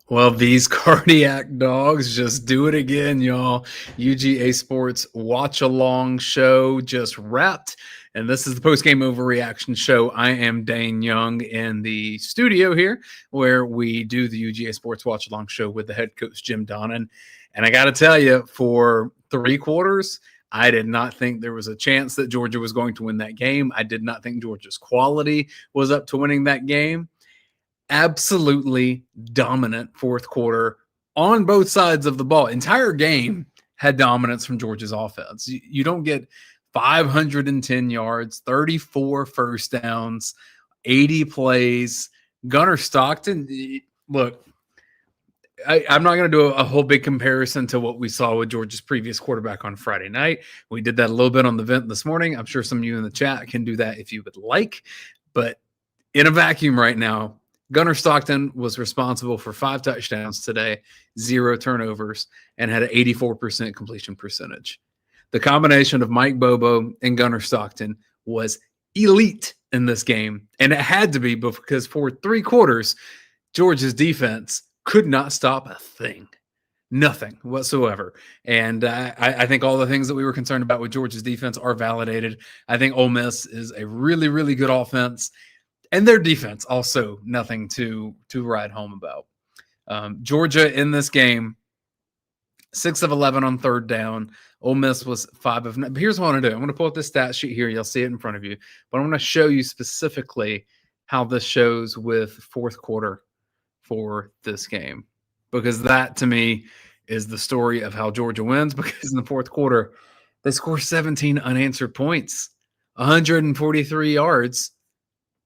Well, these cardiac dogs just do it again, y'all. UGA Sports watch along show just wrapped. And this is the post-game overreaction show. I am Dayne Young in the studio here where we do the UGA Sports watch along show with the head coach, Jim Donnan. And I got to tell you, for 3 quarters, I did not think there was a chance that Georgia was going to win that game. I did not think Georgia's quality was up to winning that game. Absolutely dominant fourth quarter on both sides of the ball. Entire game had dominance from Georgia's offense. You don't get 510 yards, 34 first downs, 80 plays. Gunnar Stockton, look, I'm not going to do a whole big comparison to what we saw with Georgia's previous quarterback on Friday night. We did that a little bit on the vent this morning. I'm sure some of you in the chat can do that if you would like. But in a vacuum right now, Gunnar Stockton was responsible for 5 touchdowns today, 0 turnovers, and had an 84% completion percentage. The combination of Mike Bobo and Gunnar Stockton was elite in this game, and it had to be because for 3 quarters, Georgia's defense could not stop a thing. Nothing whatsoever. And I think all the things that we were concerned about with Georgia's defense are validated. I think Ole Miss is a really, really good offense. And their defense also nothing to ride home about. Georgia in this game, 6 of 11 on third down. Ole Miss was 5 of 9. But here's what I want to do. I'm going to pull up this stat sheet here. You'll see it in front of you. But I want to show you specifically how this shows with fourth quarter for this game. Because that, to me, is the story of how Georgia wins. Because in the fourth quarter, they score 17 unanswered points, 143 yards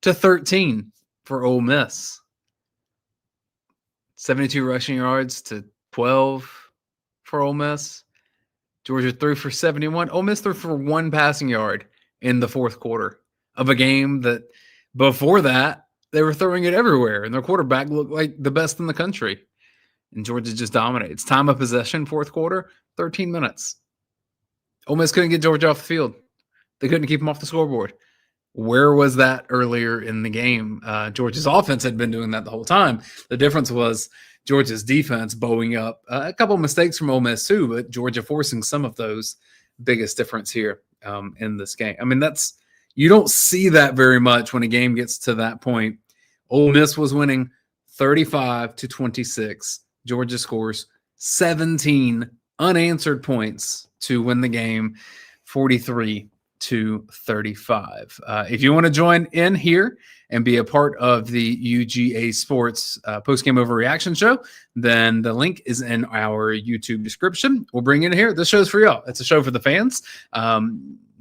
to 13 for Ole Miss. 72 rushing yards to 12 for Ole Miss. Georgia threw for 71. Ole Miss threw for 1 passing yard in the fourth quarter of a game that before that, they were throwing it everywhere, and their quarterback looked like the best in the country. And Georgia just dominates. Time of possession, fourth quarter, 13 minutes. Ole Miss couldn't get Georgia off the field. They couldn't keep him off the scoreboard. Where was that earlier in the game? Georgia's offense had been doing that the whole time. The difference was Georgia's defense bowing up. A couple of mistakes from Ole Miss too, but Georgia forcing some of those. Biggest difference here in this game. I mean, you don't see that very much when a game gets to that point. Ole Miss was winning 35-26. Georgia scores 17 unanswered points to win the game, 43-35. If you want to join in here and be a part of the UGA Sports post-game overreaction show, then the link is in our YouTube description. We'll bring it here. This show's for y'all. It's a show for the fans.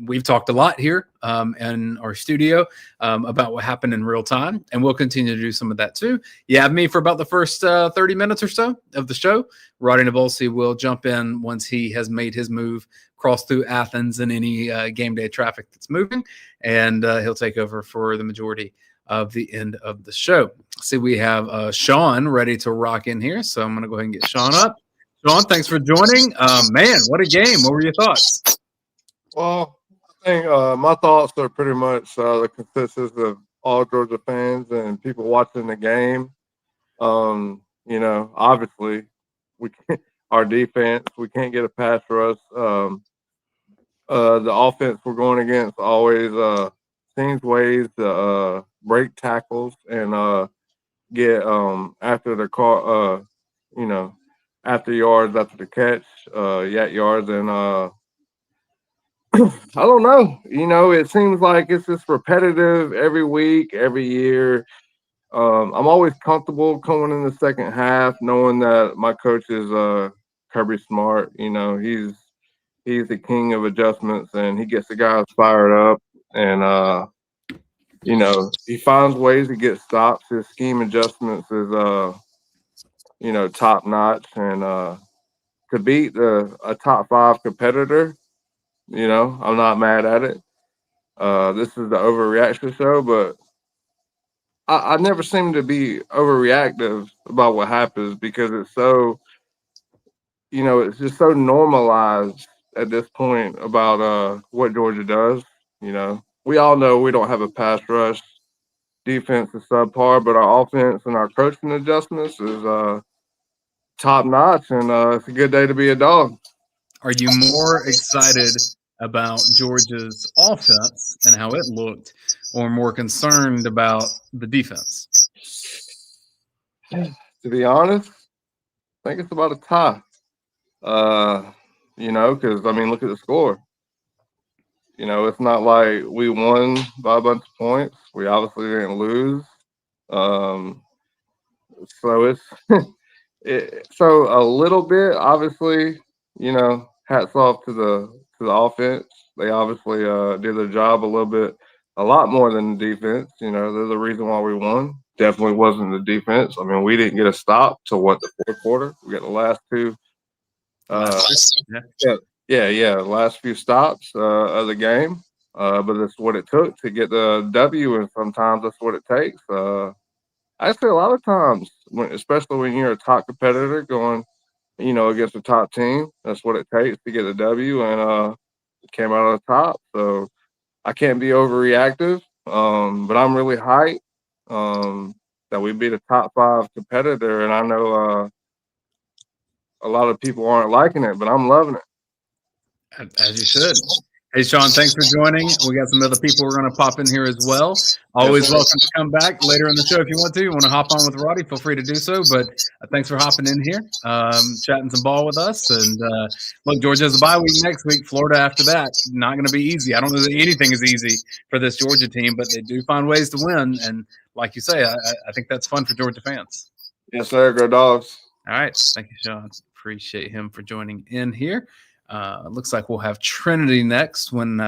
We've talked a lot here in our studio about what happened in real time, and we'll continue to do some of that too. You have me for about the first 30 minutes or so of the show. Radi Nabulsi will jump in once he has made his move, cross through Athens and any game day traffic that's moving, and he'll take over for the majority of the end of the show. See, we have Sean ready to rock in here, so I'm going to go ahead and get Sean up. Sean, thanks for joining. Man, what a game. What were your thoughts? Well, I think my thoughts are pretty much the consensus of all Georgia fans and people watching the game. Obviously, our defense, we can't get a pass rush. The offense we're going against always seems ways to break tackles and get after the car, after yards after the catch, yak yards, and I don't know. It seems like it's just repetitive every week, every year. I'm always comfortable coming in the second half, knowing that my coach is Kirby Smart. He's the king of adjustments, and he gets the guys fired up. And he finds ways to get stops. His scheme adjustments is top notch, and to beat a top 5 competitor. I'm not mad at it. This is the overreaction show, but I never seem to be overreactive about what happens because it's so, it's just so normalized at this point about what Georgia does. We all know we don't have a pass rush. Defense is subpar, but our offense and our coaching adjustments is top notch, and it's a good day to be a dog. Are you more excited about Georgia's offense and how it looked, or more concerned about the defense? To be honest, I think it's about a tie. Because I mean, look at the score. It's not like we won by a bunch of points. We obviously didn't lose. Um, so it's so a little bit. Obviously, hats off to the offense. They obviously did their job a lot more than the defense. They're the reason why we won. Definitely wasn't the defense. I mean, we didn't get a stop till the fourth quarter. We got the last two. Last few stops of the game. But that's what it took to get the W, and sometimes that's what it takes. I say a lot of times, especially when you're a top competitor going, against a top team, that's what it takes to get the W, and it came out on top. So I can't be overreactive, but I'm really hyped that we beat a top 5 competitor, and I know a lot of people aren't liking it, but I'm loving it. As you should. Hey, Sean, thanks for joining. We got some other people who are going to pop in here as well. Always welcome to come back later in the show if you want to. You want to hop on with Radi, feel free to do so. But thanks for hopping in here, chatting some ball with us. And look, Georgia has a bye week next week. Florida after that. Not going to be easy. I don't know that anything is easy for this Georgia team, but they do find ways to win. And like you say, I think that's fun for Georgia fans. Yes, sir. Go Dogs. All right. Thank you, Sean. Appreciate him for joining in here. Looks like we'll have Trinity next when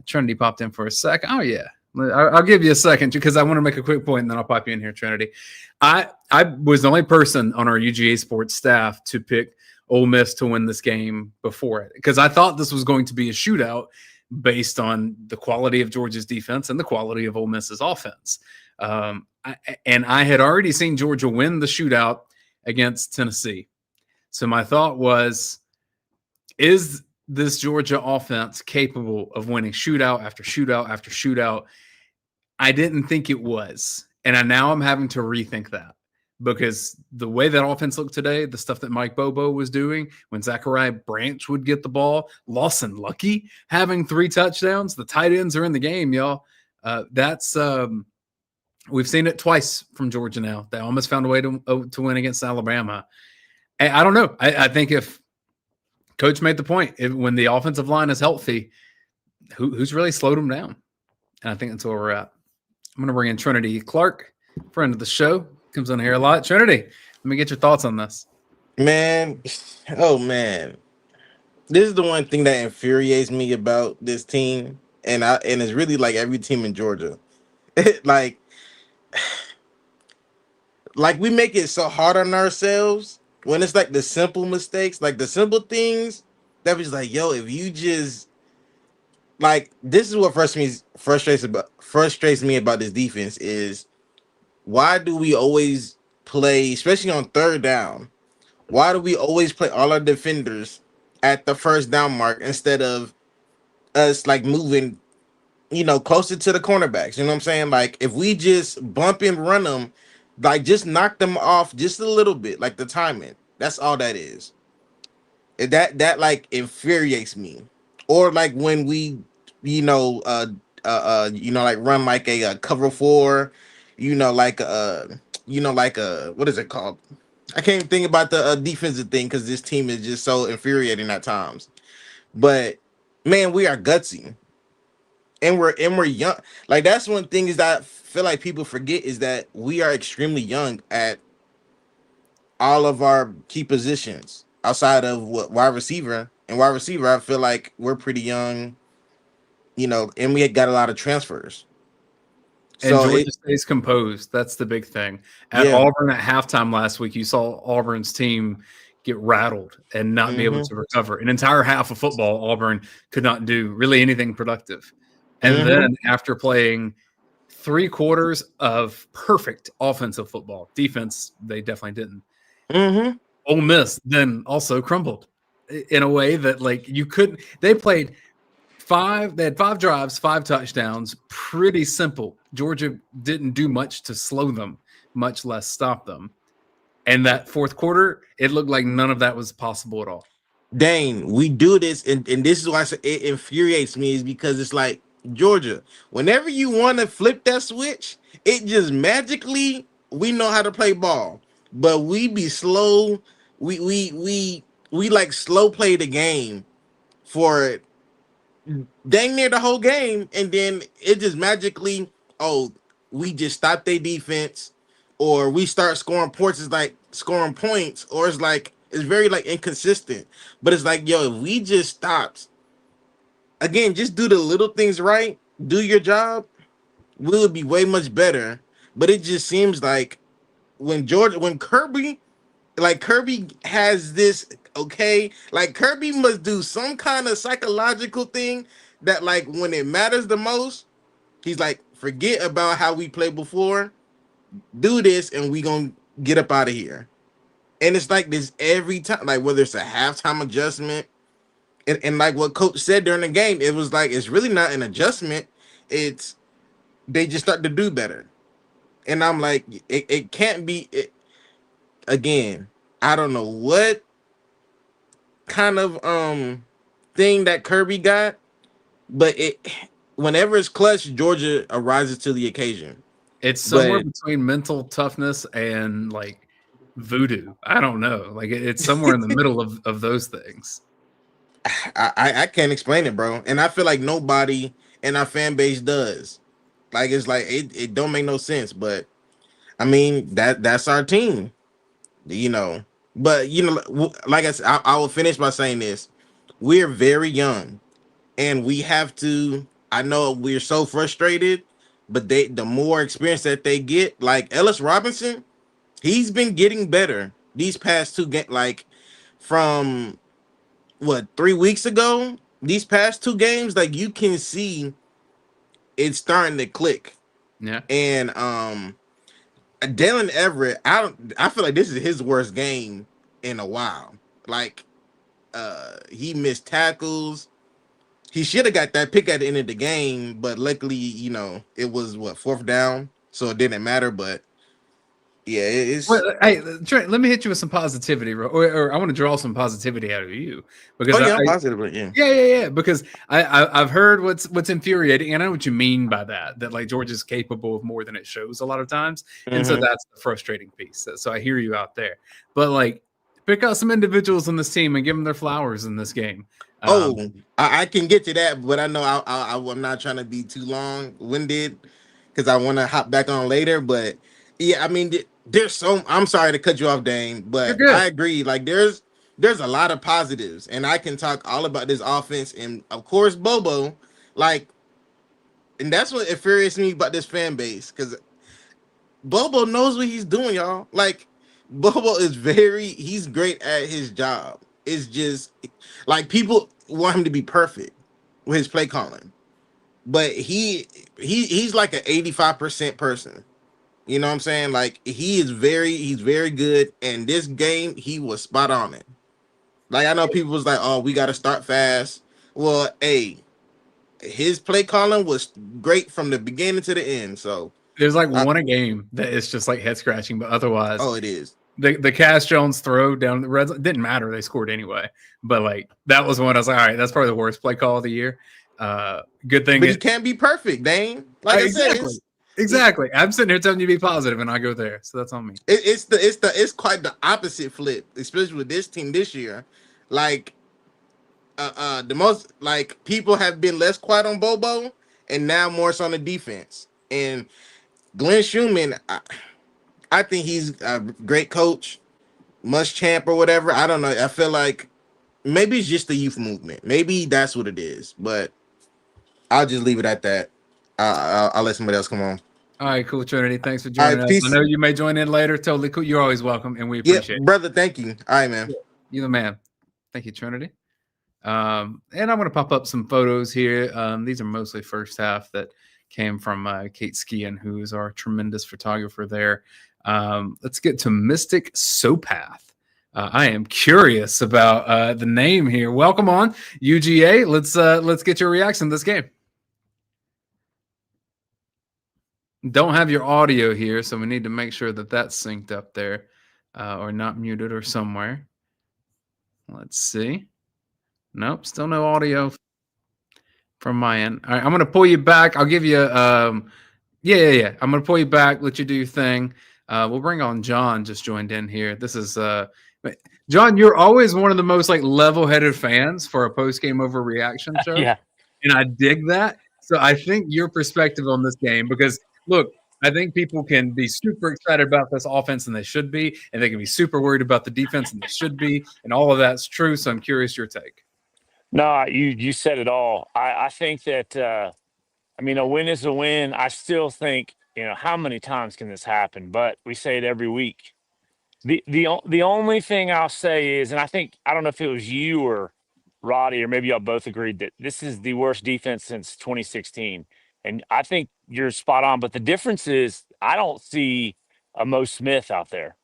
Trinity popped in for a sec. Oh, yeah. I'll give you a second because I want to make a quick point and then I'll pop you in here, Trinity. I was the only person on our UGA Sports staff to pick Ole Miss to win this game before it because I thought this was going to be a shootout based on the quality of Georgia's defense and the quality of Ole Miss's offense. And I had already seen Georgia win the shootout against Tennessee. So my thought was, is this Georgia offense capable of winning shootout after shootout after shootout? I didn't think it was. And now I'm having to rethink that because the way that offense looked today, the stuff that Mike Bobo was doing when Zachariah Branch would get the ball, Lawson Lucky having 3 touchdowns, the tight ends are in the game, y'all. We've seen it twice from Georgia now. They almost found a way to win against Alabama. I don't know. I think if Coach made the point, when the offensive line is healthy, who's really slowed them down? And I think that's where we're at. I'm going to bring in Trinity Clark, friend of the show, comes on here a lot. Trinity, let me get your thoughts on this. Man, this is the one thing that infuriates me about this team, and it's really like every team in Georgia. like we make it so hard on ourselves when it's like the simple mistakes, like the simple things that was like, yo, if you just like, this is what frustrates me about this defense is why do we always play, especially on third down? Why do we always play all our defenders at the first down mark instead of us like moving, closer to the cornerbacks? You know what I'm saying? Like if we just bump and run them, like just knock them off just a little bit, like the timing. That's all that is. That like infuriates me. Or like when we, like run like a cover 4, what is it called? I can't even think about the defensive thing because this team is just so infuriating at times. But man, we are gutsy, and we're young. Like that's one thing is that I feel like people forget is that we are extremely young at all of our key positions outside of wide receiver. And wide receiver, I feel like we're pretty young, and we got a lot of transfers. And so Georgia stays composed. That's the big thing. At Auburn at halftime last week, you saw Auburn's team get rattled and not be able to recover. An entire half of football, Auburn could not do really anything productive. And then after playing 3 quarters of perfect offensive football, defense, they definitely didn't. Ole Miss then also crumbled in a way that like you couldn't. They played they had 5 drives, 5 touchdowns, pretty simple. Georgia didn't do much to slow them, much less stop them. And that fourth quarter, it looked like none of that was possible at all. Dane, we do this, and this is why it infuriates me, is because it's like, Georgia, whenever you want to flip that switch, it just magically, we know how to play ball, but we be slow. We like slow play the game for dang near the whole game, and then it just magically, oh, we just stop their defense, or we start scoring points. It's like scoring points, or it's like it's very like inconsistent. But it's like, yo, if we just stopped again, just do the little things right, do your job, we would be way much better. But it just seems like when Kirby, like Kirby has this, okay, like Kirby must do some kind of psychological thing that like when it matters the most, he's like, forget about how we played before, do this and we gonna get up out of here. And it's like this every time, like whether it's a halftime adjustment, and like what coach said during the game, it was like it's really not an adjustment, it's they just start to do better. And I'm like, it can't be it, again, I don't know what kind of thing that Kirby got, but it whenever it's clutch, Georgia arises to the occasion. It's somewhere But between mental toughness and like voodoo. I don't know. Like it's somewhere in the middle of those things. I can't explain it, bro. And I feel like nobody in our fan base does. Like it's like it don't make no sense. But I mean that's our team, you know. But you know, like I said, I will finish by saying this: we're very young, and we have to. I know we're so frustrated, but the more experience that they get, like Ellis Robinson, he's been getting better these past two games. Like from what 3 weeks ago, these past two games, like you can see it's starting to click. Yeah. And Dalen Everett, I feel like this is his worst game in a while. Like he missed tackles. He should have got that pick at the end of the game, but luckily, you know, it was what, fourth down, so it didn't matter. But yeah, it's Well, hey, Trent, let me hit you with some positivity, or I want to draw some positivity out of you because I'm positive, but yeah. Yeah. Because I've heard what's infuriating, and I know what you mean by that. That like Georgia's capable of more than it shows a lot of times, and so that's the frustrating piece. So I hear you out there, but like pick out some individuals on this team and give them their flowers in this game. I can get to that, but I know I'm not trying to be too long-winded because I want to hop back on later. But yeah, I mean, there's so. I'm sorry to cut you off, Dane, but I agree. Like there's a lot of positives, and I can talk all about this offense, and of course Bobo, like, and that's what infuriates me about this fan base, because Bobo knows what he's doing, y'all. Like Bobo is he's great at his job. It's just like people want him to be perfect with his play calling, but he's like an 85% person. You know what I'm saying? Like he's very good. And this game, he was spot on it. Like I know people was like, "Oh, we got to start fast." Well, hey, his play calling was great from the beginning to the end. So there's like one a game that is just like head scratching, but otherwise, oh, it is. The Cass Jones throw down the red zone didn't matter. They scored anyway. But like that was one I was like, all right, that's probably the worst play call of the year. Good thing. But you can't be perfect, Dane. Like I said, exactly. I'm sitting here telling you to be positive, and I go there. So that's on me. It's quite the opposite flip, especially with this team this year. Like the most like people have been less quiet on Bobo, and now more so on the defense. And Glenn Schumann, I think he's a great coach, champ or whatever. I don't know. I feel like maybe it's just the youth movement. Maybe that's what it is. But I'll just leave it at that. I'll let somebody else come on. All right, cool, Trinity. Thanks for joining us. I know you may join in later. Totally cool. You're always welcome, and we appreciate it. Brother. Thank you. All right, man. You're the man. Thank you, Trinity. And I'm going to pop up some photos here. These are mostly first half that came from Kate Skian, who is our tremendous photographer there. Let's get to Mystic Sopath. I am curious about the name here. Welcome on UGA. Let's get your reaction to this game. Don't have your audio here, so we need to make sure that that's synced up there. or not muted or somewhere. Let's see. Nope, still no audio from my end. All right, I'm going to pull you back. I'll give you yeah. I'm going to pull you back, let you do your thing. We'll bring on John, just joined in here. This is John, you're always one of the most like level-headed fans for a post-game overreaction show. Yeah. And I dig that. So I think your perspective on this game, because look, I think people can be super excited about this offense, and they should be, and they can be super worried about the defense, and they should be, and all of that's true. So I'm curious your take. No, you said it all. I think that I mean, a win is a win. I still think, how many times can this happen? But we say it every week. The only thing I'll say is, and I don't know if it was you or Roddy, or maybe y'all both agreed that this is the worst defense since 2016. And I think you're spot on. But the difference is I don't see a Mo Smith out there.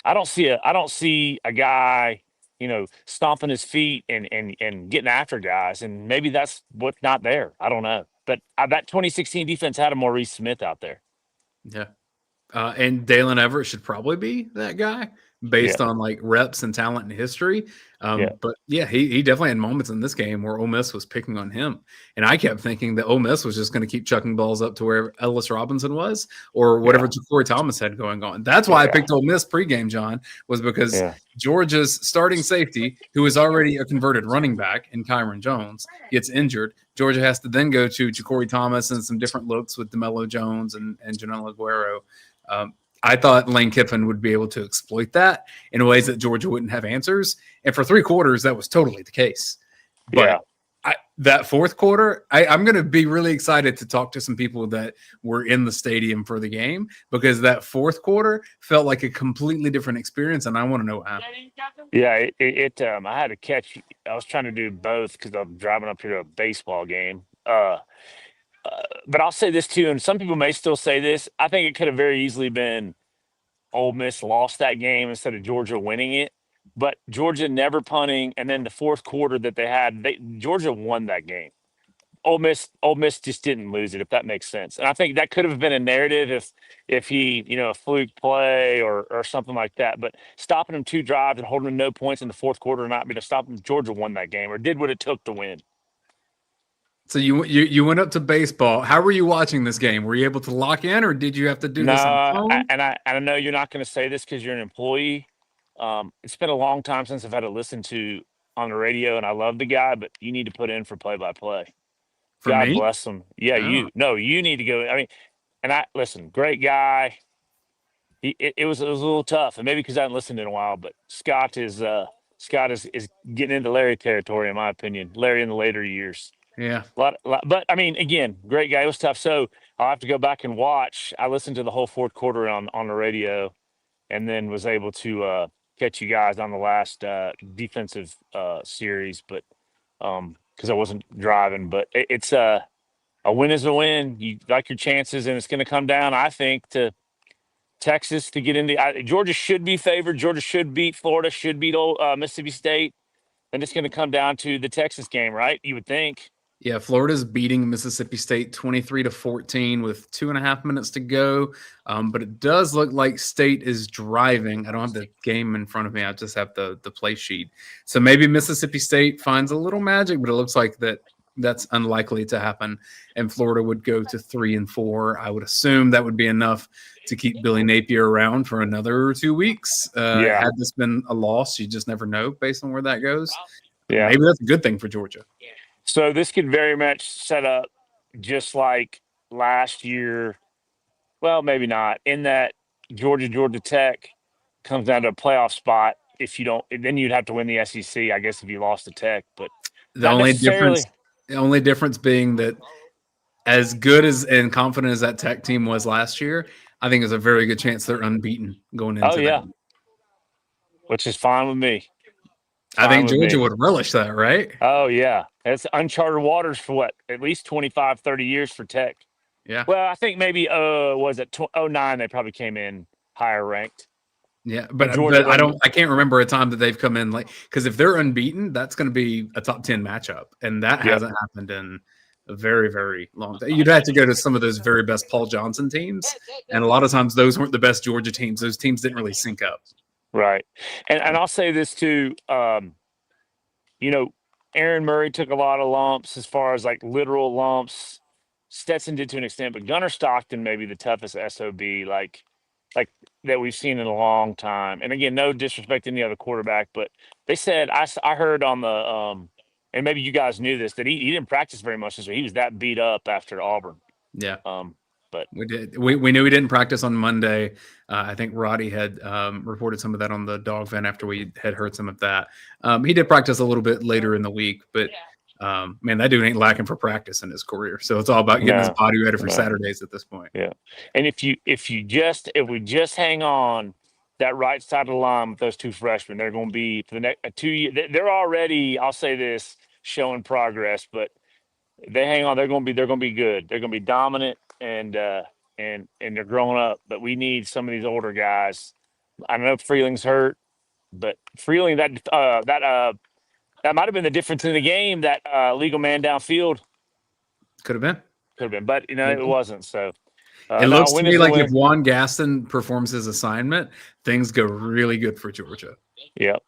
I don't see a guy, stomping his feet and getting after guys. And maybe that's what's not there. I don't know. But that 2016 defense had a Maurice Smith out there. Yeah. And Dalen Everett should probably be that guy based on like reps and talent and history. But yeah, he definitely had moments in this game where Ole Miss was picking on him. And I kept thinking that Ole Miss was just going to keep chucking balls up to where Ellis Robinson was or whatever Ja'Cory Thomas had going on. That's why I picked Ole Miss pregame, John, was because Georgia's starting safety, who is already a converted running back in Kyron Jones, gets injured. Georgia has to then go to Ja'Cory Thomas and some different looks with DeMello Jones and Janelle Aguero. I thought Lane Kiffin would be able to exploit that in ways that Georgia wouldn't have answers. And for 3 quarters, that was totally the case. But that fourth quarter, I'm going to be really excited to talk to some people that were in the stadium for the game, because that fourth quarter felt like a completely different experience, and I want to know what happened. Yeah, I had to catch. I was trying to do both because I'm driving up here to a baseball game. But I'll say this too, and some people may still say this. I think it could have very easily been Ole Miss lost that game instead of Georgia winning it. But Georgia never punting, and then the fourth quarter that they had, Georgia won that game. Ole Miss just didn't lose it, if that makes sense. And I think that could have been a narrative if he, a fluke play or something like that. But stopping them 2 drives and holding them no points in the fourth quarter, not being to stop them, Georgia won that game or did what it took to win. So you went up to baseball. How were you watching this game? Were you able to lock in, or did you have to do this on phone? I know you're not going to say this because you're an employee. It's been a long time since I've had to listen to on the radio, and I love the guy, but you need to put in for play-by-play. God me? bless him. Yeah, you need to go. I mean, listen, great guy. It was a little tough, and maybe because I haven't listened in a while, but Scott is getting into Larry territory, in my opinion. Larry in the later years. Yeah. But I mean, again, great guy. It was tough. So I'll have to go back and watch. I listened to the whole fourth quarter on the radio, and then was able to catch you guys on the last defensive series, but because I wasn't driving. But it's a win is a win. You like your chances, and it's going to come down, I think, to Texas to get into. Georgia should be favored. Georgia should beat Florida. Should beat Mississippi State. And it's going to come down to the Texas game, right? You would think. Yeah, Florida's beating Mississippi State 23-14 with 2.5 minutes to go. But it does look like State is driving. I don't have the game in front of me. I just have the play sheet. So maybe Mississippi State finds a little magic, but it looks like that's unlikely to happen. And Florida would go to 3-4. I would assume that would be enough to keep Billy Napier around for another 2 weeks. Had this been a loss, you just never know based on where that goes. Yeah, maybe that's a good thing for Georgia. So this could very much set up just like last year. Well, maybe not. In that Georgia Tech comes down to a playoff spot. If you don't, then you'd have to win the SEC, I guess, if you lost to Tech. But the only difference being that as good as and confident as that Tech team was last year, I think there's a very good chance they're unbeaten going into that. Which is fine with me. I think Georgia would relish that, right? Oh, yeah. It's uncharted waters for at least 25, 30 years for Tech. Yeah. Well, I think maybe, was it 09 they probably came in higher ranked. Yeah, but I can't remember a time that they've come in because if they're unbeaten, that's going to be a top 10 matchup. And that hasn't happened in a very, very long time. You'd have to go to some of those very best Paul Johnson teams. And a lot of times those weren't the best Georgia teams. Those teams didn't really sync up. Right. And I'll say this too. You know, Aaron Murray took a lot of lumps as far as like literal lumps. Stetson did to an extent, but Gunnar Stockton may be the toughest SOB like that we've seen in a long time. And again, no disrespect to any other quarterback, but they said I heard on the and maybe you guys knew this, that he didn't practice very much this week. He was that beat up after Auburn. Yeah. But We did. We knew he didn't practice on Monday. I think Roddy had reported some of that on the DawgVent after we had heard some of that. He did practice a little bit later in the week, but man, that dude ain't lacking for practice in his career. So it's all about getting his body ready for Saturdays at this point. Yeah, and if we just hang on that right side of the line with those two freshmen, they're going to be for the next 2 years. They're already, I'll say this, showing progress, but they hang on. They're going to be good. They're going to be dominant, and they're growing up. But we need some of these older guys. I know Freeling's hurt, but Freeling that might have been the difference in the game. That legal man downfield Could have been, but it wasn't. So it looks to me like if Juan Gaston performs his assignment, things go really good for Georgia. Yep.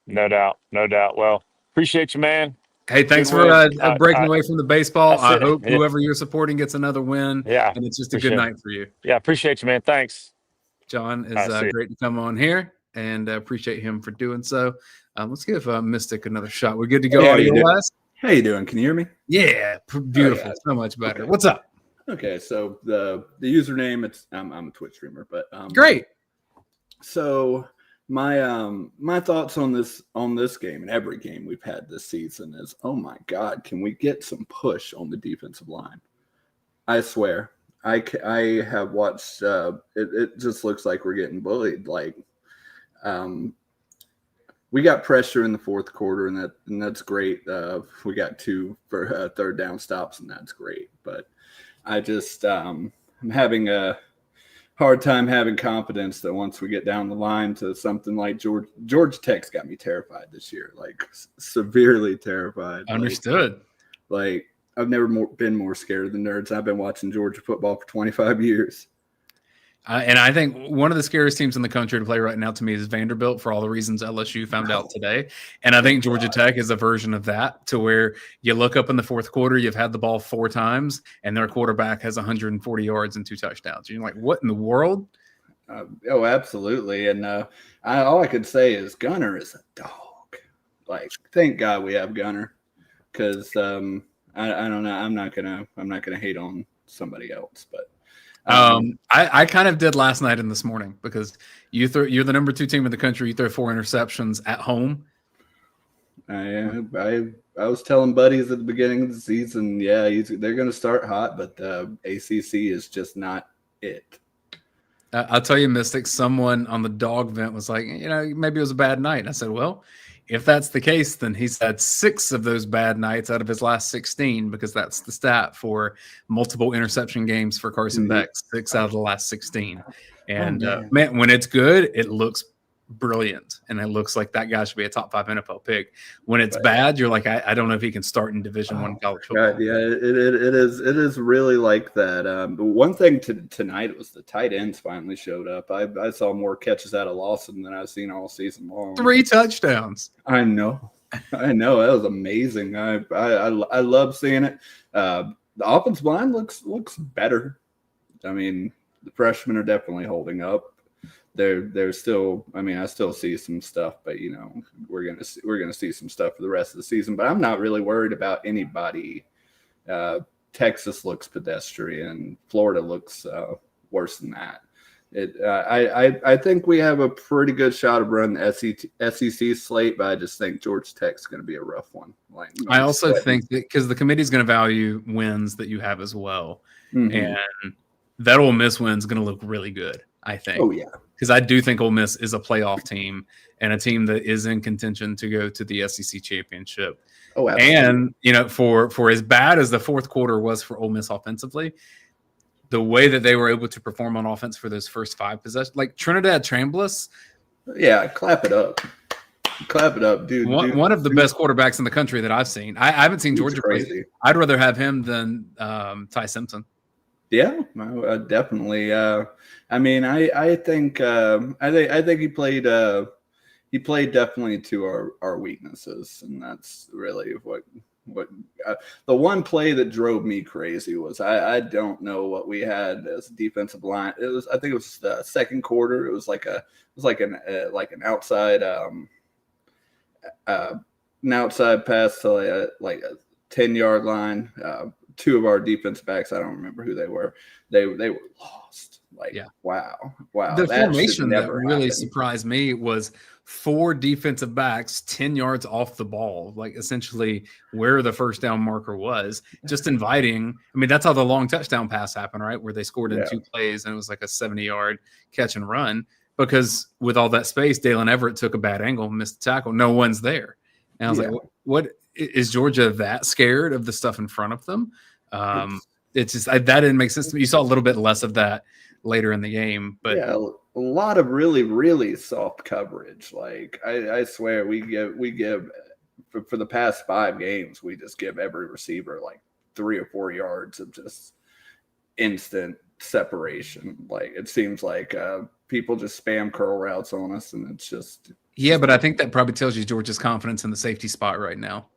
No doubt. Well, appreciate you, man. Hey, thanks for breaking away from the baseball. I hope whoever you're supporting gets another win. Yeah. And it's just a good night for you. Yeah, appreciate you, man. Thanks. John is great to come on here, and appreciate him for doing so. Let's give Mystic another shot. We're good to go. Audio-wise? How you doing? Can you hear me? Yeah, beautiful. Yeah. So much better. Okay. What's up? Okay, so the username, I'm a Twitch streamer, but great. So my thoughts on this game and every game we've had this season is, oh my God, can we get some push on the defensive line? I swear, I have watched. It just looks like we're getting bullied. Like, we got pressure in the fourth quarter, and that's great. We got 2 for third down stops, and that's great. But I just I'm having a hard time having confidence that once we get down the line to something like Georgia Tech's got me terrified this year, like severely terrified. Understood. Like I've never been more scared of the Nerds. I've been watching Georgia football for 25 years. And I think one of the scariest teams in the country to play right now to me is Vanderbilt, for all the reasons LSU found out today. And I think Georgia Tech is a version of that, to where you look up in the fourth quarter, you've had the ball 4 times, and their quarterback has 140 yards and 2 touchdowns. And you're like, what in the world? Oh, absolutely. And all I could say is Gunner is a dog. Like, thank God we have Gunner, because I don't know. I'm not gonna hate on somebody else, but. I kind of did last night and this morning, because you're the number 2 team in the country. You throw 4 interceptions at home. I was telling buddies at the beginning of the season, they're going to start hot, but the ACC is just not it. I'll tell you, Mystic, someone on the DawgVent was like, maybe it was a bad night. And I said, well, if that's the case, then he's had 6 of those bad nights out of his last 16, because that's the stat for multiple interception games for Carson Beck, 6 out of the last 16. And man, when it's good, it looks brilliant, and it looks like that guy should be a top 5 NFL pick. When it's bad, you're like, I don't know if he can start in Division I college football. God, yeah, it is really like that. But one thing tonight was the tight ends finally showed up. I saw more catches out of Lawson than I've seen all season long. 3 touchdowns. I know, that was amazing. I love seeing it. The offensive line looks better. I mean, the freshmen are definitely holding up. They're still. I mean, I still see some stuff, but we're gonna see some stuff for the rest of the season. But I'm not really worried about anybody. Texas looks pedestrian. Florida looks worse than that. I think we have a pretty good shot of running the SEC slate, but I just think Georgia Tech's going to be a rough one. I also think that because the committee is going to value wins that you have as well, and that Ole Miss win is going to look really good, I think. Oh yeah, because I do think Ole Miss is a playoff team and a team that is in contention to go to the SEC championship. Oh, absolutely. And for as bad as the fourth quarter was for Ole Miss offensively, the way that they were able to perform on offense for those first 5 possessions, like Trinidad Trambless. Yeah, clap it up. Clap it up, dude. One of the best quarterbacks in the country that I've seen. I haven't seen Georgia play. I'd rather have him than Ty Simpson. Yeah, definitely. I mean, I think he played definitely to our weaknesses, and that's really what the one play that drove me crazy was I don't know what we had as a defensive line. I think it was the second quarter. It was like an outside an outside pass to like a 10-yard line. Two of our defensive backs, I don't remember who they were. They were lost. Like, Yeah. wow. The That should formation that never really happen. surprised me was 4 defensive backs 10 yards off the ball, like essentially where the first down marker was, just inviting. I mean, that's how the long touchdown pass happened, right? Where they scored in 2 plays and it was like a 70-yard catch and run, because with all that space, Dalen Everett took a bad angle, missed the tackle. No one's there. And I was like, what is Georgia that scared of the stuff in front of them? It's just that didn't make sense to me. You saw a little bit less of that later in the game, but a lot of really, really soft coverage. Like I swear we give for the past 5 games, we just give every receiver like 3 or 4 yards of just instant separation. Like it seems like people just spam curl routes on us, and it's just but I think that probably tells you Georgia's confidence in the safety spot right now.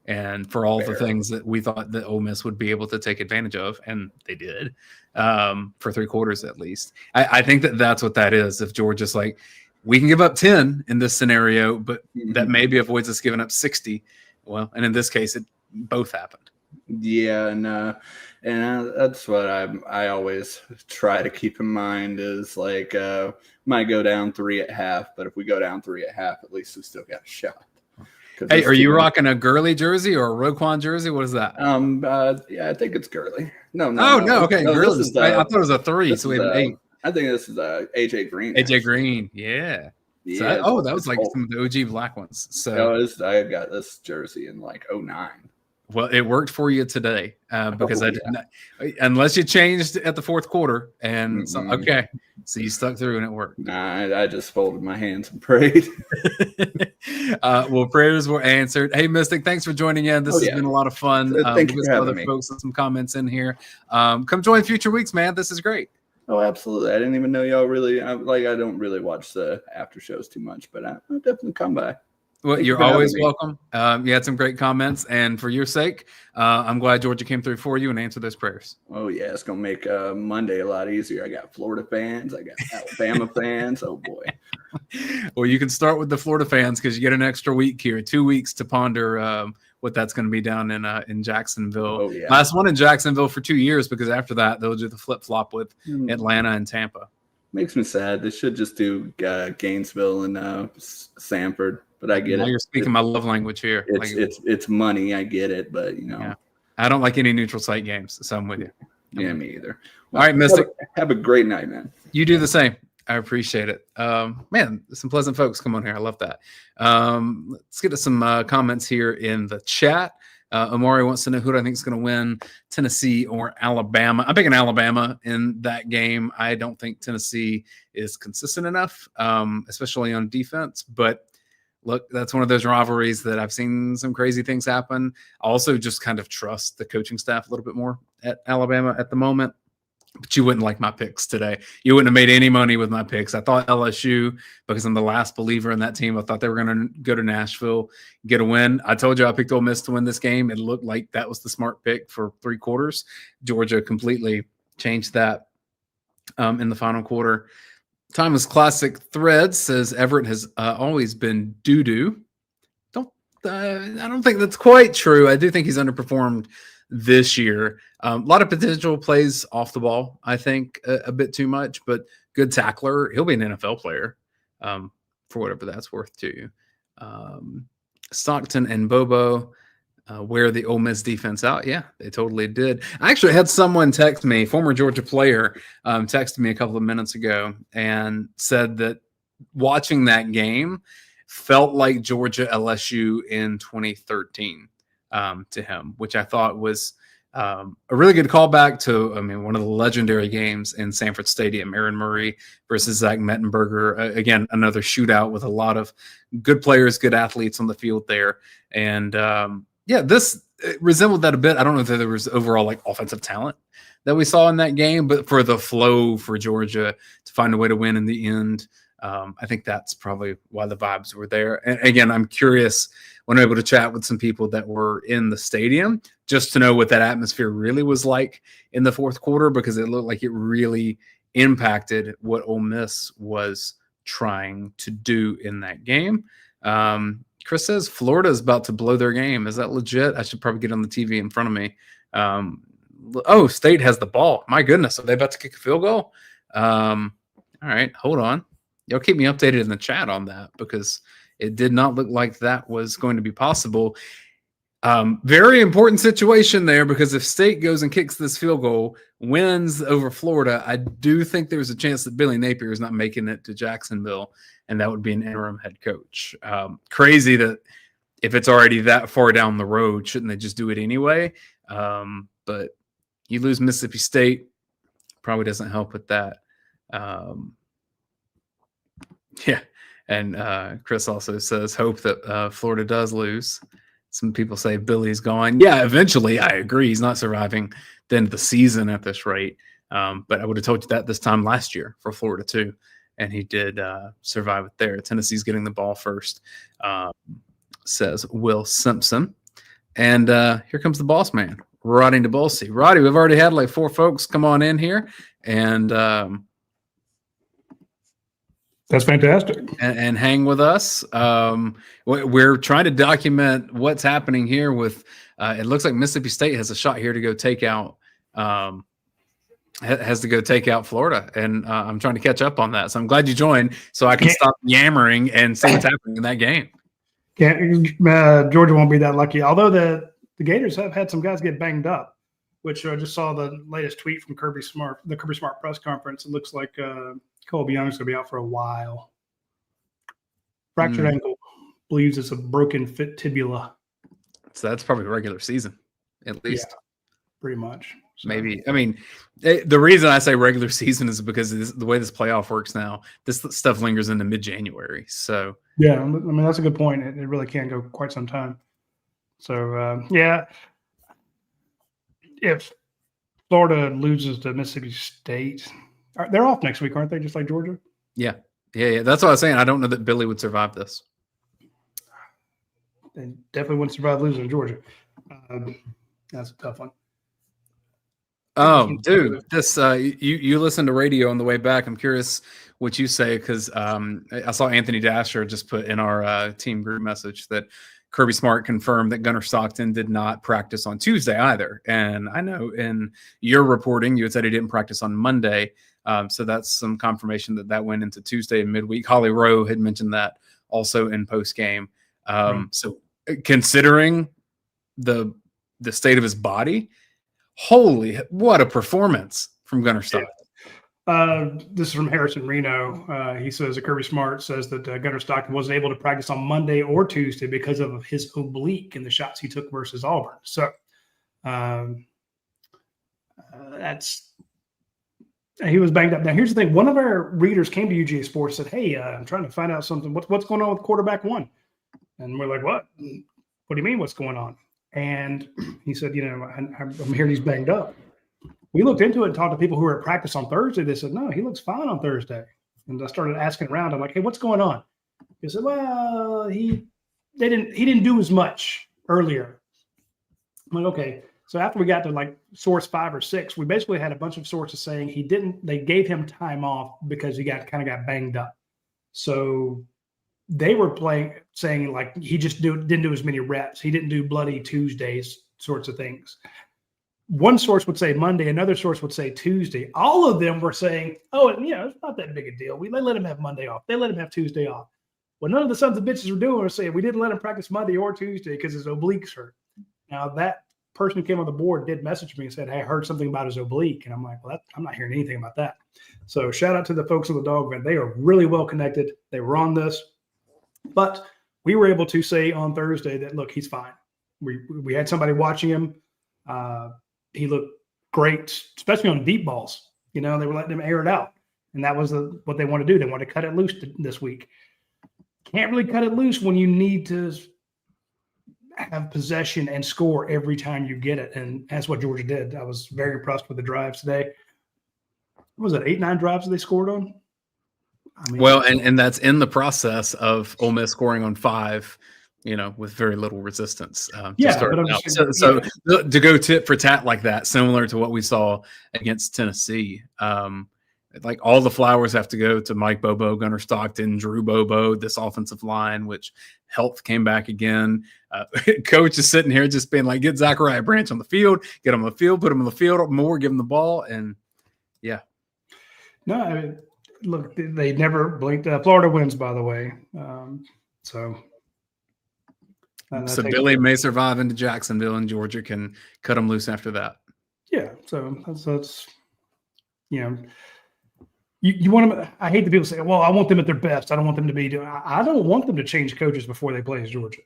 And for all the things that we thought that Ole Miss would be able to take advantage of, and they did, for 3 quarters at least. I think that's what that is. If Georgia's like, we can give up 10 in this scenario, but that maybe avoids us giving up 60. Well, and in this case, it both happened. Yeah, and that's what I always try to keep in mind is like might go down 3 at half, but if we go down 3 at half, at least we still got a shot. Hey, are you rocking a Gurley jersey or a Roquan jersey? What is that? Yeah, I think it's Gurley. No. Okay, no, Gurley. I thought it was a 3, so we have an 8. I think this is AJ Green. AJ Green, yeah. Yeah. So that was like some of the OG black ones. So I got this jersey in like 2009. Well, it worked for you today because I didn't, unless you changed at the 4th quarter. And so you stuck through and it worked. Nah, I just folded my hands and prayed. Well, prayers were answered. Hey, Mystic, thanks for joining in. This has been a lot of fun. Thank you for having other me. folks with some comments in here. Come join future weeks, man. This is great. Oh, absolutely. I didn't even know y'all really I don't really watch the after shows too much, but I'll definitely come by. Well, you're always welcome. You had some great comments, and for your sake, I'm glad Georgia came through for you and answered those prayers. Oh, yeah. It's going to make Monday a lot easier. I got Florida fans. I got Alabama fans. Oh, boy. Well, you can start with the Florida fans because you get an extra week here, 2 weeks to ponder what that's going to be down in Jacksonville. Oh, yeah. Last one in Jacksonville for 2 years, because after that, they'll do the flip-flop with Atlanta and Tampa. Makes me sad. They should just do Gainesville and Sanford. But I get now it. You're speaking my love language here. It's money. I get it, but I don't like any neutral site games, so I'm with you. Yeah, me either. All right, Mystic. Have a great night, man. You do the same. I appreciate it. Man, some pleasant folks come on here. I love that. Let's get to some comments here in the chat. Amari wants to know who I think is going to win, Tennessee or Alabama. I'm picking Alabama in that game. I don't think Tennessee is consistent enough, especially on defense, but look, that's one of those rivalries that I've seen some crazy things happen. I also just kind of trust the coaching staff a little bit more at Alabama at the moment. But you wouldn't like my picks today. You wouldn't have made any money with my picks. I thought LSU, because I'm the last believer in that team. I thought they were going to go to Nashville, get a win. I told you I picked Ole Miss to win this game. It looked like that was the smart pick for 3 quarters. Georgia completely changed that in the final quarter. Thomas Classic Thread says Everett has always been doo-doo. I don't think that's quite true. I do think he's underperformed this year. A lot of potential plays off the ball, I think, a bit too much, but good tackler. He'll be an NFL player for whatever that's worth to you. Stockton and Bobo wear the Ole Miss defense out. Yeah, they totally did. I actually had someone text me, former Georgia player, texted me a couple of minutes ago and said that watching that game felt like Georgia LSU in 2013 to him, which I thought was a really good callback to, one of the legendary games in Sanford Stadium, Aaron Murray versus Zach Mettenberger. Again, another shootout with a lot of good players, good athletes on the field there. And, Yeah, this resembled that a bit. I don't know if there was overall like offensive talent that we saw in that game, but for the flow for Georgia to find a way to win in the end, I think that's probably why the vibes were there. And again, I'm curious when I'm able to chat with some people that were in the stadium just to know what that atmosphere really was like in the fourth quarter, because it looked like it really impacted what Ole Miss was trying to do in that game. Chris says Florida is about to blow their game. Is that legit? I should probably get on the TV in front of me. State has the ball. My goodness, are they about to kick a field goal? All right, hold on. Y'all keep me updated in the chat on that, because it did not look like that was going to be possible. Very important situation there, because if State goes and kicks this field goal, wins over Florida, I do think there's a chance that Billy Napier is not making it to Jacksonville, and that would be an interim head coach. Crazy that if it's already that far down the road, shouldn't they just do it anyway? But you lose Mississippi State, probably doesn't help with that. Yeah, and Chris also says, hope that Florida does lose. Some people say Billy's gone. Yeah, eventually, I agree. He's not surviving the end of the season at this rate. But I would have told you that this time last year for Florida too, and he did survive it there. Tennessee's getting the ball first, says Will Simpson. And here comes the boss man, Radi Nabulsi. Roddy, we've already had like 4 folks come on in here, and that's fantastic. And hang with us. We're trying to document what's happening here with it looks like Mississippi State has a shot here to go take out Florida, and I'm trying to catch up on that. So I'm glad you joined so I can stop yammering and see what's happening in that game. Georgia won't be that lucky, although the Gators have had some guys get banged up, which I just saw the latest tweet from Kirby Smart press conference. It looks like Colby Young's going to be out for a while. Fractured ankle, believes it's a broken fit tibula. So that's probably regular season, at least. Yeah, pretty much. So. Maybe. I mean, the reason I say regular season is because the way this playoff works now, this stuff lingers into mid-January. So yeah, I mean, that's a good point. It really can go quite some time. So, if Florida loses to Mississippi State, they're off next week, aren't they? Just like Georgia? Yeah. That's what I was saying. I don't know that Billy would survive this. They definitely wouldn't survive losing to Georgia. That's a tough one. Oh, dude, this you listen to radio on the way back. I'm curious what you say, because I saw Anthony Dasher just put in our team group message that Kirby Smart confirmed that Gunnar Stockton did not practice on Tuesday either. And I know in your reporting, you had said he didn't practice on Monday. So that's some confirmation that went into Tuesday and midweek. Holly Rowe had mentioned that also in postgame. So considering the state of his body, what a performance from Gunnar Stockton. This is from Harrison Reno. He says that Kirby Smart says that Gunnar Stockton wasn't able to practice on Monday or Tuesday because of his oblique in the shots he took versus Auburn. So he was banged up. Now, here's the thing. One of our readers came to UGA Sports, said, hey, I'm trying to find out something. What's going on with quarterback 1? And we're like, what? What do you mean what's going on? And he said, I'm hearing he's banged up. We looked into it and talked to people who were at practice on Thursday. They said, no, he looks fine on Thursday. And I started asking around. I'm like, hey, what's going on? He said, well, he didn't do as much earlier. I'm like, okay. So after we got to like source 5 or 6, we basically had a bunch of sources saying they gave him time off because he got banged up. So they were saying like he just didn't do as many reps. He didn't do bloody Tuesdays sorts of things. One source would say Monday, another source would say Tuesday. All of them were saying, oh, it's not that big a deal. They let him have Monday off. They let him have Tuesday off. Well, none of the sons of bitches were doing was saying we didn't let him practice Monday or Tuesday because his obliques hurt. Now, that person who came on the board did message me and said, hey, I heard something about his oblique. And I'm like, well, I'm not hearing anything about that. So shout out to the folks on the DawgVent. They are really well connected. They were on this. But we were able to say on Thursday that, look, he's fine. We had somebody watching him. He looked great, especially on deep balls. They were letting him air it out. And that was what they want to do. They want to cut it loose this week. Can't really cut it loose when you need to have possession and score every time you get it. And that's what Georgia did. I was very impressed with the drives today. What was it, 8, 9 drives they scored on? I mean, well, and that's in the process of Ole Miss scoring on 5, with very little resistance. but I'm just saying, so to go tit for tat like that, similar to what we saw against Tennessee, like all the flowers have to go to Mike Bobo, Gunnar Stockton, Drew Bobo, this offensive line, which health came back again. Coach is sitting here just being like, get Zachariah Branch on the field, get him on the field, put him on the field more, give him the ball. And yeah. No, I mean, look, they never blinked. Florida wins, by the way. So Billy may survive into Jacksonville, and Georgia can cut them loose after that. Yeah, so that's you want them. I hate the people say, "Well, I want them at their best. I don't want them to be doing." I don't want them to change coaches before they play as Georgia.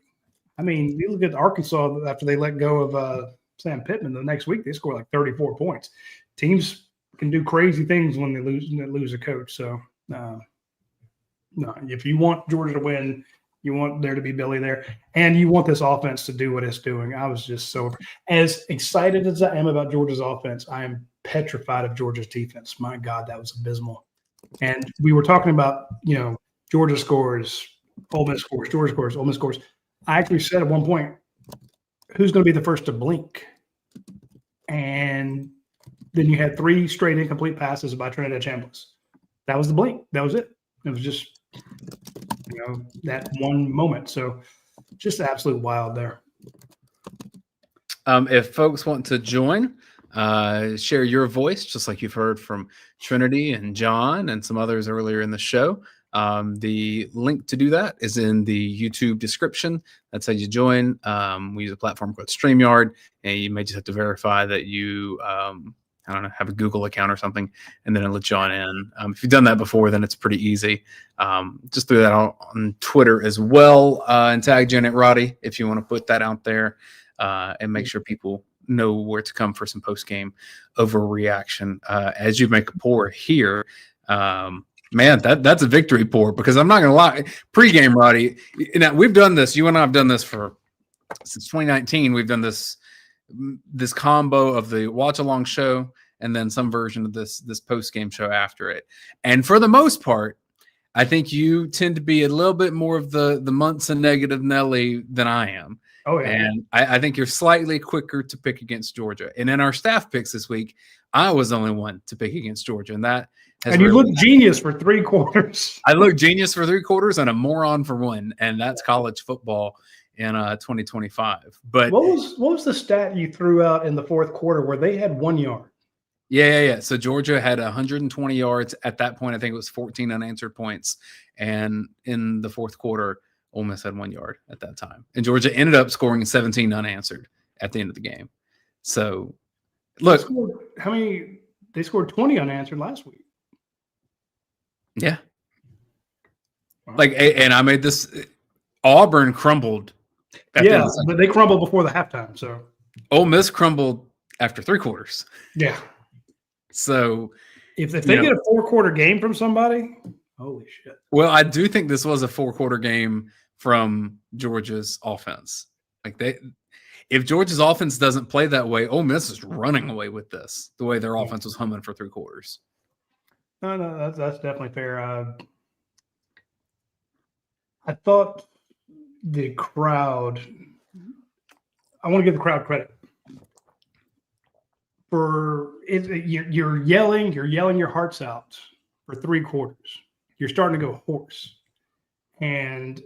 I mean, you look at Arkansas after they let go of Sam Pittman. The next week they score like 34 points. Teams can do crazy things when they lose a coach. So no, if you want Georgia to win, you want there to be Billy there, and you want this offense to do what it's doing. I was just so as excited as I am about Georgia's offense, I am petrified of Georgia's defense. My God, that was abysmal. And we were talking about, Georgia scores, Ole Miss scores, Georgia scores, Ole Miss scores. I actually said at one point, who's going to be the first to blink? And then you had 3 straight incomplete passes by Trinidad Chambliss. That was the blink. That was it. It was just, that one moment. So just absolute wild there. If folks want to join, share your voice, just like you've heard from Trinity and John and some others earlier in the show. The link to do that is in the YouTube description. That's how you join. We use a platform called StreamYard, and you may just have to verify that you, have a Google account or something, and then it'll let you on in. If you've done that before, then it's pretty easy. Just throw that on Twitter as well, and tag Janet Radi if you want to put that out there, and make sure people know where to come for some post-game overreaction. As you make a pour here, man, that's a victory pour, because I'm not going to lie. Pre-game, Roddy, we've done this. You and I have done this since 2019. We've done this combo of the watch-along show and then some version of this post-game show after it. And for the most part, I think you tend to be a little bit more of the Munson negative Nelly than I am. Oh, yeah. And I think you're slightly quicker to pick against Georgia. And in our staff picks this week, I was the only one to pick against Georgia. And that has you look genius for 3 quarters. I look genius for 3 quarters and a moron for 1. And that's college football in 2025. But what was the stat you threw out in the 4th quarter where they had 1 yard? Yeah. So Georgia had 120 yards at that point. I think it was 14 unanswered points. And in the 4th quarter, Ole Miss had 1 yard at that time. And Georgia ended up scoring 17 unanswered at the end of the game. So, look. They scored 20 unanswered last week. Yeah. Wow. And I made this. Auburn crumbled. Yeah, but they crumbled before the halftime. So Ole Miss crumbled after 3 quarters. Yeah. So if they get a 4-quarter game from somebody, holy shit. Well, I do think this was a 4-quarter game from Georgia's offense. If Georgia's offense doesn't play that way, Ole Miss is running away with this, the way their offense was humming for 3 quarters. No, that's definitely fair. I thought the crowd, I want to give the crowd credit for it. You're yelling your hearts out for 3 quarters. You're starting to go hoarse, and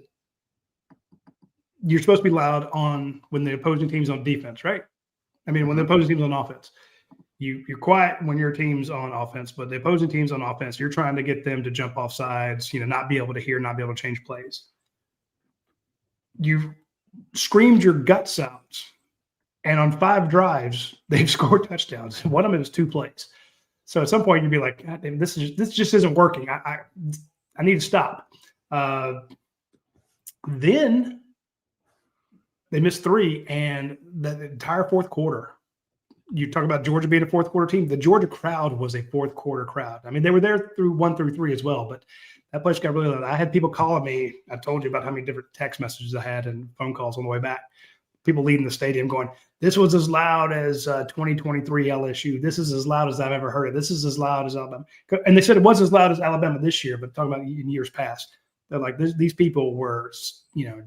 you're supposed to be loud when the opposing team's on defense, right? I mean, when the opposing team's on offense, you're quiet when your team's on offense, but the opposing team's on offense, you're trying to get them to jump off sides, not be able to hear, not be able to change plays. You've screamed your guts out, and on 5 drives, they've scored touchdowns. One of them is 2 plays. So at some point, you'd be like, God damn, this just isn't working. I need to stop. Then they missed 3, and the entire 4th quarter. You talk about Georgia being a 4th quarter team. The Georgia crowd was a 4th quarter crowd. I mean, they were there through 1 through 3 as well, but that place got really loud. I had people calling me. I told you about how many different text messages I had and phone calls on the way back. people leaving the stadium going, this was as loud as 2023 LSU. This is as loud as I've ever heard it. This is as loud as Alabama. And they said it was as loud as Alabama this year, but talking about in years past, they're like, these people were,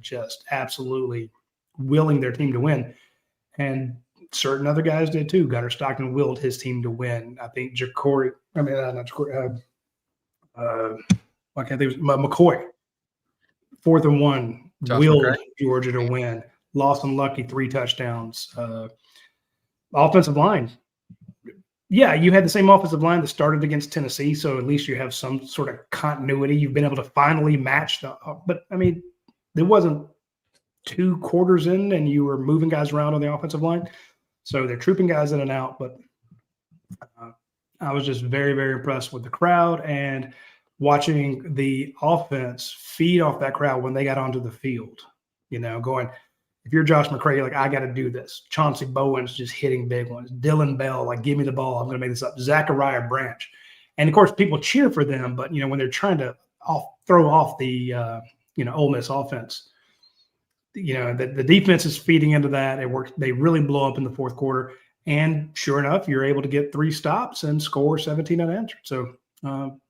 just absolutely willing their team to win. And certain other guys did too. Gunnar Stockton willed his team to win. I think McCoy, McCoy, 4th and 1, willed Georgia to win. Lost unlucky 3 touchdowns. Offensive line. Yeah, you had the same offensive line that started against Tennessee, so at least you have some sort of continuity. You've been able to finally match but I mean, there wasn't 2 quarters in and you were moving guys around on the offensive line. So they're trooping guys in and out, but I was just very, very impressed with the crowd and watching the offense feed off that crowd when they got onto the field, going, if you're Josh McCray, you're like, I got to do this. Chauncey Bowen's just hitting big ones. Dylan Bell, like, give me the ball. I'm going to make this up. Zachariah Branch. And, of course, people cheer for them, but, when they're trying to throw off the, Ole Miss offense, the defense is feeding into that. It works. They really blow up in the fourth quarter. And sure enough, you're able to get 3 stops and score 17 unanswered. So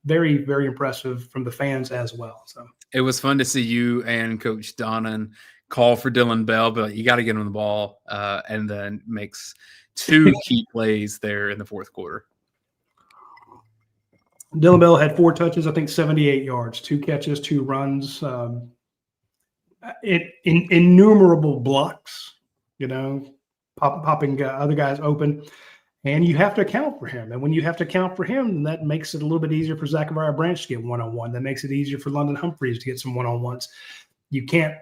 very, very impressive from the fans as well. So it was fun to see you and Coach Donnan call for Dylan Bell, but you got to get him the ball, and then makes 2 key plays there in the fourth quarter. Dylan Bell had 4 touches, I think 78 yards, 2 catches, 2 runs. Innumerable blocks, popping other guys open. And you have to account for him. And when you have to account for him, that makes it a little bit easier for Zachariah Branch to get one-on-one. That makes it easier for London Humphreys to get some one-on-ones. You can't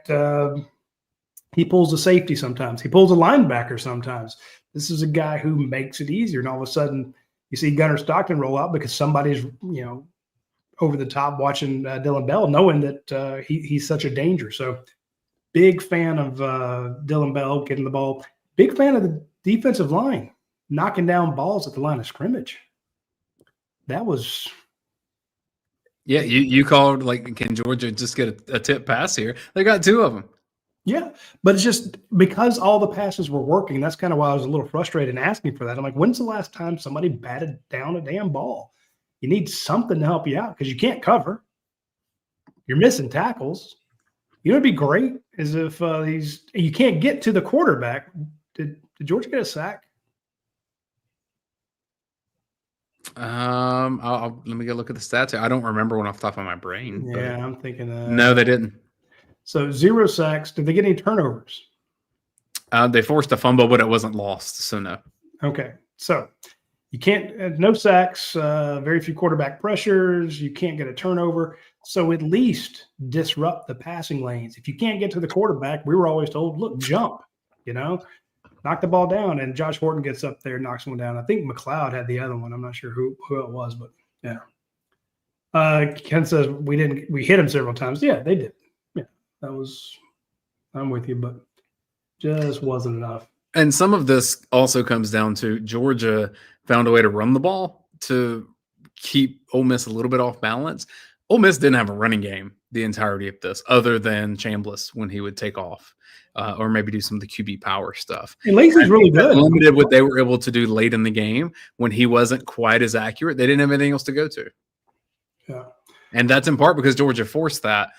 he pulls a safety sometimes. He pulls a linebacker sometimes. This is a guy who makes it easier. And all of a sudden, you see Gunnar Stockton roll out because somebody's, over the top watching Dylan Bell, knowing that he's such a danger. So big fan of Dylan Bell getting the ball. Big fan of the defensive line, knocking down balls at the line of scrimmage. That was – yeah, you called, like, can Georgia just get a tip pass here? They got 2 of them. Yeah, but it's just because all the passes were working, that's kind of why I was a little frustrated in asking for that. I'm like, when's the last time somebody batted down a damn ball? You need something to help you out because you can't cover. You're missing tackles. It'd be great is if you can't get to the quarterback. Did Georgia get a sack? Let me go look at the stats here. I don't remember one off the top of my brain. Yeah, I'm thinking. No, they didn't. So 0 sacks. Did they get any turnovers? They forced a fumble, but it wasn't lost, so no. Okay, so you can't no sacks, very few quarterback pressures. You can't get a turnover. So at least disrupt the passing lanes. If you can't get to the quarterback, we were always told, look, jump, knock the ball down. And Josh Horton gets up there, knocks one down. I think McLeod had the other one. I'm not sure who it was, but yeah. Ken says we hit him several times. Yeah, they did. Yeah, I'm with you, but just wasn't enough. And some of this also comes down to Georgia found a way to run the ball to keep Ole Miss a little bit off balance. Ole Miss didn't have a running game the entirety of this, other than Chambliss when he would take off, or maybe do some of the QB power stuff. And Lacey's really good. Limited what they were able to do late in the game when he wasn't quite as accurate. They didn't have anything else to go to. Yeah, and that's in part because Georgia forced that.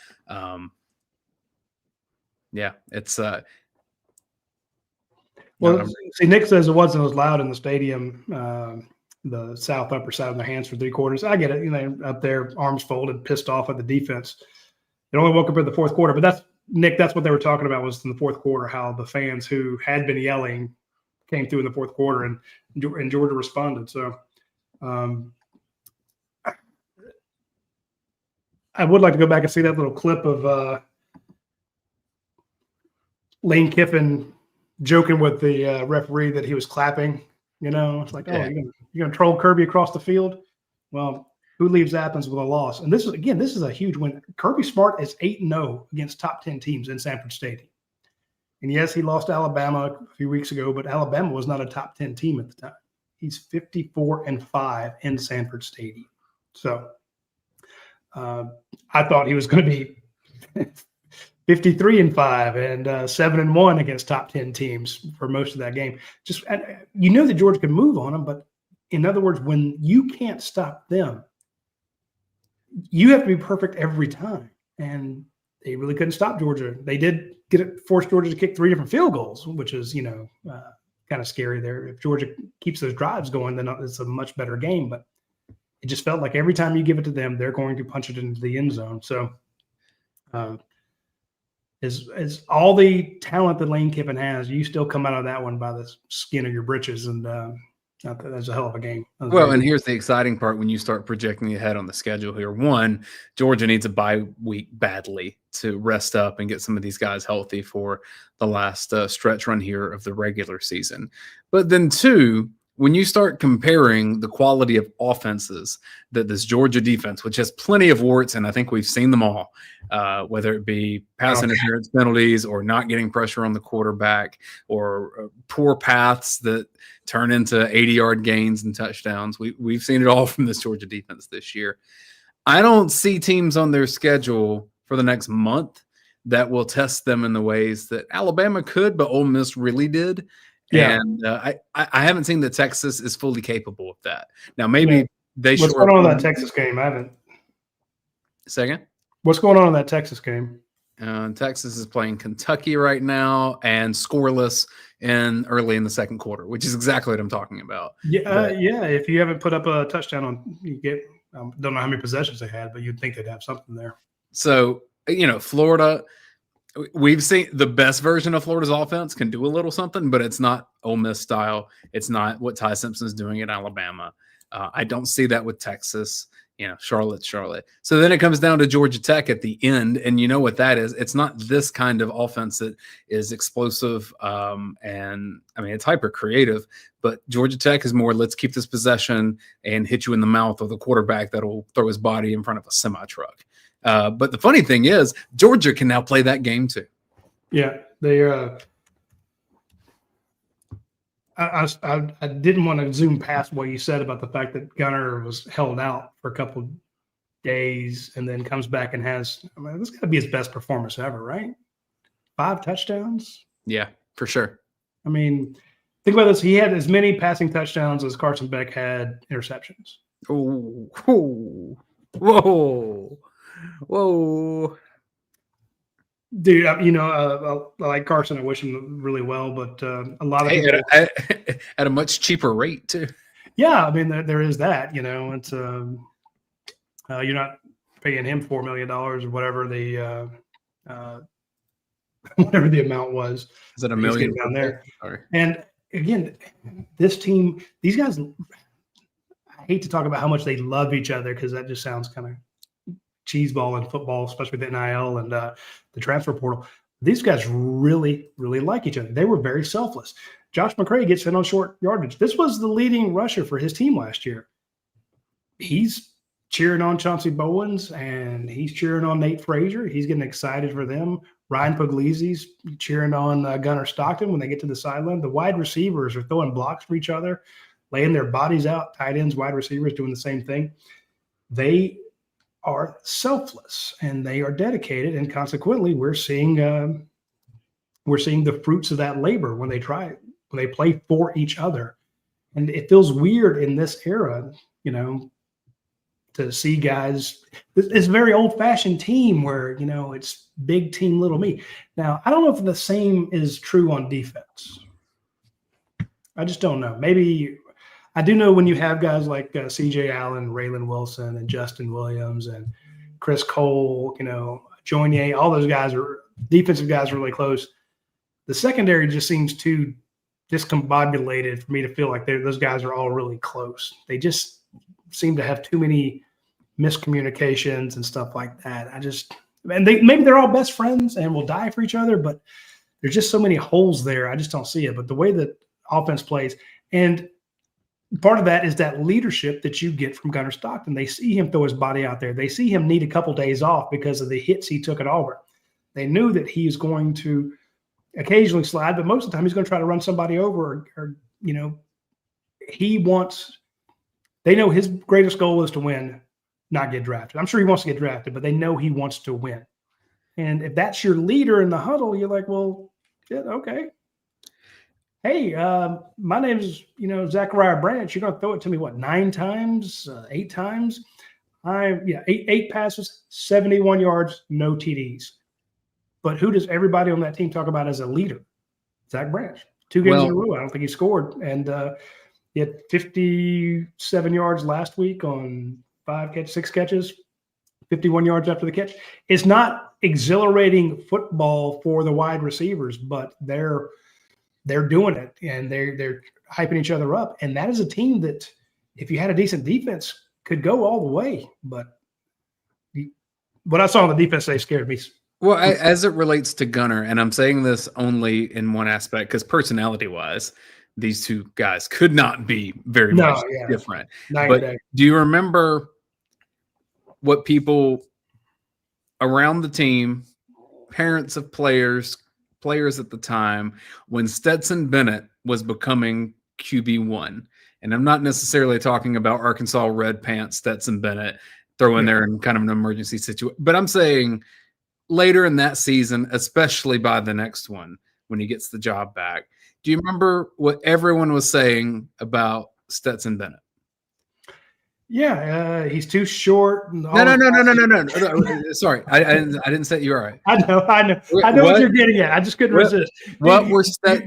It's well, see, Nick says it wasn't as loud in the stadium, the south upper side of their hands for 3 quarters. I get it. Up there, arms folded, pissed off at the defense. It only woke up in the fourth quarter. But that's what they were talking about was in the fourth quarter, how the fans who had been yelling came through in the fourth quarter and Georgia responded. So I would like to go back and see that little clip of Lane Kiffin joking with the referee that he was clapping. It's like, you're gonna troll Kirby across the field. Well, who leaves Athens with a loss? And this is a huge win. Kirby Smart is 8-0 against top 10 teams in Sanford Stadium. And yes, he lost to Alabama a few weeks ago, but Alabama was not a top 10 team at the time. He's 54-5 in Sanford Stadium. So I thought he was going to be 53-5 and 7-1 against top 10 teams for most of that game. Just you know that Georgia could move on them, but in other words, when you can't stop them, you have to be perfect every time. And they really couldn't stop Georgia. They did force Georgia to kick 3 different field goals, which is kind of scary there. If Georgia keeps those drives going, then it's a much better game. But it just felt like every time you give it to them, they're going to punch it into the end zone. So. Is all the talent that Lane Kiffin has, you still come out of that one by the skin of your britches, and that's a hell of a game. Well, and here's the exciting part when you start projecting ahead on the schedule here. One, Georgia needs a bye week badly to rest up and get some of these guys healthy for the last stretch run here of the regular season. But then two, when you start comparing the quality of offenses that this Georgia defense, which has plenty of warts, and I think we've seen them all, whether it be pass interference penalties or not getting pressure on the quarterback or poor paths that turn into 80-yard gains and touchdowns. We've seen it all from this Georgia defense this year. I don't see teams on their schedule for the next month that will test them in the ways that Alabama could, but Ole Miss really did. Yeah. And I haven't seen that Texas is fully capable of that. Now, maybe they should. What's going on in that Texas game? I haven't. Second? What's going on in that Texas game? Texas is playing Kentucky right now and scoreless early in the second quarter, which is exactly what I'm talking about. Yeah, if you haven't put up a touchdown you get don't know how many possessions they had, but you'd think they'd have something there. So, Florida – we've seen the best version of Florida's offense can do a little something, but it's not Ole Miss style. It's not what Ty Simpson's doing at Alabama. I don't see that with Texas. Charlotte. So then it comes down to Georgia Tech at the end, and you know what that is. It's not this kind of offense that is explosive, and I mean it's hyper creative. But Georgia Tech is more let's keep this possession and hit you in the mouth with a quarterback that'll throw his body in front of a semi-truck. But the funny thing is, Georgia can now play that game too. Yeah, they. I didn't want to zoom past what you said about the fact that Gunner was held out for a couple of days and then comes back and has. I mean, this got to be his best performance ever, right? 5 touchdowns. Yeah, for sure. I mean, think about this. He had as many passing touchdowns as Carson Beck had interceptions. Oh, whoa. Dude, I like Carson. I wish him really well, but a lot of people at a much cheaper rate too. Yeah, I mean there is that. It's you're not paying him $4 million or whatever the amount was. Is it $1 million down there? Sorry. And again, this team, these guys. I hate to talk about how much they love each other because that just sounds kind of cheeseball in football, especially with the NIL and the transfer portal. These guys really, really like each other. They were very selfless. Josh McCray gets in on short yardage. This was the leading rusher for his team last year. He's cheering on Chauncey Bowens and he's cheering on Nate Frazier. He's getting excited for them. Ryan Puglisi's cheering on Gunnar Stockton when they get to the sideline. The wide receivers are throwing blocks for each other, laying their bodies out. Tight ends, wide receivers doing the same thing. They are selfless and they are dedicated, and consequently, we're seeing the fruits of that labor when they play for each other. And it feels weird in this era, to see guys. It's a very old-fashioned team where it's big team, little me. Now, I don't know if the same is true on defense. I just don't know. Maybe. I do know when you have guys like C.J. Allen, Raylan Wilson, and Justin Williams, and Chris Cole, Joignier, all those guys are defensive guys are really close. The secondary just seems too discombobulated for me to feel like those guys are all really close. They just seem to have too many miscommunications and stuff like that. Maybe they're all best friends and will die for each other, but there's just so many holes there. I just don't see it. But the way that offense plays, and part of that is that leadership that you get from Gunnar Stockton. They see him throw his body out there. They see him need a couple days off because of the hits he took at Auburn. They knew that he is going to occasionally slide, but most of the time he's going to try to run somebody over or they know his greatest goal is to win, not get drafted. I'm sure he wants to get drafted, but they know he wants to win. And if that's your leader in the huddle, you're like, well, yeah, okay. Hey, my name is, Zachariah Branch. You're going to throw it to me, 9 times, 8 times? Eight passes, 71 yards, no TDs. But who does everybody on that team talk about as a leader? Zach Branch. 2 games in a row. I don't think he scored. And he had 57 yards last week on 6 catches, 51 yards after the catch. It's not exhilarating football for the wide receivers, but they're doing it, and they're hyping each other up. And that is a team that, if you had a decent defense, could go all the way. But what I saw on the defense today scared me. Well, as it relates to Gunner, and I'm saying this only in one aspect, because personality-wise, these two guys could not be very much different. But do you remember what people around the team, parents of players at the time, when Stetson Bennett was becoming QB1, and I'm not necessarily talking about Arkansas Red Pants Stetson Bennett throwing there in kind of an emergency situation, but I'm saying later in that season, especially by the next one, when he gets the job back. Do you remember what everyone was saying about Stetson Bennett? Yeah, he's too short. No. Sorry, I didn't say you were right. I know what you're getting at. I just couldn't resist. You left that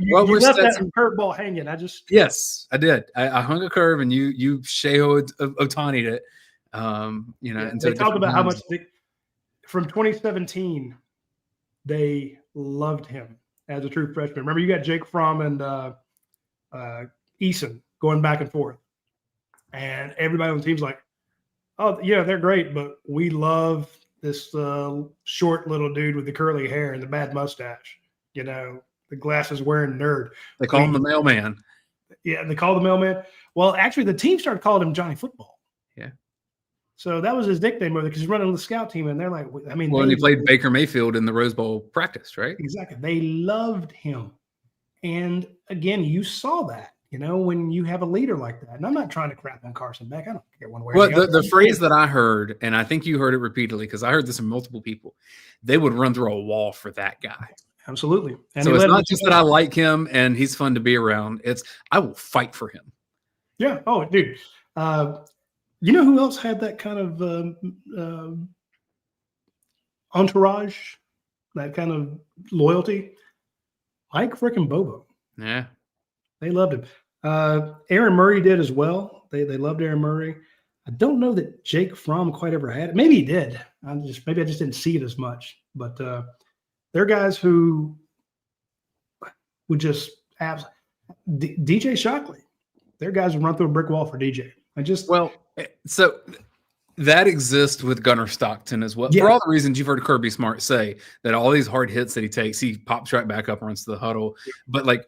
curveball hanging. Yes, I did. I hung a curve, and you Sheo Otani'd it. They talked about how much from 2017 they loved him as a true freshman. Remember, you got Jake Fromm and Eason going back and forth. And everybody on the team's like, oh, yeah, they're great, but we love this short little dude with the curly hair and the bad mustache, the glasses wearing nerd. They call him the mailman. Yeah, they call the mailman. Well, actually, the team started calling him Johnny Football. Yeah. So that was his nickname because he's running the scout team, and they're like, and he played Baker Mayfield in the Rose Bowl practice, right? Exactly. They loved him. And again, you saw that. When you have a leader like that, and I'm not trying to crap on Carson Beck. I don't care one way or the other. The phrase that I heard, and I think you heard it repeatedly because I heard this from multiple people, they would run through a wall for that guy. Absolutely. And so it's not just that I like him and he's fun to be around. It's I will fight for him. Yeah. Oh, dude. You know who else had that kind of entourage, that kind of loyalty? Mike frickin' Bobo. Yeah. They loved him. Aaron Murray did as well. They loved Aaron Murray. I don't know that Jake Fromm quite ever had it. Maybe he did. Maybe I just didn't see it as much. But they're guys who would just DJ Shockley. They're guys who run through a brick wall for DJ. So that exists with Gunner Stockton as well. Yeah. For all the reasons you've heard Kirby Smart say, that all these hard hits that he takes, he pops right back up and runs to the huddle. Yeah. But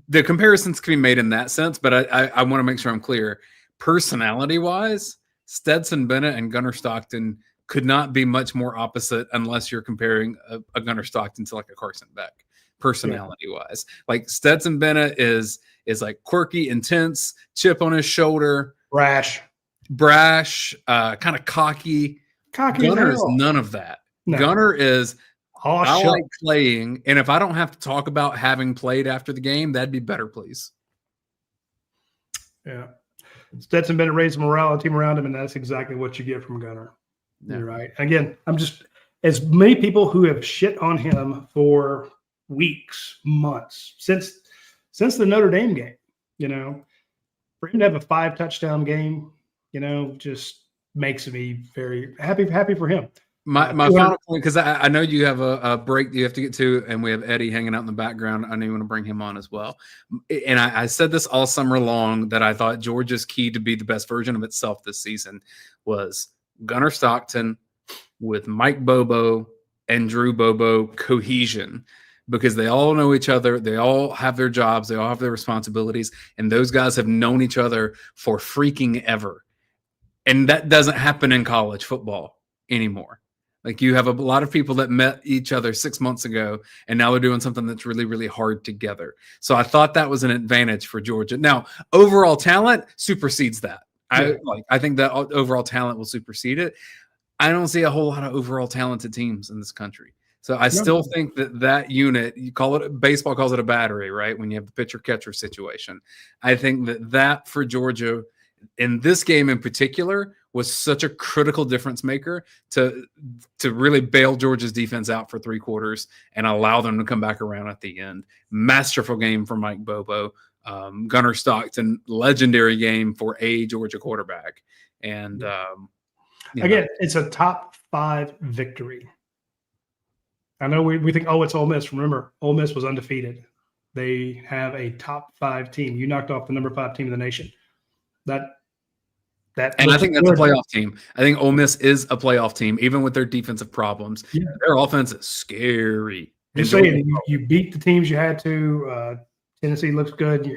the comparisons can be made in that sense, but I want to make sure I'm clear. Personality-wise, Stetson Bennett and Gunner Stockton could not be much more opposite unless you're comparing a Gunner Stockton to a Carson Beck, personality-wise. Stetson Bennett is quirky, intense, chip on his shoulder. Brash, kind of cocky. Gunner is none of that. No. Gunner is I like playing, and if I don't have to talk about having played after the game, that'd be better, please. Yeah. Stetson Bennett raised morale of the team around him, and that's exactly what you get from Gunner. Yeah. You're right. Again, I'm just as many people who have shit on him for weeks, months, since the Notre Dame game, for him to have a 5-touchdown game, just makes me very happy for him. My final point, because I know you have a break that you have to get to, and we have Eddie hanging out in the background. I know you want to bring him on as well. And I said this all summer long that I thought Georgia's key to be the best version of itself this season was Gunner Stockton with Mike Bobo and Drew Bobo cohesion, because they all know each other. They all have their jobs. They all have their responsibilities. And those guys have known each other for freaking ever. And that doesn't happen in college football anymore. You have a lot of people that met each other 6 months ago, and now they're doing something that's really, really hard together. So I thought that was an advantage for Georgia. Now, overall talent supersedes that. Yeah. I think that overall talent will supersede it. I don't see a whole lot of overall talented teams in this country. So I still think that unit, you call it, baseball calls it a battery, right? When you have the pitcher catcher situation. I think that for Georgia in this game in particular was such a critical difference maker to really bail Georgia's defense out for 3 quarters and allow them to come back around at the end. Masterful game for Mike Bobo. Gunnar Stockton, legendary game for a Georgia quarterback. And again, it's a top 5 victory. I know we think, oh, it's Ole Miss. Remember, Ole Miss was undefeated. They have a top 5 team. You knocked off the number 5 team in the nation. And I think that's a playoff team. I think Ole Miss is a playoff team, even with their defensive problems. Yeah. Their offense is scary. Just saying, you beat the teams you had to. Tennessee looks good.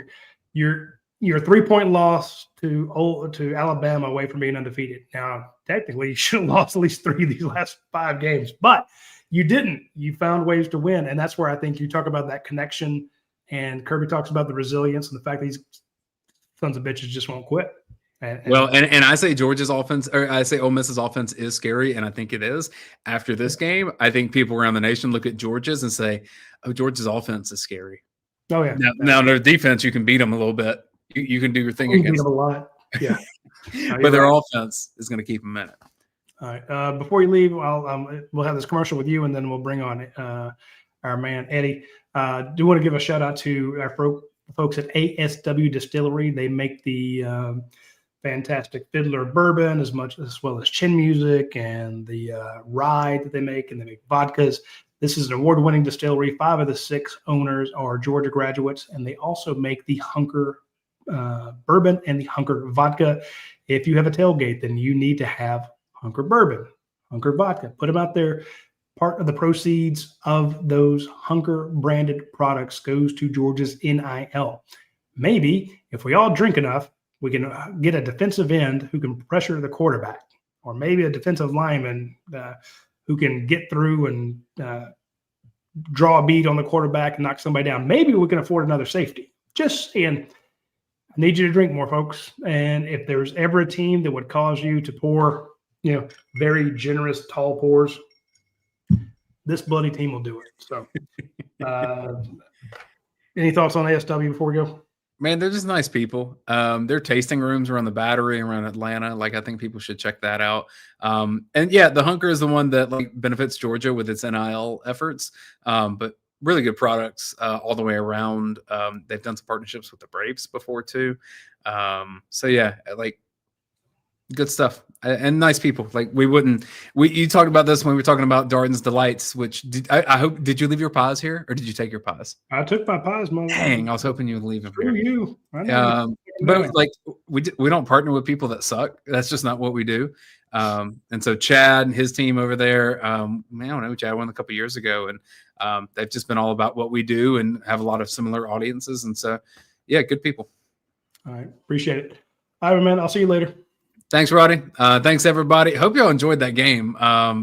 You're a 3-point loss to Alabama away from being undefeated. Now, technically, you should have lost at least 3 of these last 5 games, but you didn't. You found ways to win, and that's where I think you talk about that connection. And Kirby talks about the resilience and the fact that these sons of bitches just won't quit. And I say Georgia's offense, or I say Ole Miss's offense is scary, and I think it is. After this game, I think people around the nation look at Georgia's and say, "Oh, Georgia's offense is scary." Oh yeah. Now their defense, you can beat them a little bit. You can do your thing against them a lot. Yeah, but their offense is going to keep them in it. All right. Before you leave, we'll have this commercial with you, and then we'll bring on our man Eddie. Do want to give a shout out to our folks at ASW Distillery. They make the fantastic Fiddler bourbon as well as chin music and the rye that they make, and they make vodkas. This is an award-winning distillery. 5 of the 6 owners are Georgia graduates, and they also make the Hunker bourbon and the Hunker vodka. If you have a tailgate, then you need to have Hunker bourbon, Hunker vodka. Put them out there. Part of the proceeds of those Hunker branded products goes to Georgia's NIL. Maybe if we all drink enough, we can get a defensive end who can pressure the quarterback, or maybe a defensive lineman who can get through and draw a beat on the quarterback and knock somebody down. Maybe we can afford another safety. Just saying, I need you to drink more, folks. And if there's ever a team that would cause you to pour, very generous tall pours, this bloody team will do it. So any thoughts on ASW before we go? Man, they're just nice people. Their tasting rooms around the Battery, around Atlanta. I think people should check that out. And yeah, the Hunker is the one that benefits Georgia with its NIL efforts. But really good products all the way around. They've done some partnerships with the Braves before too. So yeah, good stuff and nice people. You talked about this when we were talking about Darden's Delights, which did you leave your pies here or did you take your pies? I took my pies, Mom. Dang, I was hoping you would leave them here. You. I know. But we don't partner with people that suck. That's just not what we do. And so Chad and his team over there, I don't know, Chad won a couple years ago, and they've just been all about what we do and have a lot of similar audiences. And so, yeah, good people. All right. Appreciate it. All right, man. I'll see you later. Thanks, Roddy. Thanks, everybody. Hope y'all enjoyed that game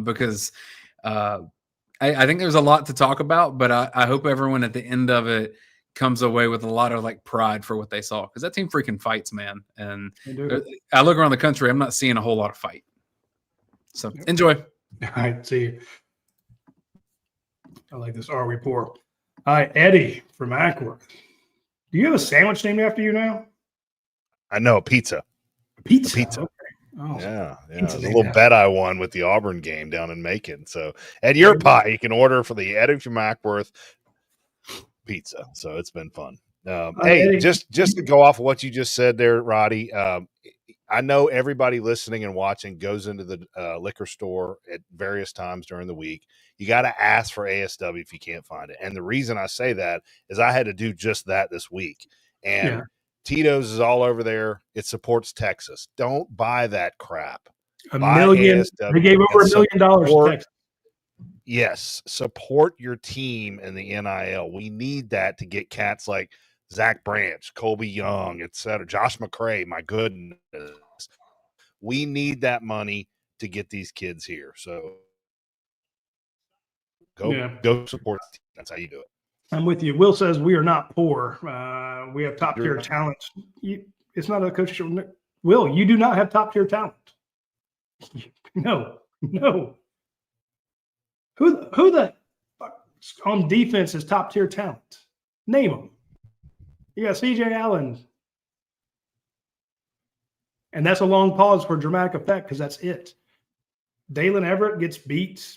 because I think there's a lot to talk about, but I hope everyone at the end of it comes away with a lot of pride for what they saw, because that team freaking fights, man. And I look around the country, I'm not seeing a whole lot of fight. So enjoy. All right, see you. I like this R we pour. All right, Eddie from Ackworth. Do you have a sandwich named after you now? I know, pizza. Pizza. Okay. Oh, yeah. It's a little bet I won with the Auburn game down in Macon. So at your pie, you can order for the Eddie from Ackworth pizza. So it's been fun. Hey, just to go off of what you just said there, Roddy. I know everybody listening and watching goes into the liquor store at various times during the week. You got to ask for ASW if you can't find it. And the reason I say that is I had to do just that this week. And Tito's is all over there. It supports Texas. Don't buy that crap. They gave over $1 million to Texas. Yes, support your team in the NIL. We need that to get cats like Zach Branch, Colby Young, etc. Josh McCray, my goodness. We need that money to get these kids here. So go support the team. That's how you do it. I'm with you. Will says we are not poor. We have top-tier talent. It's not a coach. Will, you do not have top-tier talent. No, No. Who the fuck on defense is top tier talent? Name them. You got CJ Allen. And that's a long pause for dramatic effect because that's it. Daylen Everett gets beat.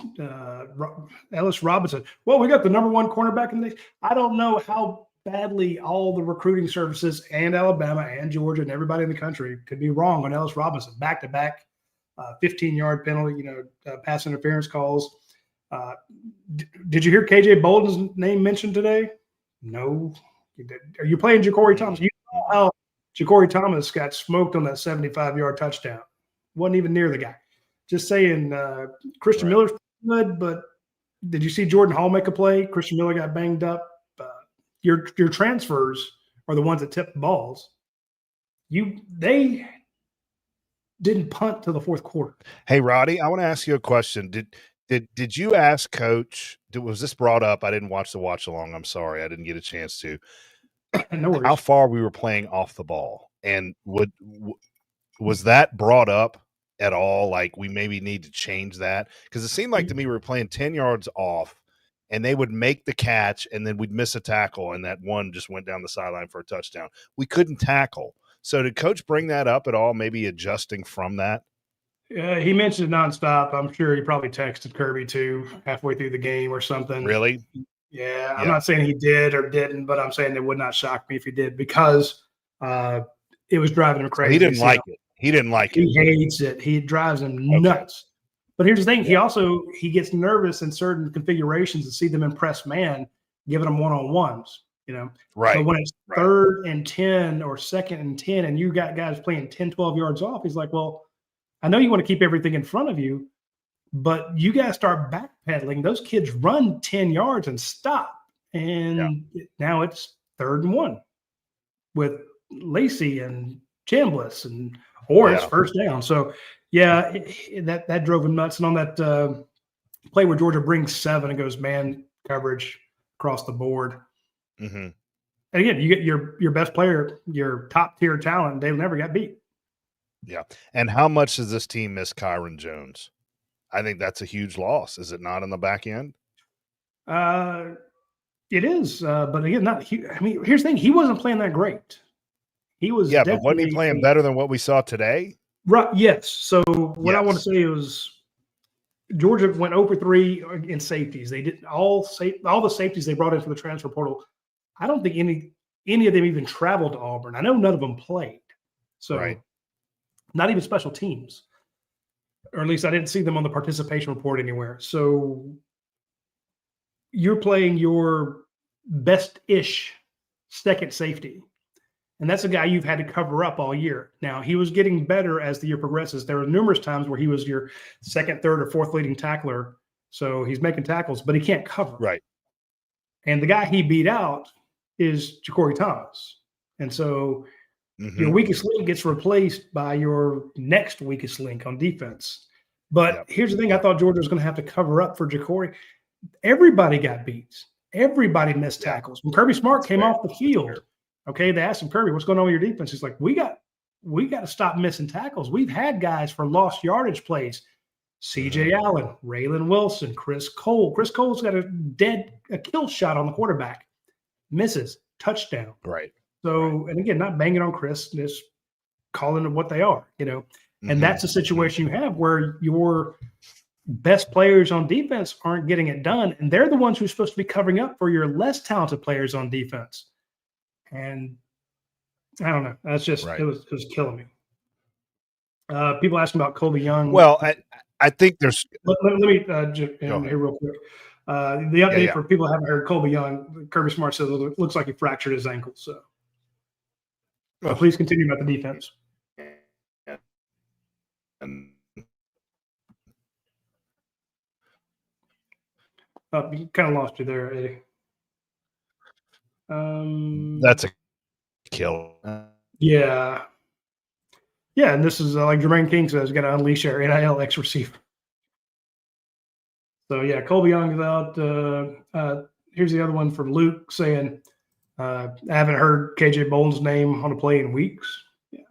Ellis Robinson. Well, we got the number 1 cornerback in the – I don't know how badly all the recruiting services and Alabama and Georgia and everybody in the country could be wrong on Ellis Robinson. Back-to-back 15-yard penalty, pass interference calls. Did you hear KJ Bolden's name mentioned today? No. Are you playing Ja'Cory Thomas? You know how Ja'Cory Thomas got smoked on that 75-yard touchdown. Wasn't even near the guy. Just saying, Christian Miller's good, but did you see Jordan Hall make a play? Christian Miller got banged up. Your transfers are the ones that tip the balls. They didn't punt to the fourth quarter. Hey, Roddy, I want to ask you a question. Did you ask Coach? Was this brought up? I didn't watch the watch along. I'm sorry, I didn't get a chance to. No worries. How far we were playing off the ball, and was that brought up at all? Like we maybe need to change that because it seemed like to me we were playing 10 yards off, and they would make the catch, and then we'd miss a tackle, and that one just went down the sideline for a touchdown. We couldn't tackle. So did Coach bring that up at all? Maybe adjusting from that. He mentioned it nonstop. I'm sure he probably texted Kirby too halfway through the game or something. Really? Yeah, I'm not saying he did or didn't, but I'm saying it would not shock me if he did because it was driving him crazy. He didn't like it. He didn't like it. He hates it. He drives him nuts. But here's the thing. He gets nervous in certain configurations to see them impress man, giving them one-on-ones, Right. So when it's 3rd and 10 or 2nd and 10 and you got guys playing 10, 12 yards off, he's like, well, I know you want to keep everything in front of you, but you got to start backpedaling. Those kids run 10 yards and stop. And now it's 3rd and 1 with Lacey and Chambliss or it's 1st down. So, that drove him nuts. And on that play where Georgia brings 7 and goes man coverage across the board. Mm-hmm. And again, you get your best player, your top tier talent. They never got beat. Yeah. And how much does this team miss Kyron Jones? I think that's a huge loss. Is it not on the back end? It is. But again, here's the thing. He wasn't playing that great. He was. Yeah, but wasn't he playing better than what we saw today? Right. Yes. So what I want to say is Georgia went 0-for-3 in safeties. They did all the safeties they brought in for the transfer portal. I don't think any of them even traveled to Auburn. I know none of them played. So not even special teams. Or at least I didn't see them on the participation report anywhere. So you're playing your best-ish second safety. And that's a guy you've had to cover up all year. Now, he was getting better as the year progresses. There were numerous times where he was your 2nd, 3rd, or 4th leading tackler. So he's making tackles, but he can't cover. Right. And the guy he beat out is Ja'Cory Thomas. And so your weakest link gets replaced by your next weakest link on defense. But here's the thing. I thought Georgia was going to have to cover up for Ja'Cory. Everybody got beat. Everybody missed tackles. When Kirby Smart came off the field, okay, they asked him, Kirby, what's going on with your defense? He's like, we got to stop missing tackles. We've had guys for lost yardage plays. CJ Allen, Raylan Wilson, Chris Cole. Chris Cole's got a kill shot on the quarterback. Misses. Touchdown. Right. So, and again, not banging on Chris, just calling them what they are, And that's a situation you have where your best players on defense aren't getting it done. And they're the ones who are supposed to be covering up for your less talented players on defense. And I don't know. That's just it was killing me. People asking about Colby Young. Well, I think there's. Let me jump in here real quick. The update for people who haven't heard, Colby Young, Kirby Smart says it looks like he fractured his ankle. So please continue about the defense. You kind of lost you there, Eddie. That's a kill. Yeah. Yeah, and this is like Jermaine King says, got to unleash our NIL X receiver. So, yeah, Colby Young is out. Here's the other one from Luke saying, I haven't heard KJ Bolden's name on a play in weeks.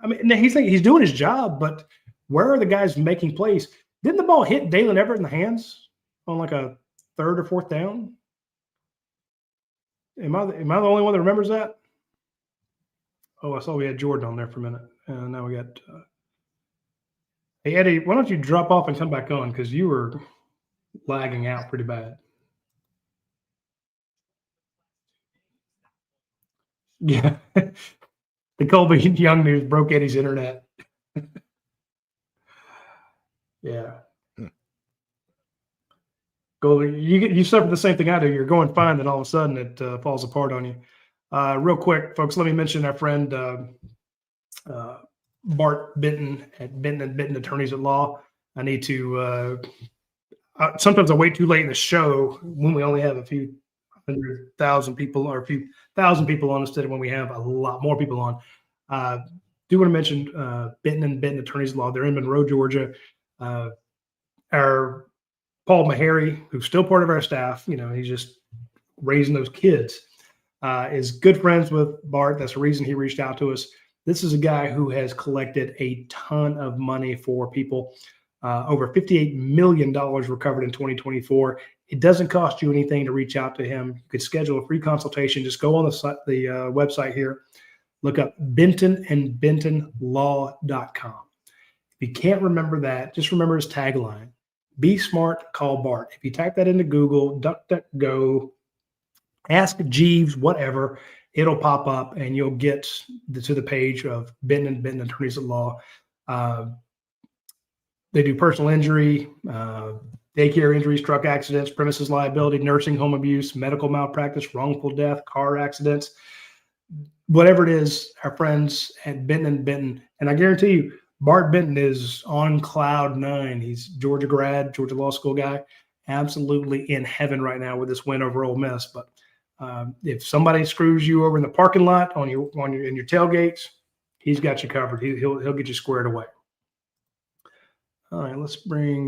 I mean, he's doing his job, but where are the guys making plays? Didn't the ball hit Dalen Everett in the hands on like a 3rd or 4th down? Am I the only one that remembers that? Oh, I saw we had Jordan on there for a minute. And now we got hey, Eddie, why don't you drop off and come back on? Because you were lagging out pretty bad. Yeah. The Colby Young news broke Eddie's internet. Yeah. Colby, you suffer the same thing I do. You're going fine, then all of a sudden it falls apart on you. Real quick, folks, let me mention our friend Bart Benton at Benton & Benton Attorneys at Law. I need to sometimes I wait too late in the show when we only have a few 100,000 people or a few thousand people on instead of when we have a lot more people on. Do want to mention Benton & Benton Attorneys at Law. They're in Monroe, Georgia. Our Paul Meharry, who's still part of our staff, he's just raising those kids, is good friends with Bart. That's the reason he reached out to us. This is a guy who has collected a ton of money for people. Over $58 million recovered in 2024. It doesn't cost you anything to reach out to him. You could schedule a free consultation. Just go on the website here. Look up bentonandbentonlaw.com. If you can't remember that, just remember his tagline. Be smart, call Bart. If you type that into Google, DuckDuckGo, Ask Jeeves, whatever, it'll pop up and you'll get to the page of Benton & Benton Attorneys at Law. They do personal injury, daycare injuries, truck accidents, premises liability, nursing home abuse, medical malpractice, wrongful death, car accidents, whatever it is, our friends at Benton & Benton. And I guarantee you, Bart Benton is on cloud 9. He's Georgia grad, Georgia law school guy, absolutely in heaven right now with this win over Ole Miss. But if somebody screws you over in the parking lot in your tailgates, he's got you covered. He'll get you squared away. All right, let's bring.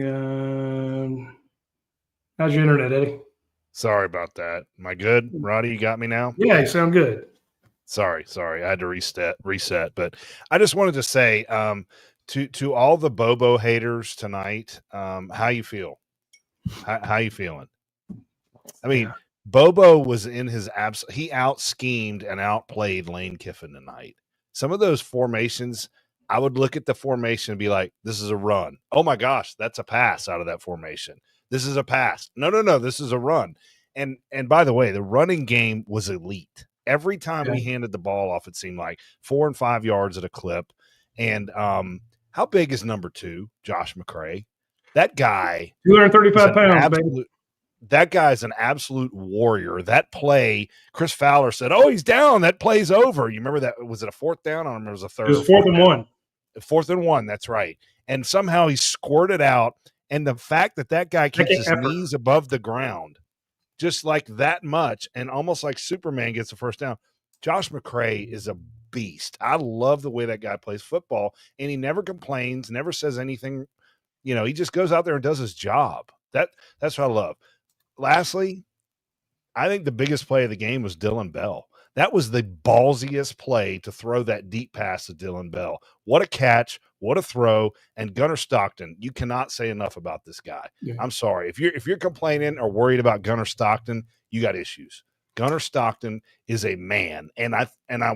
How's your internet, Eddie? Sorry about that. Am I good, Roddy? You got me now? Yeah, you sound good. Sorry. I had to reset. But I just wanted to say to all the Bobo haters tonight, how you feel? How you feeling? I mean, Bobo was in his he out-schemed and outplayed Lane Kiffin tonight. Some of those formations, I would look at the formation and be like, this is a run. Oh my gosh, that's a pass out of that formation. This is a pass. No, this is a run. And by the way, the running game was elite. Every time we handed the ball off, it seemed like 4 and 5 yards at a clip. And how big is number 2, Josh McCray? That guy, 235 pounds, baby. That guy's an absolute warrior. That play, Chris Fowler said, "Oh, he's down. That play's over." You remember that? Was it a 4th down? I don't remember. It was a 3rd. It was 4th and 1. 4th and 1. That's right. And somehow he squirted out. And the fact that guy keeps his knees above the ground, just like that much, and almost like Superman gets the first down. Josh McCray is a beast. I love the way that guy plays football, and he never complains, never says anything. He just goes out there and does his job. That's what I love. Lastly, I think the biggest play of the game was Dylan Bell. That was the ballsiest play to throw that deep pass to Dylan Bell. What a catch, what a throw. And Gunnar Stockton, you cannot say enough about this guy. Yeah. I'm sorry. If you're complaining or worried about Gunnar Stockton, you got issues. Gunnar Stockton is a man. And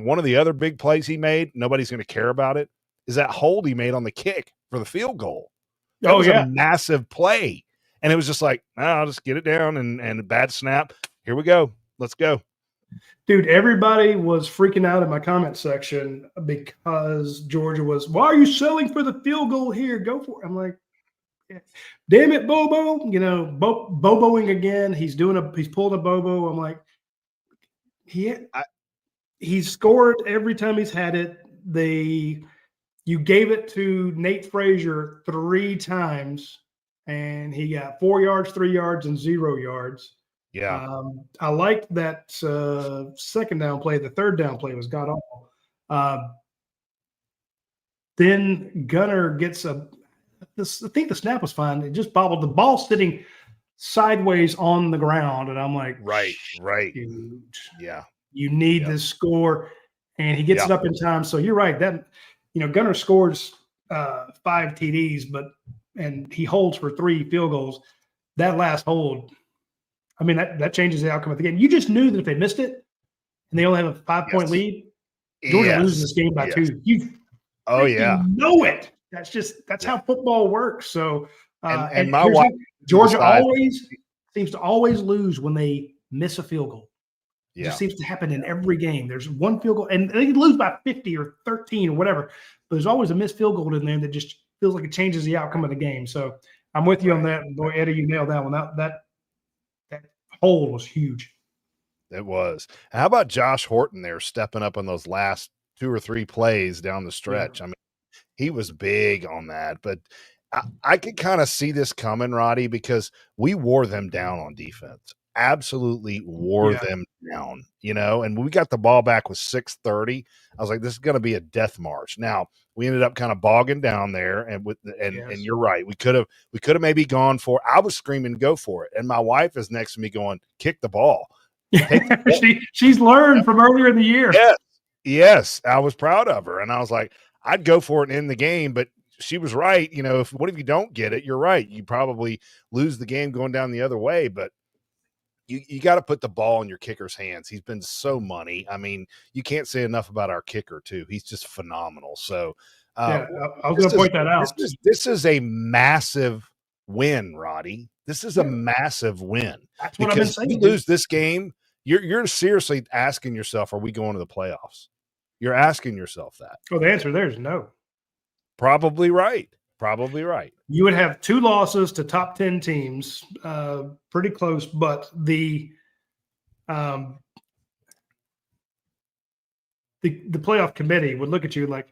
one of the other big plays he made, nobody's going to care about it, is that hold he made on the kick for the field goal. That was a massive play. And it was just like, I'll just get it down and a bad snap. Here we go. Let's go. Dude, everybody was freaking out in my comment section because Georgia was, why are you selling for the field goal here? Go for it. I'm like, damn it, Bobo. Boboing again. He's pulling a Bobo. I'm like, he's scored every time he's had it. You gave it to Nate Frazier 3 times, and he got 4 yards, 3 yards, and 0 yards. Yeah. I liked that 2nd down play. The 3rd down play was god awful. Then Gunnar gets I think the snap was fine. It just bobbled. The ball sitting sideways on the ground, and I'm like, right. Dude, yeah. You need this score, and he gets it up in time. So you're right. That Gunnar scores 5 TDs, but and he holds for 3 field goals, that last hold, I mean, that changes the outcome of the game. You just knew that if they missed it and they only have a 5-point lead, Georgia loses this game by 2. You know it. That's how football works. So, and my wife, Georgia always seems to lose when they miss a field goal. It just seems to happen in every game. There's one field goal, and they lose by 50 or 13 or whatever. But there's always a missed field goal in there that just feels like it changes the outcome of the game. So I'm with you on that. Boy, Eddie, you nailed that one. That hold was huge. It was. How about Josh Horton there stepping up on those last 2 or 3 plays down the stretch? I mean, he was big on that, but I could kind of see this coming, Roddy, because we wore them down on defense. Absolutely wore them down, and we got the ball back with 6:30. I was like, this is going to be a death march. Now we ended up kind of bogging down there, and you're right. We could have maybe gone for, I was screaming, go for it. And my wife is next to me going, kick the ball. She's learned from earlier in the year. Yes. I was proud of her. And I was like, I'd go for it and end the game, but she was right. What if you don't get it? You're right. You probably lose the game going down the other way, but you got to put the ball in your kicker's hands. He's been so money. I mean, you can't say enough about our kicker too. He's just phenomenal. So I was going to point that out. This is a massive win, Roddy. This is a massive win. That's what I've been saying. If you lose this game, you're seriously asking yourself, are we going to the playoffs? You're asking yourself that. Well, the answer there is no. Probably right. You would have 2 losses to top 10 teams, pretty close, but the playoff committee would look at you like,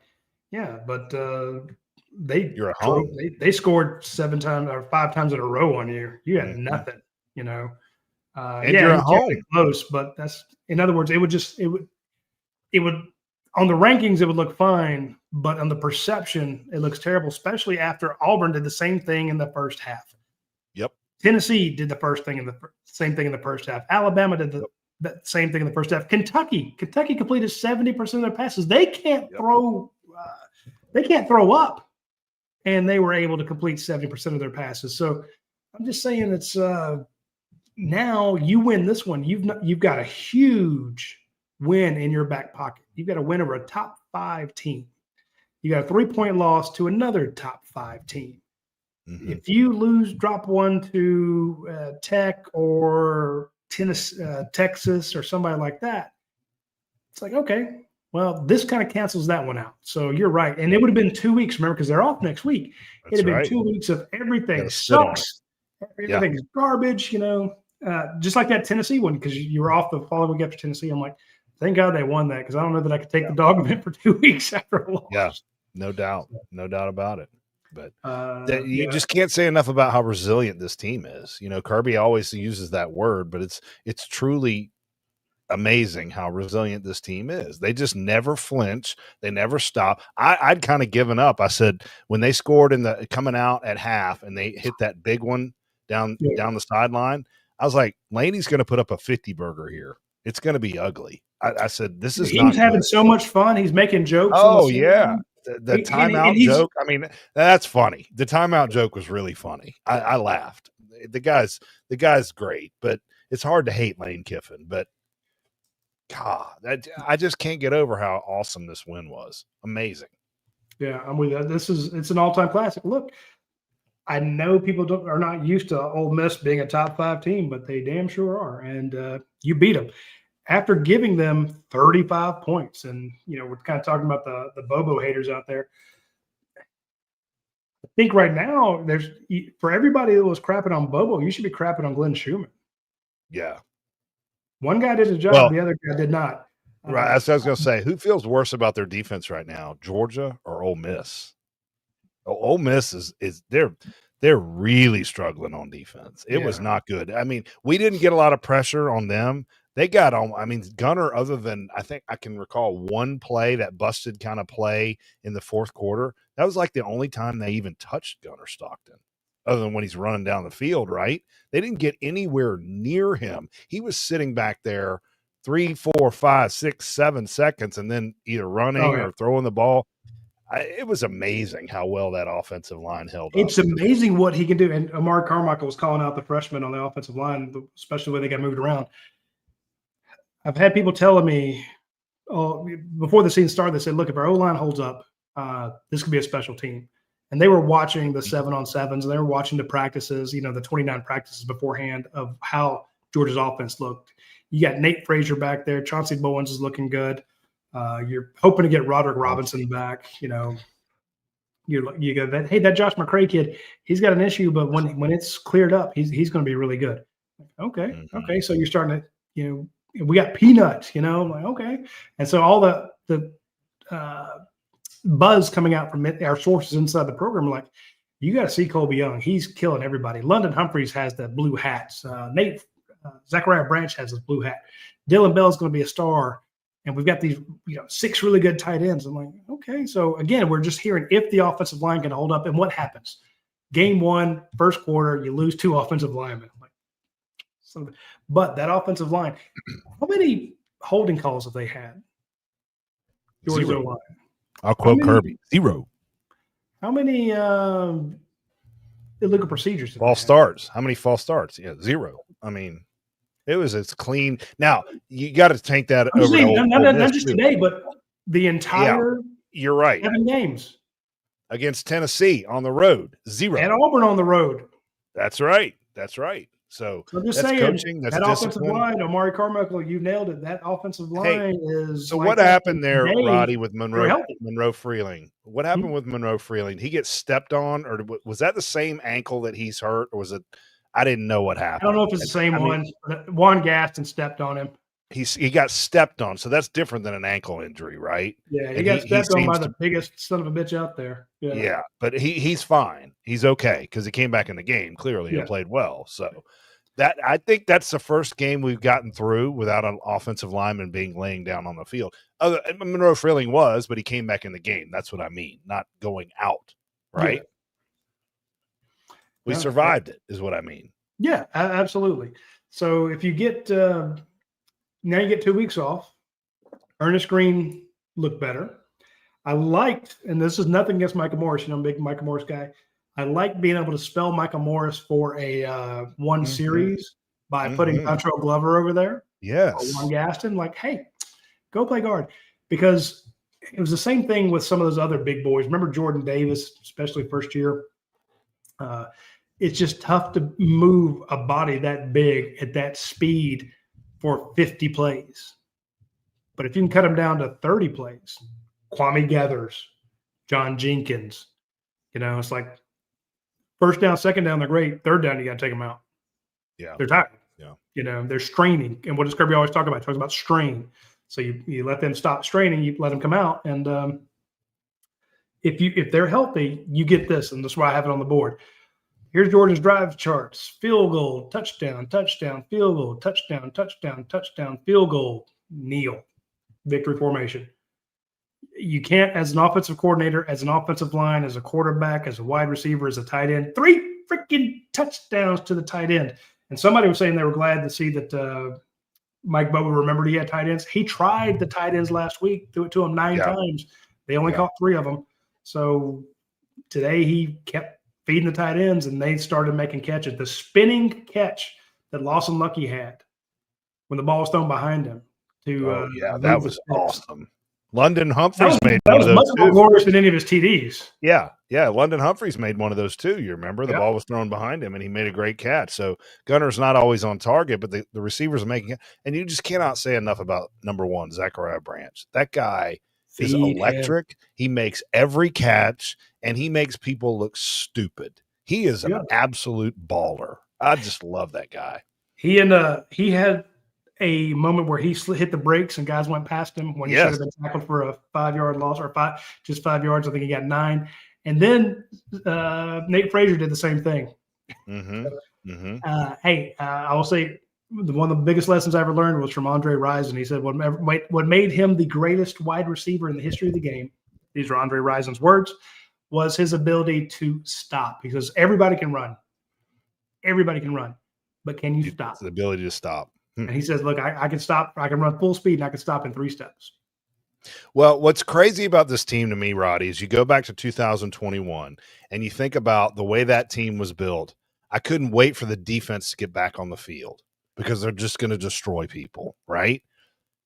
but you're at home. They scored 7 times or 5 times in a row on you. You had nothing, and you're at home. Close, but that's, in other words, it would on the rankings, it would look fine, but on the perception, it looks terrible, especially after Auburn did the same thing in the first half. Yep. Tennessee did the same thing in the first half. Alabama did the same thing in the first half. Kentucky completed 70% of their passes. They can't throw. They can't throw up, and they were able to complete 70% of their passes. So I'm just saying, it's now you win this one. You've got a huge win in your back pocket. You've got a win over a top 5 team. You got a 3-point loss to another top 5 team. Mm-hmm. If you drop one to Tech or Tennessee, Texas or somebody like that, it's like, okay, well, this kind of cancels that one out. So you're right. And it would have been 2 weeks, remember, because they're off next week. It'd have been 2 weeks of everything sucks. Everything is garbage, just like that Tennessee one, because you were off the following week after Tennessee. I'm like, thank God they won that, because I don't know that I could take the DawgVent for 2 weeks after a loss. Yeah, no doubt about it. But you just can't say enough about how resilient this team is. Kirby always uses that word, but it's truly amazing how resilient this team is. They just never flinch. They never stop. I'd kind of given up. I said when they scored coming out at half and they hit that big one down the sideline, I was like, Laney's going to put up a 50 burger here. It's going to be ugly. I said, this is He's having so much fun. He's making jokes. Oh, yeah. The timeout joke. I mean, that's funny. The timeout joke was really funny. I laughed. The guy's great, but it's hard to hate Lane Kiffin. But God, I just can't get over how awesome this win was. Amazing. Yeah, I'm with you. It's an all-time classic. Look, I know people are not used to Ole Miss being a top 5 team, but they damn sure are. And you beat them after giving them 35 points. And, we're kind of talking about the Bobo haters out there. I think right now for everybody that was crapping on Bobo, you should be crapping on Glenn Schumann. Yeah. One guy did his job, the other guy did not. Right. That's what I was going to say. Who feels worse about their defense right now, Georgia or Ole Miss? Ole Miss is they're really struggling on defense. It was not good. I mean, we didn't get a lot of pressure on them. They got on. I mean, Gunner, other than I think I can recall one play, that busted kind of play in the fourth quarter, that was like the only time they even touched Gunner Stockton, other than when he's running down the field, right? They didn't get anywhere near him. He was sitting back there 3, 4, 5, 6, 7 seconds and then either running or throwing the ball. it was amazing how well that offensive line held up. It's amazing what he can do. And Amari Carmichael was calling out the freshmen on the offensive line, especially when they got moved around. I've had people telling me before the season started, they said, look, if our O-line holds up, this could be a special team. And they were watching the 7-on-7s, and they were watching the practices, the 29 practices beforehand of how Georgia's offense looked. You got Nate Frazier back there. Chauncey Bowens is looking good. You're hoping to get Roderick Robinson back. You go that, hey, that Josh McCray kid, he's got an issue, but when it's cleared up, he's going to be really good. Okay, okay. So you're starting to, we got Peanut. I'm like, okay. And so all the buzz coming out from our sources inside the program, like, you got to see Colby Young. He's killing everybody. London Humphreys has the blue hats. Zachariah Branch has his blue hat. Dylan Bell is going to be a star. And we've got these, 6 really good tight ends. I'm like, okay. So again, we're just hearing if the offensive line can hold up, and what happens. Game 1, first quarter, you lose 2 offensive linemen. But that offensive line, how many holding calls have they had? Zero. I'll quote Kirby. 0. How many illegal procedures? False starts. How many false starts? Yeah, 0. I mean, it's clean. Now, you got to take that over. Not just today, but the entire you're right. 7 games. Against Tennessee on the road, 0. And Auburn on the road. That's right. So I'm just saying, coaching, that's that offensive discipline. line, Amari Carmichael, you nailed it. That offensive line is. So what happened there, Roddy, with Monroe Freeling? What happened Mm-hmm. with Monroe Freeling? He gets stepped on, or was that the same ankle that he's hurt, or was it? I didn't know what happened. I don't know if it's the same one. Juan Gaston stepped on him. He got stepped on, so that's different than an ankle injury, right? Yeah, he got stepped on by the biggest son of a bitch out there. Yeah, but he's fine. He's okay because he came back in the game clearly and played well. So that I think that's the first game we've gotten through without an offensive lineman laying down on the field. Monroe Freeling was, but he came back in the game. That's what I mean, not going out, right? Yeah. We survived it, is what I mean. Yeah, absolutely. So if you get now you get 2 weeks off. Ernest Green looked better. I liked, and this is nothing against Micah Morris. I'm a big Micah Morris guy. I like being able to spell Micah Morris for a one series by putting Dontrell Glover over there. Yes. Juan Gaston, like, hey, go play guard. Because it was the same thing with some of those other big boys. Remember Jordan Davis, especially first year? It's just tough to move a body that big at that speed for 50 plays. But if you can cut them down to 30 plays, Kwame Gathers, John Jenkins, it's like first down, second down, they're great. Third down, you got to take them out. Yeah. They're tired. Yeah. They're straining. And what does Kirby always talk about? He talks about strain. So you let them stop straining, you let them come out. And if they're healthy, you get this. And that's why I have it on the board. Here's Jordan's drive charts: field goal, touchdown, touchdown, field goal, touchdown, touchdown, touchdown, field goal, kneel, victory formation. You can't, as an offensive coordinator, as an offensive line, as a quarterback, as a wide receiver, as a tight end, 3 freaking touchdowns to the tight end. And somebody was saying they were glad to see that Mike Bobo remembered he had tight ends. He tried the tight ends last week, threw it to him 9 times. They only caught 3 of them. So today he kept feeding the tight ends, and they started making catches. The spinning catch that Lawson Lucky had when the ball was thrown behind him. That was awesome. London Humphreys made one of those much more glorious than any of his TDs. Yeah. London Humphreys made one of those too. You remember the ball was thrown behind him, and he made a great catch. So Gunner's not always on target, but the receivers are making it. And you just cannot say enough about number 1, Zachariah Branch. That guy is electric. He makes every catch, and he makes people look stupid. He is an absolute baller. I just love that guy. He had a moment where he hit the brakes and guys went past him when he should have been tackled for a 5-yard loss, or 5 yards. I think he got 9. And then Nate Frazier did the same thing. I will say one of the biggest lessons I ever learned was from Andre Rison. He said what made him the greatest wide receiver in the history of the game, these are Andre Rison's words, was his ability to stop. He says, everybody can run. Everybody can run. But can you stop? It's the ability to stop. And he says, look, I can stop. I can run full speed, and I can stop in 3 steps. Well, what's crazy about this team to me, Roddy, is you go back to 2021 and you think about the way that team was built. I couldn't wait for the defense to get back on the field because they're just going to destroy people, right?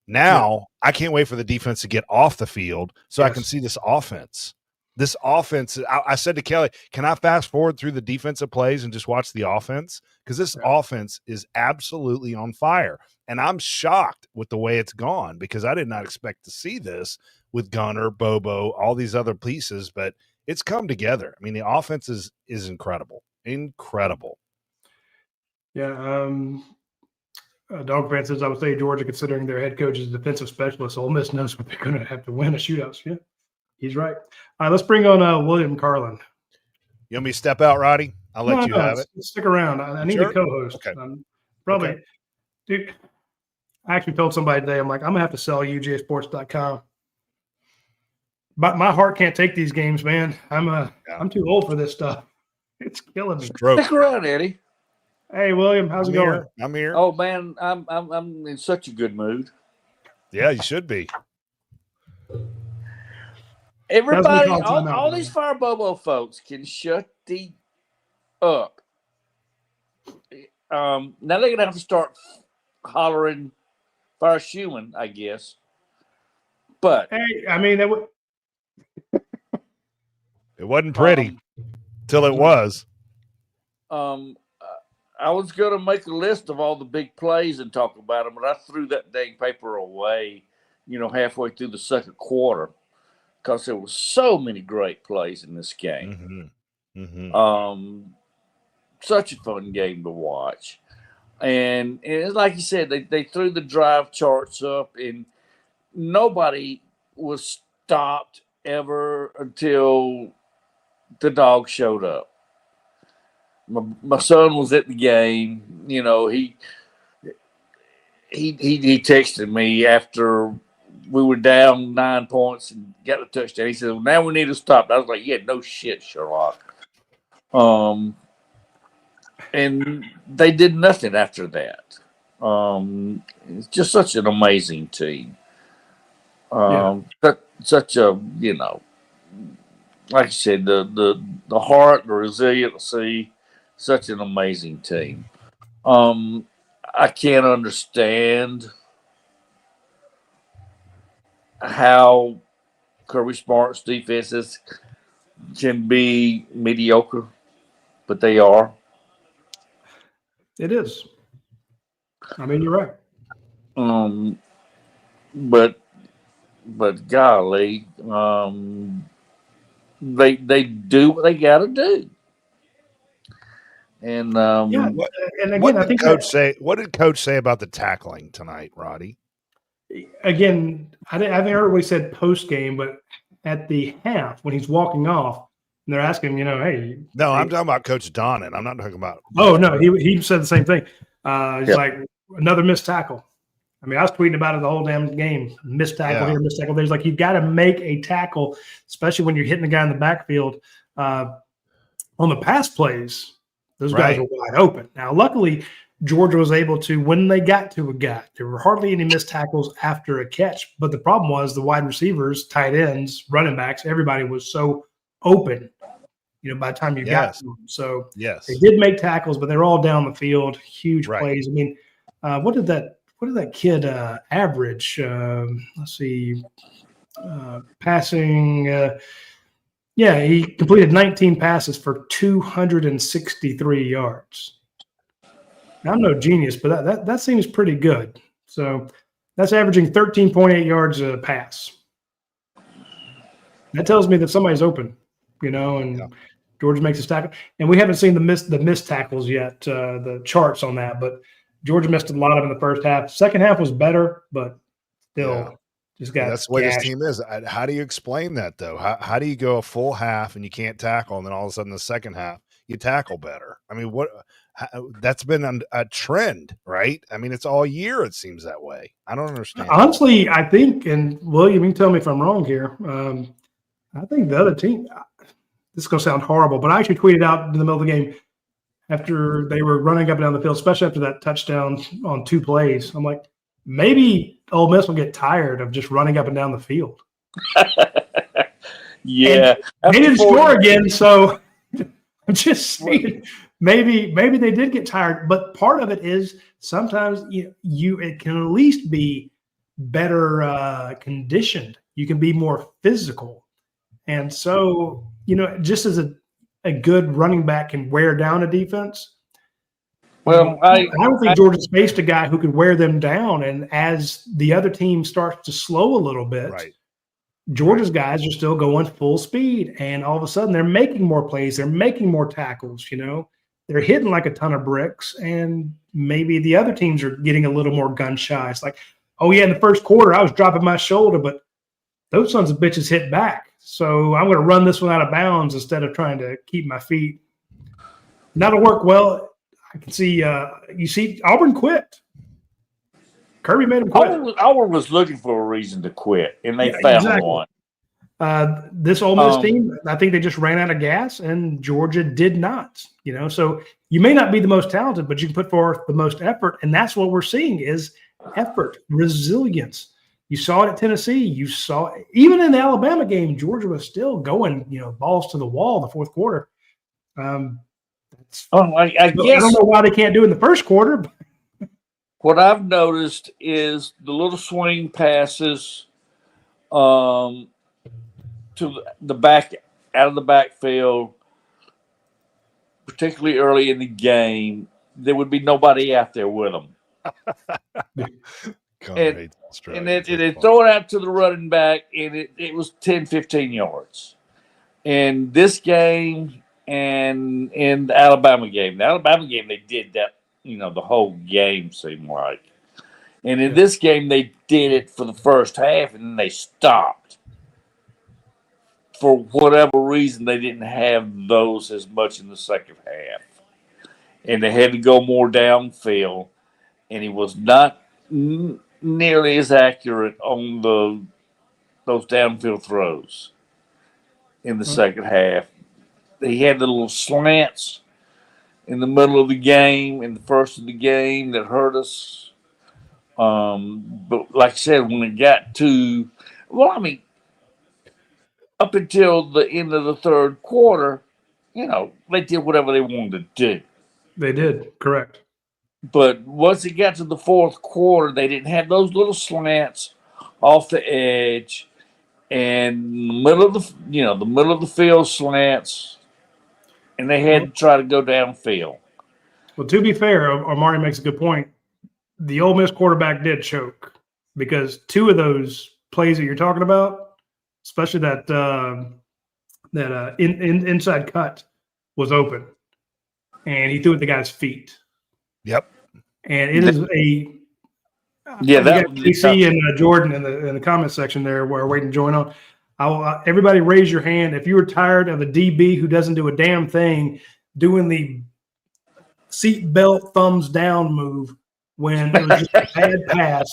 Now, I can't wait for the defense to get off the field so I can see this offense. This offense, I said to Kelly, can I fast forward through the defensive plays and just watch the offense? Because this offense is absolutely on fire. And I'm shocked with the way it's gone because I did not expect to see this with Gunner, Bobo, all these other pieces, but it's come together. I mean, the offense is incredible. Incredible. Yeah. DawgVent says, I would say Georgia, considering their head coach is a defensive specialist, Ole Miss knows what they're going to have to win a shootout. Yeah, he's right. All right, let's bring on William Carlin. You want me to step out, Roddy? I'll let you have it. Stick around. I need a co-host. Okay. Probably, dude. I actually told somebody today, I'm like, I'm gonna have to sell UGAsports.com. But my heart can't take these games, man. I'm too old for this stuff. It's killing me. Stick around, Eddie. Hey, William, how's it going? I'm here. Oh man, I'm in such a good mood. Yeah, you should be. Everybody, all these Fire Bobo folks can shut the up. Now they're gonna have to start hollering Fire Schumann, I guess. But hey, I mean, it wasn't pretty till it was. I was gonna make a list of all the big plays and talk about them, but I threw that dang paper away, halfway through the second quarter because there were so many great plays in this game. Such a fun game to watch. And it's like you said, they threw the drive charts up, and nobody was stopped ever until the dog showed up. My son was at the game. He texted me after we were down 9 points and got a touchdown. He said, well, now we need to stop. I was like, yeah, no shit, Sherlock. And they did nothing after that. It's just such an amazing team. Such a, like you said, the heart, the resiliency, such an amazing team. I can't understand how Kirby Smart's defenses can be mediocre, but they are. It is. I mean, you're right. But golly, they do what they got to do. And and again, what did Coach say about the tackling tonight, Roddy? Again, I haven't heard what he said post game, but at the half when he's walking off, and they're asking, hey. No, I'm talking about Coach Donnan. I'm not talking about. Oh no, he said the same thing. He's like, another missed tackle. I mean, I was tweeting about it the whole damn game. Missed tackle here, missed tackle. There's like, you've got to make a tackle, especially when you're hitting the guy in the backfield. On the pass plays, those guys were wide open. Now, luckily, Georgia was able to, when they got to a guy, there were hardly any missed tackles after a catch. But the problem was the wide receivers, tight ends, running backs, everybody was so open, by the time you got to them. So they did make tackles, but they were all down the field, huge plays. I mean, what did that kid average? Let's see, passing. He completed 19 passes for 263 yards. Now, I'm no genius, but that seems pretty good. So that's averaging 13.8 yards a pass. That tells me that somebody's open, and Georgia makes a tackle. And we haven't seen the missed tackles yet, the charts on that, but Georgia missed a lot of them in the first half. Second half was better, but still just got that's the way this team is. How do you explain that, though? How do you go a full half and you can't tackle, and then all of a sudden the second half you tackle better? I mean, that's been a trend, right? I mean, it's all year it seems that way. I don't understand. Honestly, I think, and William, you can tell me if I'm wrong here, I think the other team, this is going to sound horrible, but I actually tweeted out in the middle of the game after they were running up and down the field, especially after that touchdown on 2 plays. I'm like, maybe Ole Miss will get tired of just running up and down the field. Yeah. They didn't score again, so I'm just saying maybe they did get tired. But part of it is sometimes it can at least be better conditioned. You can be more physical. And so, just as a good running back can wear down a defense, well, I don't think Georgia's faced a guy who could wear them down. And as the other team starts to slow a little bit, Right. Georgia's guys are still going full speed. And all of a sudden, they're making more plays. They're making more tackles, They're hitting like a ton of bricks. And maybe the other teams are getting a little more gun shy. It's like, oh, yeah, in the first quarter, I was dropping my shoulder, but those sons of bitches hit back. So I'm going to run this one out of bounds instead of trying to keep my feet. And that'll work well. I can see you see Auburn quit. Kirby made him quit. Auburn was looking for a reason to quit, and they found one. This Ole Miss team, I think they just ran out of gas, and Georgia did not. So you may not be the most talented, but you can put forth the most effort, and that's what we're seeing is effort, resilience. You saw it at Tennessee. You saw it. Even in the Alabama game, Georgia was still going, balls to the wall in the fourth quarter. I guess I don't know why they can't do it in the first quarter. What I've noticed is the little swing passes to the back, out of the backfield, particularly early in the game, there would be nobody out there with them. And they throw it out to the running back, and it was 10, 15 yards. In this game and in the Alabama game, they did that, the whole game seemed like. And in this game, they did it for the first half, and then they stopped. For whatever reason, they didn't have those as much in the second half. And they had to go more downfield, and he was not nearly as accurate on those downfield throws in the second half. He had the little slants in the middle of the game, in the first of the game, that hurt us. But like I said, when it got to, up until the end of the third quarter, they did whatever they wanted to do. They did, correct. But once it got to the fourth quarter, they didn't have those little slants off the edge and the middle of the field slants, and they had to try to go downfield. Well, to be fair, Omari makes a good point. The Ole Miss quarterback did choke because two of those plays that you're talking about, especially that inside cut, was open, and he threw it at the guy's feet. Yep. And it is PC and Jordan in the comment section there. We're waiting to join on. Everybody raise your hand if you were tired of a DB who doesn't do a damn thing, doing the seatbelt thumbs down move when it was just a bad pass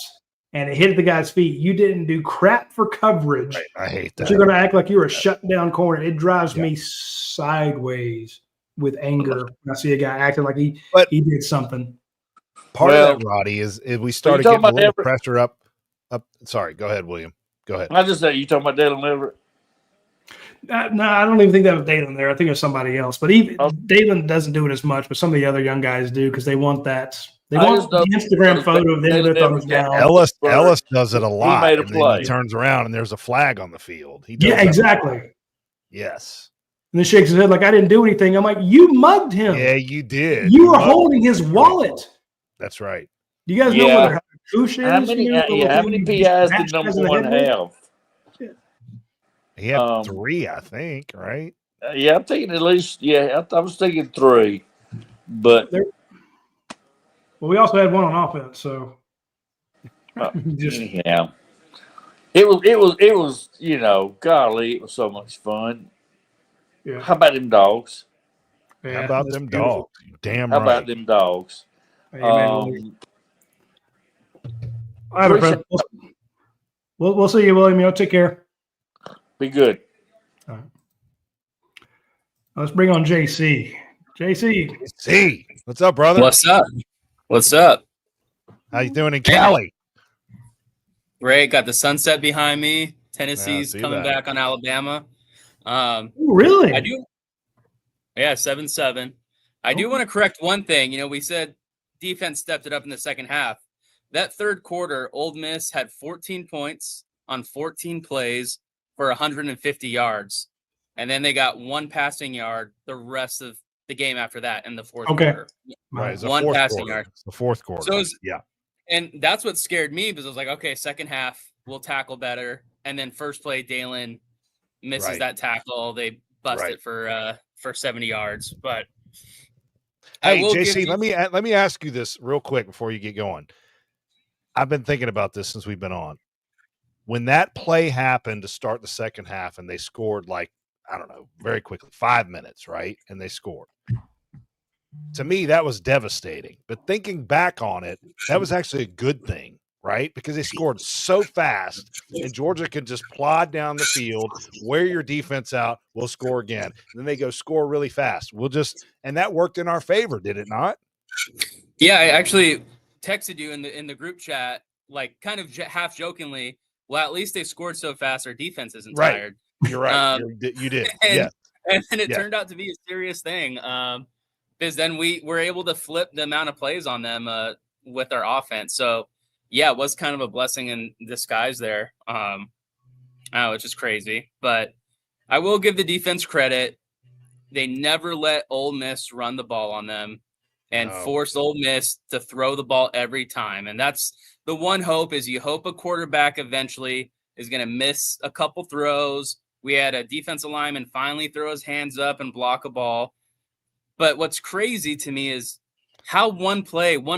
and it hit the guy's feet. You didn't do crap for coverage. Right. I hate that. But you're going to act like you're a shut down corner. It drives me sideways with anger when I see a guy acting like he did something. Part of that, Roddy, is we started getting a little pressure up. Sorry, go ahead, William. Go ahead. I just said, you talking about Daylen Everett? No, I don't even think that was Daylen there. I think it was somebody else. But Daylen doesn't do it as much, but some of the other young guys do because they want that. They want the Instagram photo of them with their thumbs down. Ellis does it a lot. He made a play. He turns around and there's a flag on the field. Exactly. Yes. And then shakes his head like, I didn't do anything. I'm like, you mugged him. Yeah, you did. You were holding his wallet. That's right. Do you guys know where Koosh is? How many PIs did number one have? He had 3, I think, right? I'm thinking at least, I was thinking 3. But we also had one on offense, so anyhow. It was, golly, it was so much fun. Yeah. How about them dogs? Yeah, how about them dogs? Damn How right. about them dogs? All right, my friend. We'll see you, William. Take care. Be good. All right. Let's bring on JC. JC. What's up, brother? What's up? How you doing in Cali? Great. Got the sunset behind me. Tennessee's see coming that. back on Alabama. Really? I do. Yeah, 7-7. I do want to correct one thing. You know, we said defense stepped it up in the second half. That third quarter, Ole Miss had 14 points on 14 plays for 150 yards. And then they got one passing yard the rest of the game after that in the fourth quarter. Right. It's One passing yard. It's the fourth quarter. So yeah. And that's what scared me because I was like, okay, second half, we'll tackle better. And then first play, Dayne misses that tackle. They bust it for 70 yards. But hey, JC, let me ask you this real quick before you get going. I've been thinking about this since we've been on. When that play happened to start the second half and they scored like, I don't know, very quickly, 5 minutes, right? And they scored. To me, that was devastating. But thinking back on it, that was actually a good thing, right? Because they scored so fast, and Georgia could just plod down the field, wear your defense out, we'll score again. And then they go score really fast. And that worked in our favor, did it not? Yeah, I actually texted you in the group chat, like kind of half jokingly, well, at least they scored so fast, our defense isn't tired. You're right. You did. And then it turned out to be a serious thing. Because then we were able to flip the amount of plays on them with our offense. So, yeah, it was kind of a blessing in disguise there. It's just crazy. But I will give the defense credit. They never let Ole Miss run the ball on them and forced Ole Miss to throw the ball every time. And that's the one hope is you hope a quarterback eventually is going to miss a couple throws. We had a defensive lineman finally throw his hands up and block a ball. But what's crazy to me is how one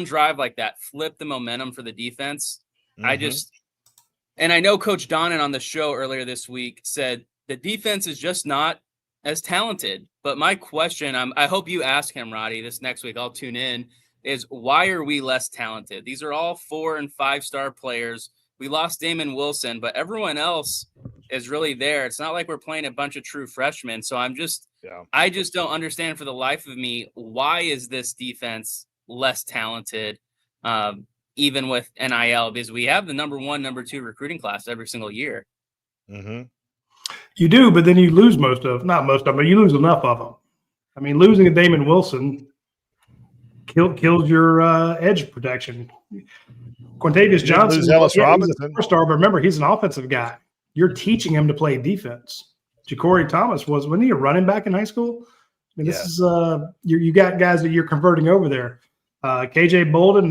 drive like that flipped the momentum for the defense. And I know Coach Donnan on the show earlier this week said the defense is just not as talented. But my question, I hope you ask him, Roddy, this next week, I'll tune in, is why are we less talented? These are all 4- and 5-star players. We lost Damon Wilson, but everyone else is really there. It's not like we're playing a bunch of true freshmen. So I just don't understand for the life of me, why is this defense less talented, even with NIL? Because we have the number 1, number 2 recruiting class every single year. You do, but then you lose not most of them, but you lose enough of them. I mean, losing a Damon Wilson kills your edge protection. Quintavious Johnson, Ellis Robinson. He's a 4-star, but remember, he's an offensive guy. You're teaching him to play defense. Ja'Cory Thomas wasn't he a running back in high school? I mean, this is you got guys that you're converting over there. KJ Bolden,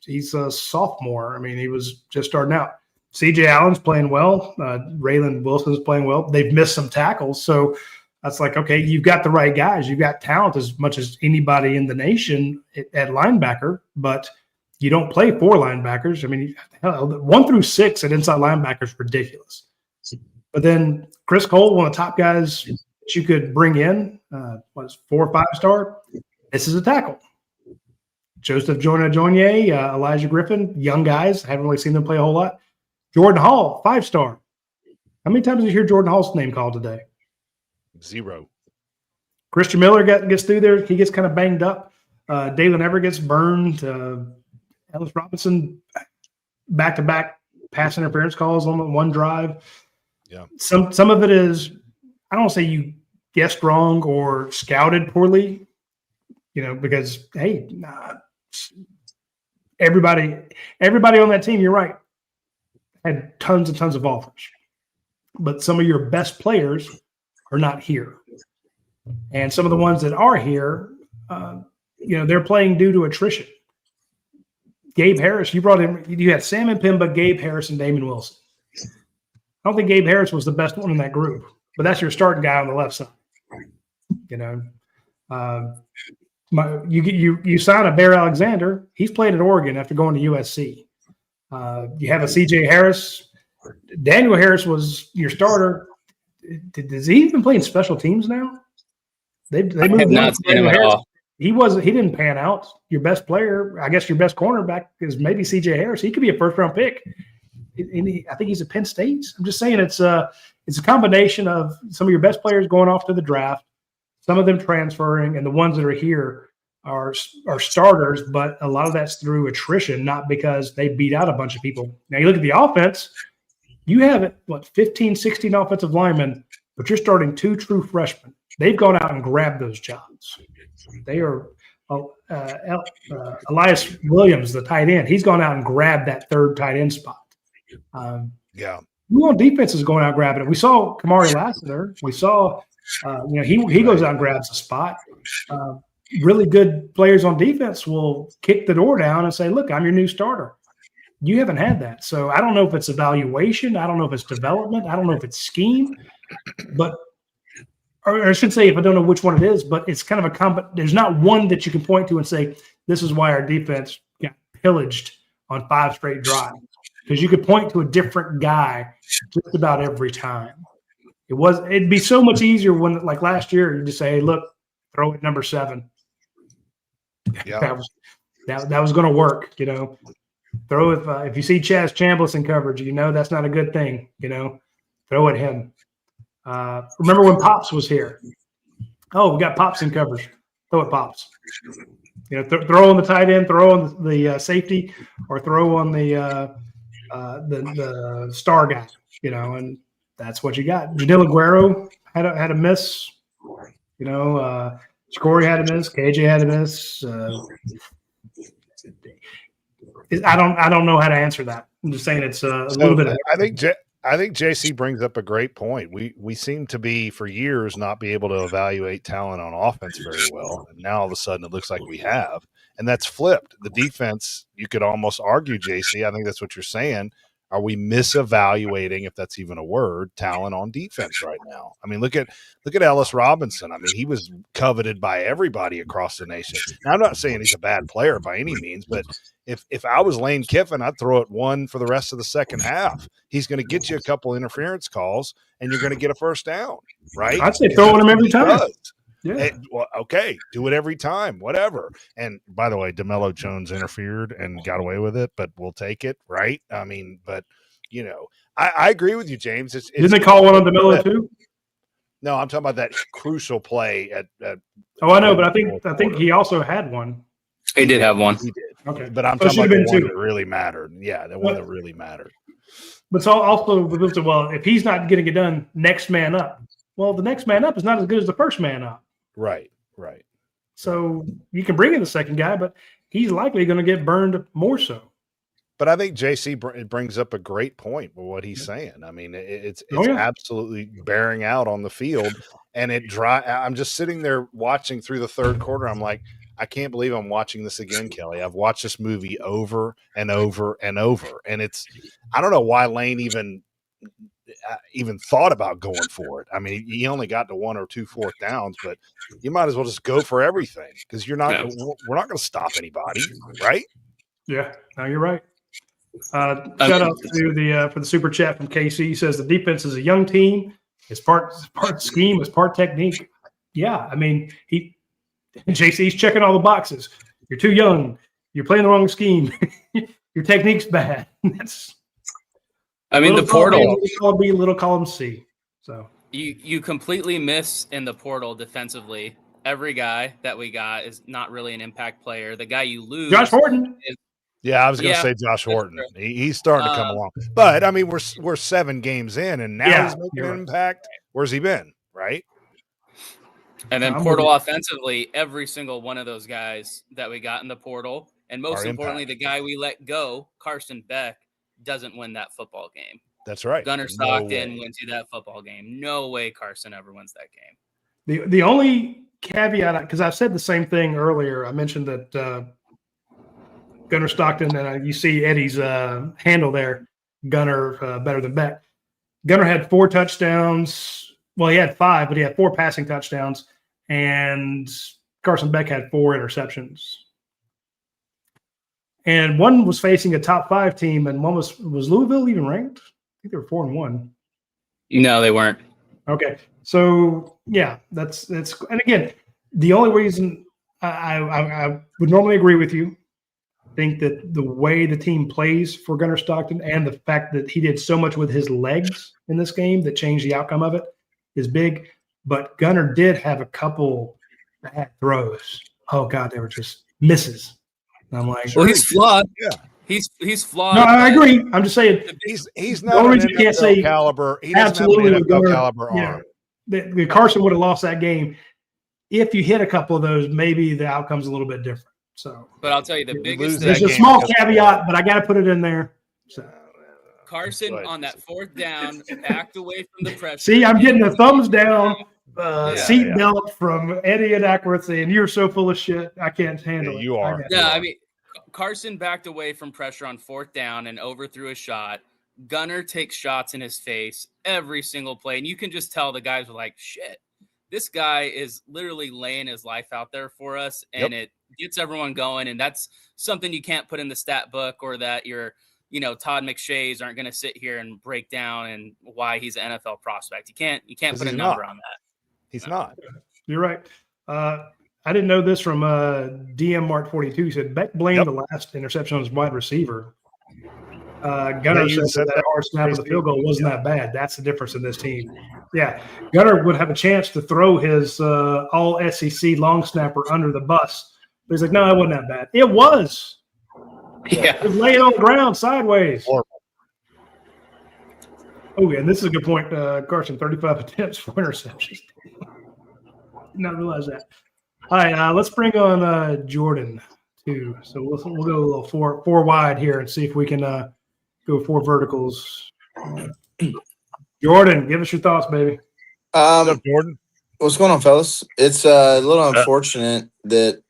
he's a sophomore. I mean, he was just starting out. CJ Allen's playing well. Raylan Wilson's playing well. They've missed some tackles, so that's like, okay, you've got the right guys. You've got talent as much as anybody in the nation at linebacker, but you don't play 4 linebackers. I mean, 1 through 6 at inside linebacker is ridiculous. But then Chris Cole, one of the top guys that you could bring in, was 4 or 5-star. This is a tackle. Joseph Joynier, Elijah Griffin, young guys. Haven't really seen them play a whole lot. Jordan Hall, 5-star. How many times did you hear Jordan Hall's name called today? 0. Christian Miller gets through there. He gets kind of banged up. Dalen Everett gets burned. Ellis Robinson, back-to-back pass interference calls on one drive. Yeah. Some of it is, I don't say you guessed wrong or scouted poorly, because, hey, everybody on that team, you're right, had tons and tons of offers. But some of your best players are not here. And some of the ones that are here, they're playing due to attrition. Gabe Harris, you had Sam and Pimba, Gabe Harris, and Damon Wilson. I don't think Gabe Harris was the best one in that group, but that's your starting guy on the left side. You sign a Bear Alexander. He's played at Oregon after going to USC. You have a CJ Harris. Daniel Harris was your starter. Is he even playing special teams now? They moved not seen him at all. He didn't pan out. Your best player, I guess your best cornerback is maybe CJ Harris. He could be a 1st-round pick. I think he's at Penn State. I'm just saying it's a combination of some of your best players going off to the draft, some of them transferring, and the ones that are here are starters, but a lot of that's through attrition, not because they beat out a bunch of people. Now you look at the offense, you have 15, 16 offensive linemen, but you're starting 2 true freshmen. They've gone out and grabbed those jobs. They are Elias Williams, the tight end. He's gone out and grabbed that third tight end spot. Who on defense is going out grabbing it? We saw Kamari Lassiter. We saw, he goes out and grabs a spot. Really good players on defense will kick the door down and say, look, I'm your new starter. You haven't had that. So I don't know if it's evaluation. I don't know if it's development. I don't know if it's scheme. But or I should say, if I don't know which one it is, but it's kind of there's not one that you can point to and say, this is why our defense got pillaged on 5 straight drives. Because you could point to a different guy just about every time. It'd be so much easier when, like last year, you just say, hey, look, throw it number 7. Yeah. That was going to work, Throw it if you see Chaz Chambliss in coverage, that's not a good thing, Throw at him. Remember when Pops was here? Oh, we got Pops in coverage. Throw at Pops. Throw on the tight end, throw on the safety, or throw on the star guy. And that's what you got. Jadil Aguero had a miss. Corey had a miss. KJ had a miss. I don't know how to answer that. I'm just saying it's a little bit. I think JC brings up a great point. We seem to be for years not be able to evaluate talent on offense very well, and now all of a sudden it looks like we have, and that's flipped. The defense, you could almost argue, JC. I think that's what you're saying. Are we misevaluating, if that's even a word, talent on defense right now? I mean, look at Ellis Robinson. I mean, he was coveted by everybody across the nation. Now, I'm not saying he's a bad player by any means, but if I was Lane Kiffin, I'd throw it 1 for the rest of the second half. He's going to get you a couple interference calls, and you're going to get a first down, right? I'd say throwing him every time. Yeah. Hey, well, okay, do it every time, whatever. And by the way, DeMello Jones interfered and got away with it, but we'll take it, right? I mean, but I agree with you, James. Didn't they call one on DeMello too? No, I'm talking about that crucial play at I know, but I think he also had one. He did have one. He did. Okay, but I'm talking about the one that really mattered. Yeah, the one that really mattered. But so also, well, if he's not getting it done, next man up. Well, the next man up is not as good as the first man up. Right. So you can bring in the second guy, but he's likely going to get burned more so. But I think JC brings up a great point with what he's saying. I mean, it's absolutely bearing out on the field, and I'm just sitting there watching through the third quarter. I'm like, I can't believe I'm watching this again, Kelly. I've watched this movie over and over and over, and I don't know why Lane even thought about going for it. I mean, he only got to 1 or 2 fourth downs, but you might as well just go for everything because we're not going to stop anybody, right? Yeah, no, you're right. Shout out to for the super chat from KC. He says the defense is a young team. It's part scheme, it's part technique. Yeah, I mean, JC's checking all the boxes. You're too young. You're playing the wrong scheme. Your technique's bad. The portal. Little column B, little column C. So you completely miss in the portal defensively. Every guy that we got is not really an impact player. The guy you lose, Josh Horton. I was going to say Josh Horton. He's starting to come along. But I mean, we're 7 games in, and now he's making an impact. Where's he been? Right. And then portal offensively, every single one of those guys that we got in the portal, and most importantly, the guy we let go, Carson Beck, doesn't win that football game. That's right. Gunnar Stockton wins you that football game. No way Carson ever wins that game. The only caveat, because I've said the same thing earlier, I mentioned that Gunnar Stockton, and you see Eddie's handle there, Gunnar better than Beck. Gunnar had 4 touchdowns. Well, he had 5, but he had 4 passing touchdowns, and Carson Beck had 4 interceptions. And one was facing a top 5 team, and one was Louisville even ranked? I think they were 4-1. No, they weren't. Okay, so yeah, that's and again, the only reason I would normally agree with you. I think that the way the team plays for Gunnar Stockton and the fact that he did so much with his legs in this game that changed the outcome of it is big. But Gunnar did have a couple bad throws. oh God, they were just misses. And I'm like, Well, he's flawed. Yeah. He's flawed. no, I agree. I'm just saying He's the not only an reason you can't NFL say caliber. He doesn't have absolutely an with NFL Gunnar, caliber you know, arm. the Carson would have lost that game. If you hit a couple of those, maybe the outcome's a little bit different. So, But I'll tell you, the You biggest lose thing, that there's a game small because- caveat, but I got to put it in there. So, Carson Right. on that fourth down backed away from the pressure. see, I'm getting a thumbs down Yeah. seat belt from Eddie and Ackworth saying, you're so full of shit. I can't handle it. You I are. got it. Yeah, I mean, Carson backed away from pressure on fourth down and overthrew a shot. Gunnar takes shots in his face every single play. And you can just tell the guys were like, shit, this guy is literally laying his life out there for us. And it gets everyone going. And that's something you can't put in the stat book, or that your, Todd McShays aren't going to sit here and break down and why he's an NFL prospect. You can't put a number on that. He's not. You're right. I didn't know this from DM Mark 42. He said Beck blamed the last interception on his wide receiver. Gunnar said that hard snap of the field goal wasn't that bad. That's the difference in this team. Yeah, Gunnar would have a chance to throw his all SEC long snapper under the bus. But he's like, no, it wasn't that bad. It was. Yeah. It was laying on the ground sideways. Horrible. Oh, yeah, and this is a good point. Carson, 35 attempts, 4 interceptions. Did not realize that. All right, let's bring on Jordan, too. So we'll go a little four wide here and see if we can go 4 verticals. Jordan, give us your thoughts, baby. What's up, Jordan? What's going on, fellas? It's a little unfortunate that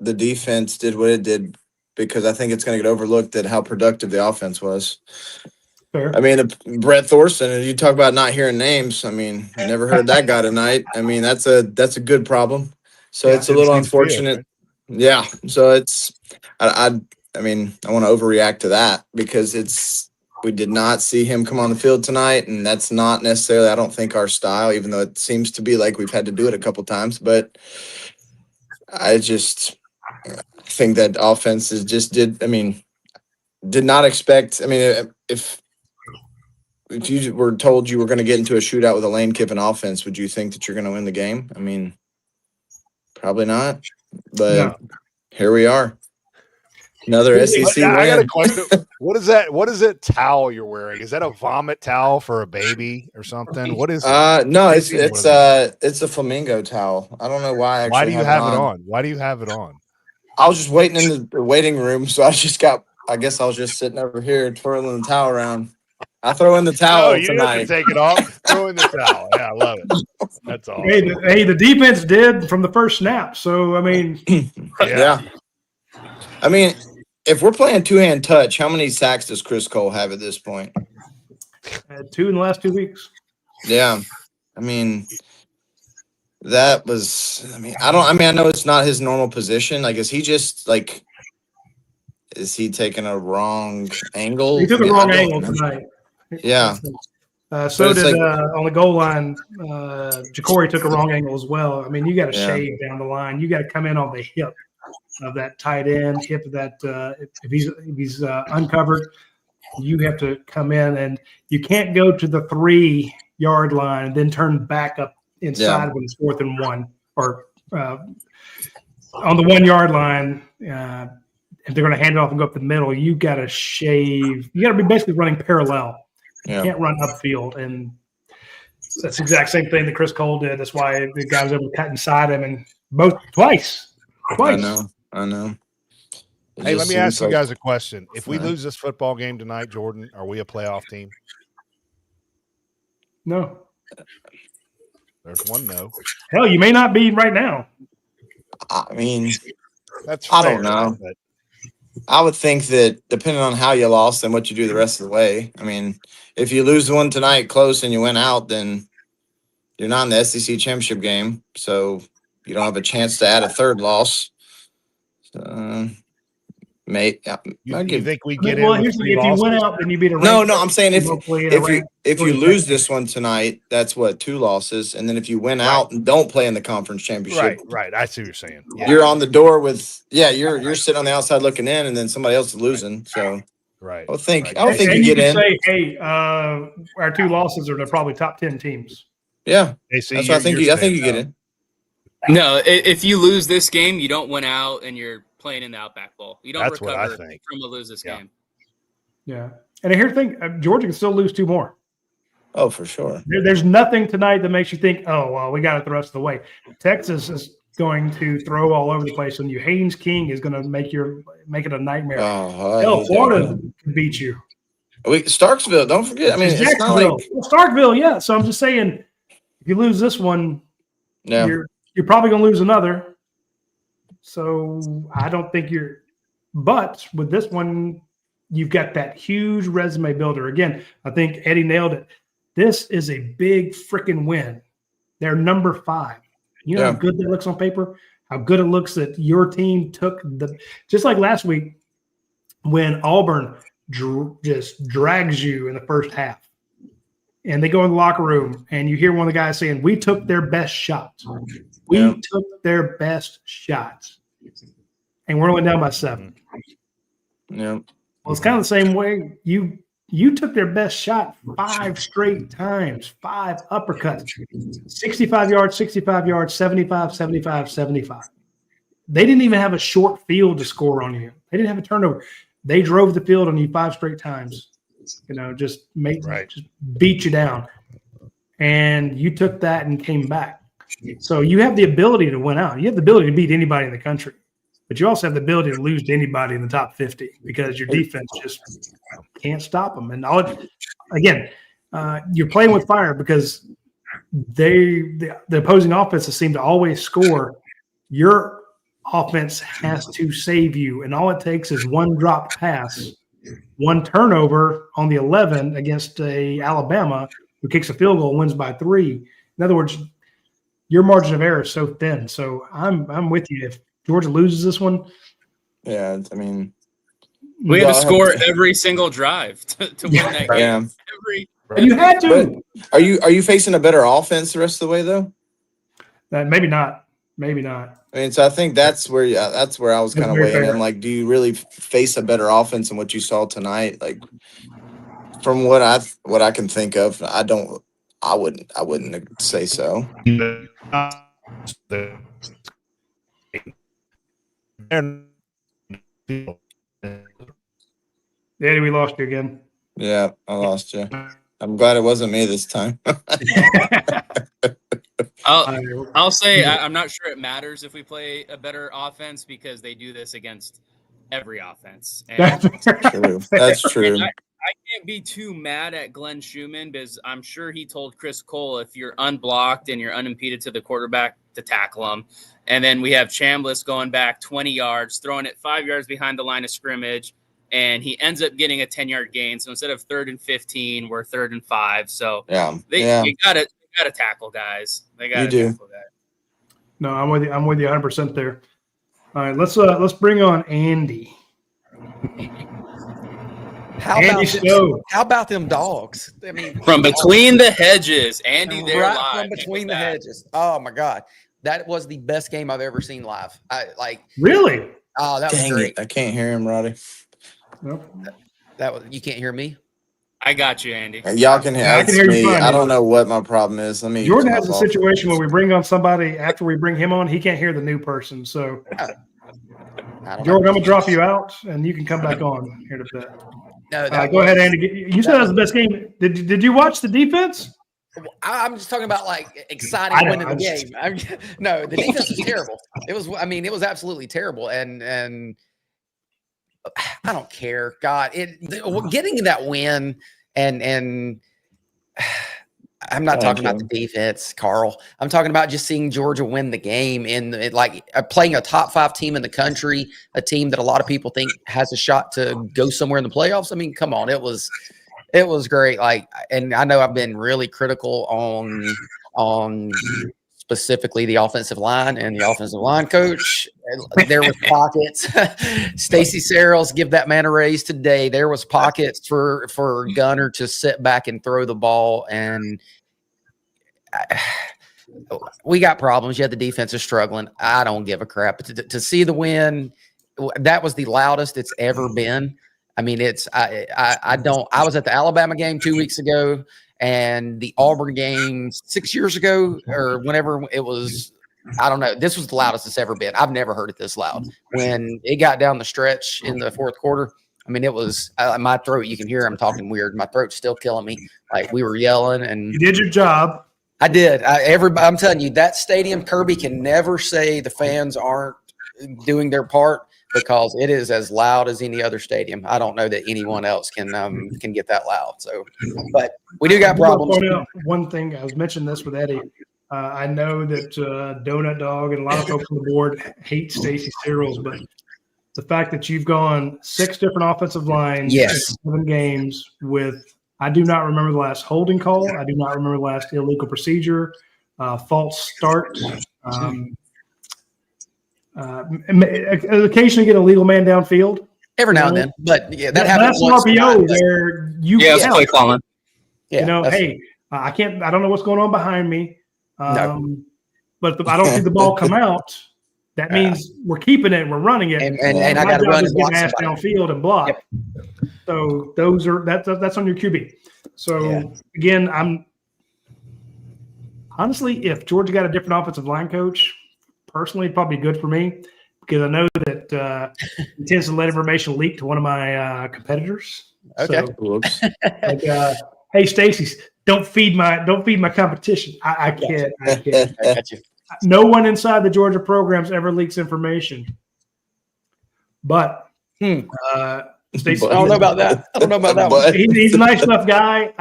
the defense did what it did, because I think it's going to get overlooked at how productive the offense was. Fair. I mean, Brett Thorson, and you talk about not hearing names. I mean, I never heard that guy tonight. I mean, that's a good problem. So it's a little unfortunate. Yeah. So it's, I mean, I want to overreact to that, because we did not see him come on the field tonight, and that's not necessarily, I don't think, our style, even though it seems to be like we've had to do it a couple times. But I just think that offenses just did not expect. I mean, if you were told you were going to get into a shootout with a Lane Kiffin offense, would you think that you're going to win the game? I mean, probably not. But here we are. Another SEC win. I got a question. What is that? What is that towel you're wearing? Is that a vomit towel for a baby or something? What is it? No, it's a flamingo towel. I don't know why. Why do you have it on? Why do you have it on? I was just waiting in the waiting room, so I guess I was just sitting over here twirling the towel around. I throw in the towel you tonight. have to take it off. Throw in the towel. Yeah, I love it. That's all. Hey, the defense did from the first snap. So, I mean. Yeah. I mean, if we're playing two-hand touch, how many sacks does Chris Cole have at this point? 2 in the last 2 weeks. Yeah. I mean, that was, I know it's not his normal position. Like, is he taking a wrong angle? He took a wrong angle tonight. Yeah. So did on the goal line, Jacory took a wrong angle as well. I mean, you got to shave down the line. You got to come in on the hip of that tight end, hip of that. If he's uncovered, you have to come in, and you can't go to the 3-yard line and then turn back up inside when it's 4th and 1, or on the 1-yard line. If they're going to hand it off and go up the middle, you got to shave. You got to be basically running parallel. You can't run upfield, and that's the exact same thing that Chris Cole did. That's why the guy was able to cut inside him, and twice. I know. Hey, let me ask you guys a question. If we lose this football game tonight, Jordan, are we a playoff team? No. There's one no. Hell, you may not be right now. I mean, that's fair, I don't know. But I would think that depending on how you lost and what you do the rest of the way. I mean, if you lose one tonight close and you win out, then you're not in the SEC championship game, so you don't have a chance to add a third loss. Mate, you think we get in? Well, if you win out, then you beat a no. I'm saying if you lose this one tonight, that's what, 2 losses, and then if you win out and don't play in the conference championship, right. I see what you're saying. Yeah. You're on the door with you're sitting on the outside looking in, and then somebody else is losing. So right, I think you get in. Say, hey, our 2 losses are the probably top 10 teams. Yeah, that's what I think. I think you get in. No, if you lose this game, you don't win out, and you're playing in the Outback Bowl. You don't That's what I recover think. from a lose this game. Yeah. And here's the thing, Georgia can still lose 2 more. Oh, for sure. There's nothing tonight that makes you think, oh, well, we got it the rest of the way. Texas is going to throw all over the place, and Haynes King is going to make it a nightmare. Hell, Florida can beat you. Starksville, don't forget. I mean, it's not like Starkville, yeah. So I'm just saying, if you lose this one, you're probably going to lose another. So I don't think you're. But with this one, you've got that huge resume builder. Again, I think Eddie nailed it. This is a big freaking win. They're number 5. You know how good that looks on paper? How good it looks that your team took just like last week when Auburn just drags you in the first half. And they go in the locker room and you hear one of the guys saying, we took their best shots. We took their best shots. And we're only down by 7. Yeah. Well, it's kind of the same way. You took their best shot 5 straight times, 5 uppercuts, 65 yards, 65 yards, 75, 75, 75. They didn't even have a short field to score on you. They didn't have a turnover. They drove the field on you 5 straight times. Just beat you down. And you took that and came back. So you have the ability to win out. You have the ability to beat anybody in the country. But you also have the ability to lose to anybody in the top 50 because your defense just can't stop them. And you're playing with fire because the opposing offenses seem to always score. Your offense has to save you, and all it takes is one drop pass, one turnover on the 11 against Alabama who kicks a field goal and wins by 3. In other words, your margin of error is so thin. So I'm with you. If Georgia loses this one, I mean, we had to score every single drive to win that game. And you had to. But are you facing a better offense the rest of the way though? Maybe not. Maybe not. I mean, so I think that's where I was kind of weighing in. Like, do you really face a better offense than what you saw tonight? Like, from what I can think of, I wouldn't say so. Eddie, we lost you again. Yeah, I lost you. I'm glad it wasn't me this time. I'll say I'm not sure it matters if we play a better offense because they do this against every offense. And That's true. I can't be too mad at Glenn Schumann because I'm sure he told Chris Cole if you're unblocked and you're unimpeded to the quarterback to tackle him. And then we have Chambliss going back 20 yards, throwing it 5 yards behind the line of scrimmage, and he ends up getting a 10-yard gain. So instead of 3rd and 15, we're 3rd and 5. So you gotta tackle guys. They gotta tackle guys. No, I'm with you. I'm with you 100% there. All right, let's bring on Andy. How about them dogs? I mean, from between the hedges, Andy there right live. From between the hedges. Oh my God, that was the best game I've ever seen live. Really? Oh, that was great. I can't hear him, Roddy. Nope. You can't hear me. I got you, Andy. Y'all can hear. I can hear you fine. I don't know what my problem is. Jordan has a situation where we bring on somebody after we bring him on, he can't hear the new person. So, Jordan, I'm gonna drop you out, and you can come back on here in a bit. No, go ahead, Andy. You said that was the best game. Did you watch the defense? I'm just talking about exciting winning the game. No, the defense was terrible. It was absolutely terrible, and I don't care. God, getting that win and I'm not talking about the defense, Carl. I'm talking about just seeing Georgia win the game and playing a top 5 team in the country, a team that a lot of people think has a shot to go somewhere in the playoffs. I mean, come on, it was great. And I know I've been really critical on specifically the offensive line and the offensive line coach. There was pockets. Stacey Searles, give that man a raise today. There was pockets for Gunner to sit back and throw the ball, and we got problems. Yeah, the defense is struggling. I don't give a crap. To see the win, that was the loudest it's ever been. I mean, I was at the Alabama game 2 weeks ago and the Auburn game 6 years ago, or whenever it was I don't know. This was the loudest it's ever been. I've never heard it this loud. When it got down the stretch in the fourth quarter, I mean, it was my throat. You can hear I'm talking weird. My throat's still killing me. Like we were yelling, and you did your job. I did. I'm telling you, that stadium, Kirby can never say the fans aren't doing their part because it is as loud as any other stadium. I don't know that anyone else can get that loud. So, but we do got problems. One thing I was mentioning this with Eddie. I know that Donut Dog and a lot of folks on the board hate Stacy Searles, but the fact that you've gone 6 different offensive lines, yes, 7 games with, I do not remember the last holding call. I do not remember the last illegal procedure, false start. Occasionally get a legal man downfield. Every now and then, but yeah, that happens. That's an RPO where you play calling. Yeah, hey, I don't know what's going on behind me. But if I don't see the ball come out, that means we're keeping it, we're running it, and I got to run and get ass downfield and block. Yep. So that's on your QB. So again, I'm honestly, if Georgia got a different offensive line coach, personally, it'd probably be good for me because I know that he tends to let information leak to one of my competitors. Okay. So, hey, Stacy, don't feed my competition. I can't. I got you. No one inside the Georgia programs ever leaks information. But Stacey, I don't know about that. I don't know about that one. He's a nice enough guy.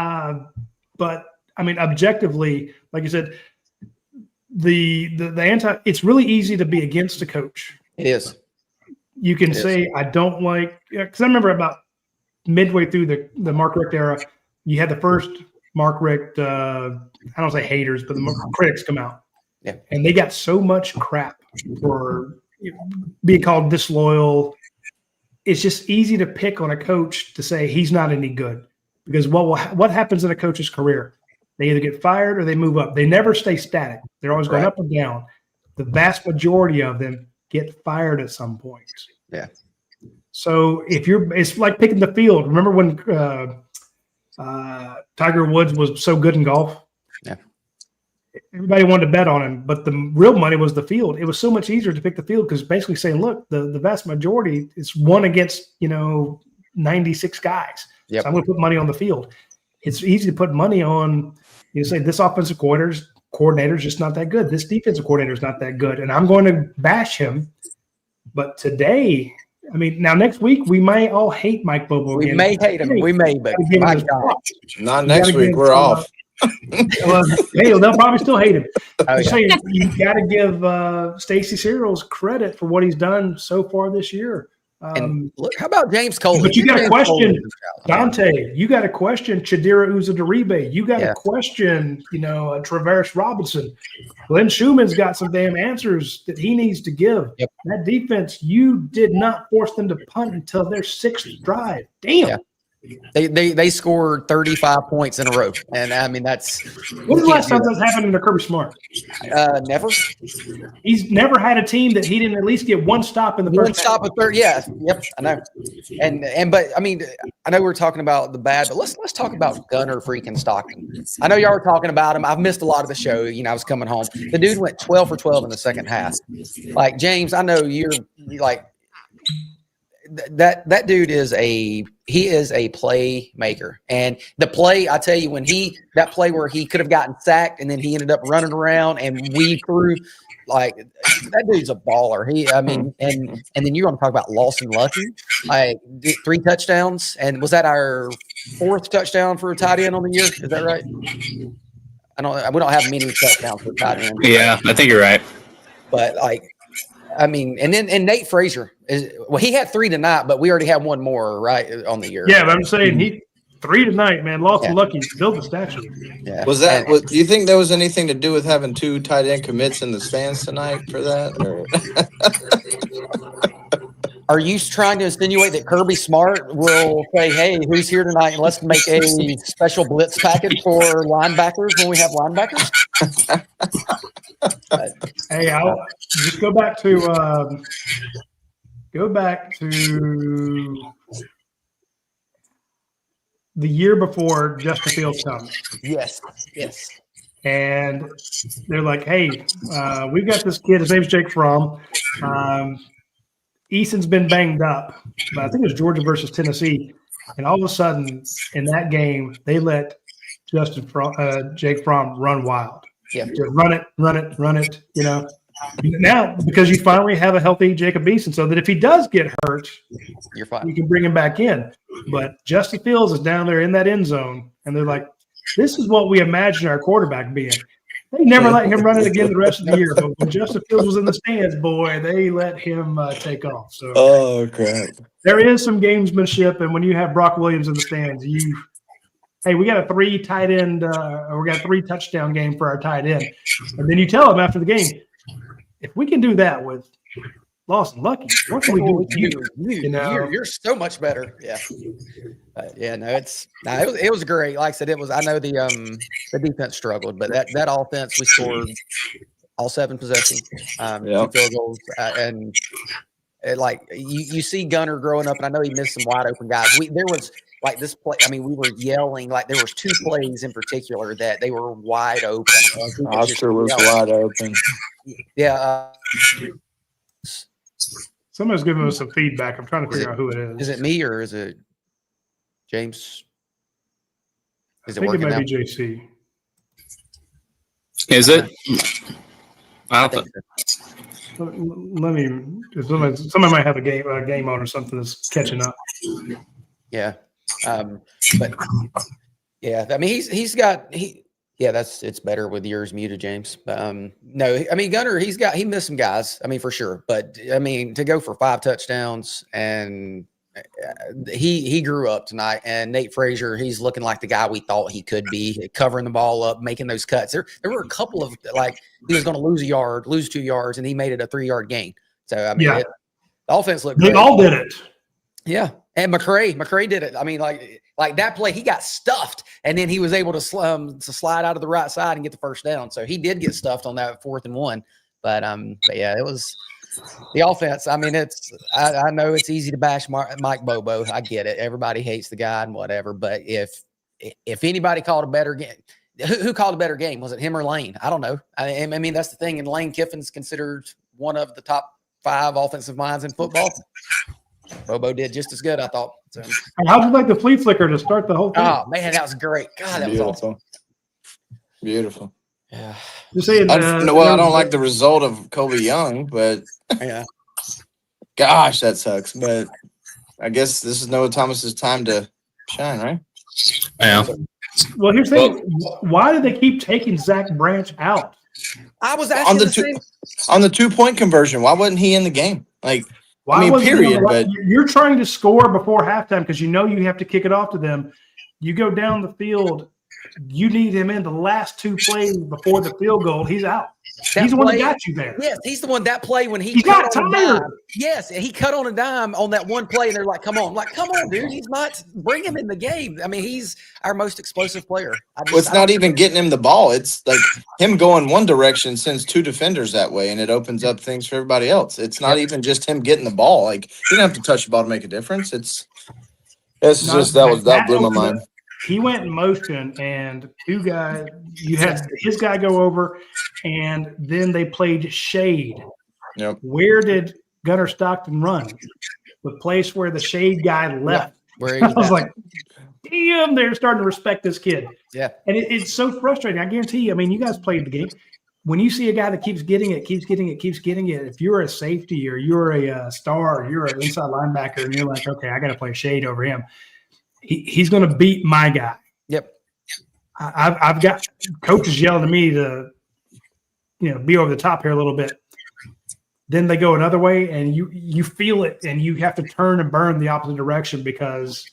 But I mean, objectively, like you said, it's really easy to be against a coach. It is. You can say, I don't like, because I remember about midway through the Mark Richt era, you had the first Mark Richt, I don't say haters, but the critics come out. Yeah. And they got so much crap for being called disloyal. It's just easy to pick on a coach to say he's not any good. Because what happens in a coach's career? They either get fired or they move up. They never stay static. They're always going up and down. The vast majority of them get fired at some point. Yeah. So it's like picking the field. Remember when Tiger Woods was so good in golf? Yeah. Everybody wanted to bet on him, but the real money was the field. It was so much easier to pick the field because basically saying, look, the vast majority is 1 against 96 guys. Yep. So I'm going to put money on the field. It's easy to put money on. You say this offensive coordinator is just not that good. This defensive coordinator is not that good, and I'm going to bash him. But today, I mean, now next week we may all hate Mike Bobo. We may hate him. We may, but not next week. We're off. Well, hey, they'll probably still hate him. You got to give Stacy Searles credit for what he's done so far this year. And look, how about James Coley? But you got to question Dante. You got to question Chidera Uzadaribe. You got to question, Travaris Robinson. Glenn Schumann's got some damn answers that he needs to give. Yep. That defense, you did not force them to punt until their 6th drive. Damn. Yeah. They scored 35 points in a row, and I mean that's. When's the last time that's happened to Kirby Smart? Never. He's never had a team that he didn't at least get one stop in the first. One stop at third, yeah, yep, I know. But I mean, I know we were talking about the bad, but let's talk about Gunner freaking Stockton. I know y'all were talking about him. I've missed a lot of the show. I was coming home. The dude went 12 for 12 in the second half. Like James, I know you're like. That dude is a playmaker, and the play I tell you that play where he could have gotten sacked and then he ended up running around and weaved through, like that dude's a baller. And then you're going to talk about Lawson Lucky, like 3 touchdowns, and was that our 4th touchdown for a tight end on the year? Is that right? We don't have many touchdowns for tight end. Yeah, I think you're right. But and Nate Frazier he had 3 tonight, but we already have 1 more right on the year. Yeah, but I'm saying he 3 tonight, man. Lawson Lucky built the statue. Yeah. Do you think there was anything to do with having 2 tight end commits in the stands tonight for that? Are you trying to insinuate that Kirby Smart will say, "Hey, who's here tonight? And let's make a special blitz package for linebackers when we have linebackers"? Hey, I'll just go back to the year before Justin Fields comes. Yes. and they're like, "Hey, we've got this kid. His name's Jake Fromm. Easton's been banged up, but I think it was Georgia versus Tennessee, and all of a sudden in that game they let Jake Fromm run wild. Yeah, just run it. You know, now because you finally have a healthy Jacob Easton, so that if he does get hurt, you're fine. You can bring him back in. But Justin Fields is down there in that end zone, and they're like, "This is what we imagine our quarterback being." They never let him run it again the rest of the year. But when Justin Fields was in the stands, boy, they let him take off. So, oh crap! There is some gamesmanship, and when you have Brock Williams in the stands, hey, we got a 3 tight end, or we got a 3 touchdown game for our tight end, and then you tell them after the game, if we can do that with Lawson Lucky, what can we do with you? You're so much better. Yeah. Yeah, no, it was great. Like I said, I know the defense struggled, but that offense, we scored all 7 possessions, 2 field goals, and like you see Gunner growing up, and I know he missed some wide open guys. There was like this play. I mean, we were yelling, like there was 2 plays in particular that they were wide open. Oscar was wide open. Yeah. Somebody's giving us some feedback. I'm trying to figure out who it is. Is it me or is it James? I think it might be JC. Is it? I don't think so. Let me. Somebody might have a game on or something that's catching up. Yeah, but yeah, I mean it's better with yours muted, James. No, I mean Gunner, he missed some guys. I mean for sure, but I mean to go for 5 touchdowns and he grew up tonight. And Nate Frazier, he's looking like the guy we thought he could be, covering the ball up, making those cuts. There were a couple of like he was going to lose 2 yards, and he made it a 3-yard gain. So I mean, the offense looked. They great. all did it. Yeah, and McCray did it. I mean, like that play, he got stuffed, and then he was able to slide out of the right side and get the first down. So he did get stuffed on that 4th and 1. But yeah, it was the offense. I mean, I know it's easy to bash Mike Bobo. I get it. Everybody hates the guy and whatever. But if anybody called a better game, who called a better game? Was it him or Lane? I don't know. I mean, that's the thing. And Lane Kiffin's considered one of the top 5 offensive minds in football. Bobo did just as good, I thought. So. How'd you like the flea flicker to start the whole thing? Oh man, that was great. God, that was awesome. Beautiful. Yeah. Just saying, I don't like the result of Kobe Young, but yeah. Gosh, that sucks. But I guess this is Noah Thomas's time to shine, right? Yeah. Well, here's the thing. Why did they keep taking Zach Branch out? I was asking on the 2-point conversion. Why wasn't he in the game? Like, why period. But you're trying to score before halftime because you have to kick it off to them. You go down the field. You need him in the last 2 plays before the field goal. He's out. He's the one that got you there. Yes, he's the one that play when he got tired. Yes, he cut on a dime on that one play, and they're like, "Come on!" I'm like, "Come on, dude! He's not bring him in the game." I mean, he's our most explosive player. It's not even getting him the ball. It's like him going one direction sends 2 defenders that way, and it opens up things for everybody else. It's not even just him getting the ball. Like you don't have to touch the ball to make a difference. That blew my mind. He went in motion, and 2 guys. You had his guy go over, and then they played shade. Yep. Where did Gunner Stockton run? The place where the shade guy left. Where I was like, damn, they're starting to respect this kid. Yeah. And it's so frustrating. I guarantee you, I mean, you guys played the game. When you see a guy that keeps getting it, if you're a safety or you're a star or you're an inside linebacker and you're like, okay, I got to play shade over him. He's going to beat my guy. Yep. I've got coaches yelling at me to, be over the top here a little bit. Then they go another way, and you feel it, and you have to turn and burn the opposite direction because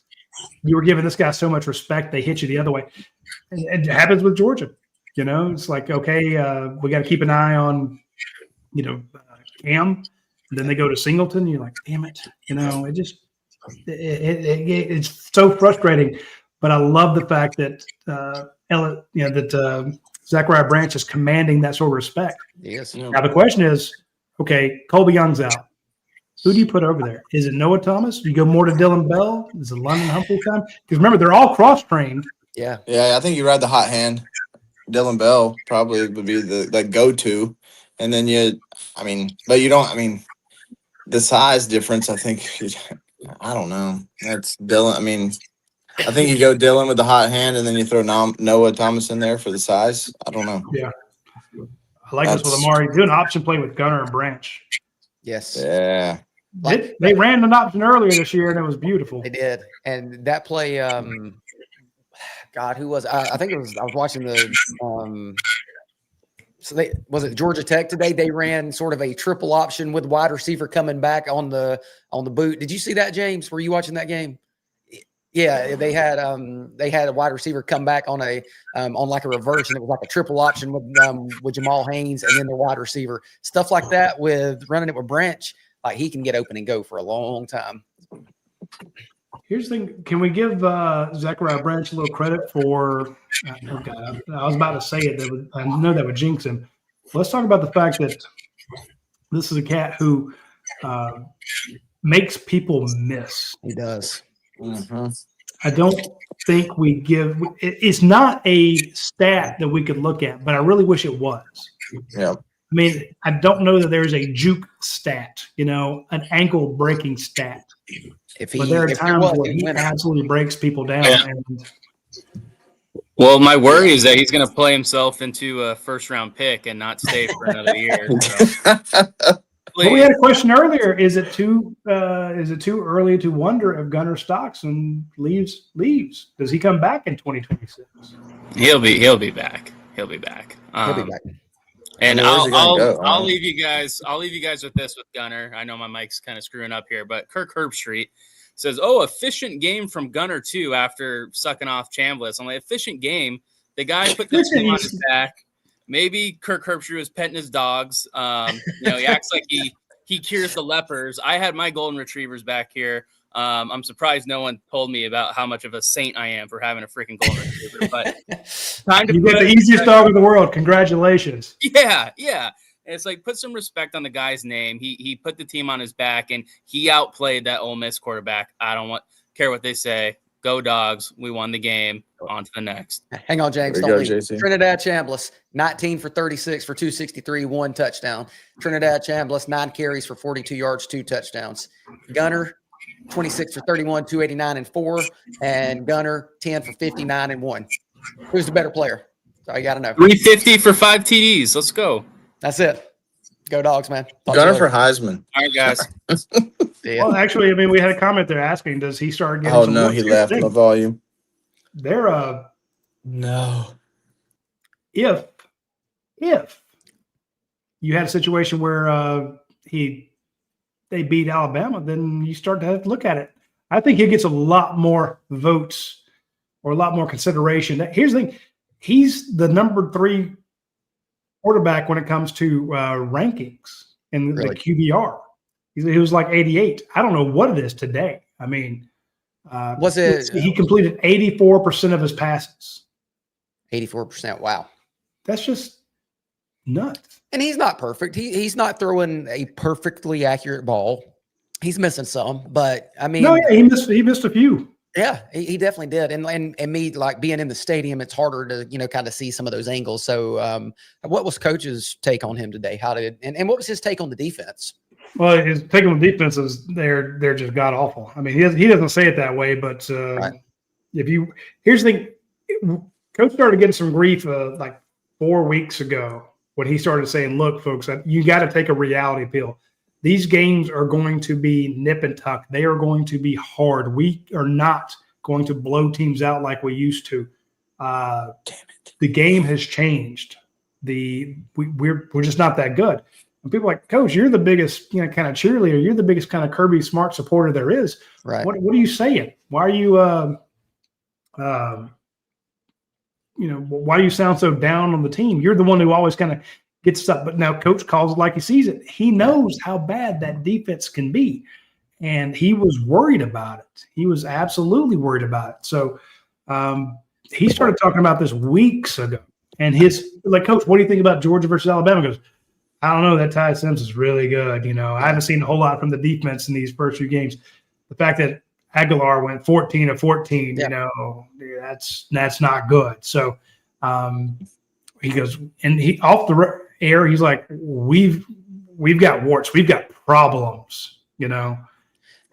you were giving this guy so much respect. They hit you the other way. And it happens with Georgia. It's like, okay, we got to keep an eye on, Cam. And then they go to Singleton. And you're like, damn it. It just it's so frustrating. But I love the fact that Zachariah Branch is commanding that sort of respect. Yes. Now the question is, okay, Colby Young's out. Who do you put over there? Is it Noah Thomas? Do you go more to Dylan Bell? Is it London Humphrey time? Because remember, they're all cross-trained. Yeah. Yeah, I think you ride the hot hand. Dylan Bell probably would be the go-to. And then but you don't, the size difference, I think, I don't know. That's Dylan. I think you go Dylan with the hot hand and then you throw Noah Thomas in there for the size. I don't know. Yeah. I like this with Amari. Do an option play with Gunner and Branch. Yes. Yeah. They ran an option earlier this year, and it was beautiful. They did. And that play, God, who was I think I was watching the was it Georgia Tech today? They ran sort of a triple option with wide receiver coming back on the boot. Did you see that, James? Were you watching that game? Yeah, they had a wide receiver come back on like a reverse, and it was like a triple option with Jamal Haynes and then the wide receiver. Stuff like that with running it with Branch, like he can get open and go for a long time. Here's the thing. Can we give Zachariah Branch a little credit for I was about to say it. I know that would jinx him. Let's talk about the fact that this is a cat who makes people miss. He does. Mm-hmm. I don't think we give – it's not a stat that we could look at, but I really wish it was. Yeah. I don't know that there's a juke stat, an ankle-breaking stat. But there are times where he absolutely breaks people down. Yeah. Well, my worry is that he's going to play himself into a first-round pick and not stay for another year. So. Well, we had a question earlier. Is it too early to wonder if Gunnar Stockton leaves? Does he come back in 2026? He'll be back. He'll be back. And I'll leave you guys. I'll leave you guys with this with Gunnar. I know my mic's kind of screwing up here, but Kirk Herbstreit says, efficient game from Gunnar too after sucking off Chambliss. I'm like, efficient game. The guy put the team on his back. Maybe Kirk Herbstreit was petting his dogs. He acts like he cures the lepers. I had my golden retrievers back here. I'm surprised no one told me about how much of a saint I am for having a freaking golden retriever. But you get the easiest dog in the world. Congratulations. Yeah. And it's like, put some respect on the guy's name. He put the team on his back, and he outplayed that Ole Miss quarterback. I don't care what they say. Go Dogs. We won the game. On to the next. Hang on, James. Trinidad Chambliss, 19 for 36 for 263, 1 touchdown. Trinidad Chambliss, 9 carries for 42 yards, 2 touchdowns. Gunnar, 26 for 31, 289 and 4. And Gunnar, 10 for 59 and 1. Who's the better player? So you got to know. 350 for 5 TDs. Let's go. That's it. Go Dogs, man. Gunnar for Heisman. All right, guys. Yeah. Well, actually, we had a comment there asking, does he start getting some no, he left the volume. They're no. If you had a situation where they beat Alabama, then you start to have to look at it. I think he gets a lot more votes or a lot more consideration. Here's the thing. He's the number 3 quarterback when it comes to rankings in the QBR. He was like 88. I don't know what it is today. He completed 84% of his passes. 84%. Wow. That's just nuts. And he's not perfect. He's not throwing a perfectly accurate ball. He's missing some, but he missed a few. Yeah, he definitely did. And me, like being in the stadium, it's harder to kind of see some of those angles. So what was Coach's take on him today? And what was his take on the defense? Well, his take on the defense is they're just god awful. He doesn't say it that way, but right. Here's the thing, Coach started getting some grief like 4 weeks ago when he started saying, "Look, folks, you got to take a reality pill. These games are going to be nip and tuck. They are going to be hard. We are not going to blow teams out like we used to. Damn it, the game has changed. We're just not that good." And people are like, "Coach, you're the biggest, kind of cheerleader. You're the biggest kind of Kirby Smart supporter there is. Right? What are you saying? Why are you, why do you sound so down on the team? You're the one who always kind of gets stuff." But now Coach calls it like he sees it. He knows how bad that defense can be, and he was worried about it. He was absolutely worried about it. So he started talking about this weeks ago. And Coach, what do you think about Georgia versus Alabama? He goes, "I don't know. That Ty Sims is really good. I haven't seen a whole lot from the defense in these first few games. The fact that Aguilar went 14 of 14, that's not good." So he goes, and he off the air, he's like, we've got warts, we've got problems,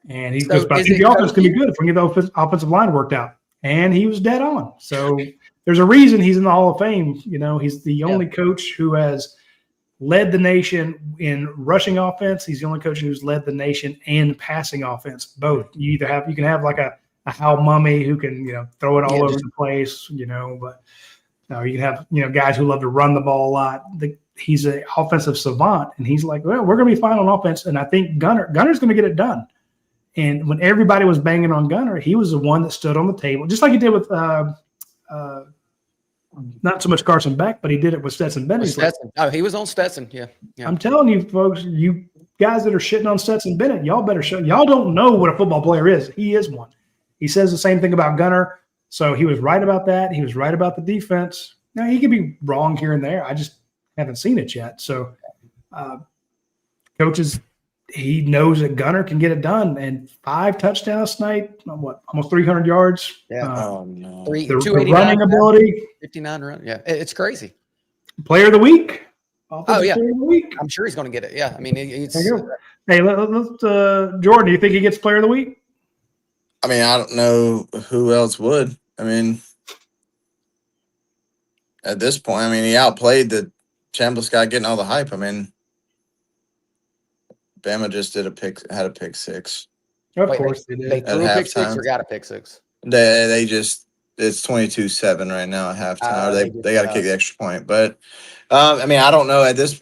And he goes, but I think the offense can be good if we get the offensive line worked out. And he was dead on. So there's a reason he's in the Hall of Fame. He's the only coach who has led the nation in rushing offense. He's the only coach who's led the nation in passing offense. Both. You can have like a Hal Mummy who can throw it all over the place. But you can have guys who love to run the ball a lot. He's an offensive savant, and he's like, well, we're going to be fine on offense, and I think Gunner's going to get it done. And when everybody was banging on Gunner, he was the one that stood on the table, just like he did with not so much Carson Beck, but he did it with Stetson Bennett. He was on Stetson. Yeah. I'm telling you, folks, you guys that are shitting on Stetson Bennett, y'all better show. Y'all don't know what a football player is. He is one. He says the same thing about Gunner. So he was right about that. He was right about the defense. Now, he could be wrong here and there. I just haven't seen it yet. So coaches – he knows that Gunner can get it done, and 5 touchdowns tonight. Almost 300 yards. Yeah. The running ability, 59 run. Yeah, it's crazy. Player of the week. Player of the week. I'm sure he's going to get it. Yeah, I mean, it's. Hey, let's Jordan. Do you think he gets player of the week? I mean, I don't know who else would. I mean, at this point, he outplayed the Chambliss guy getting all the hype. I mean. Bama just had a pick six. Of course they did. They threw a pick six or got a pick six. They just it's 22-7 right now at halftime. They got to kick the extra point. But I don't know at this.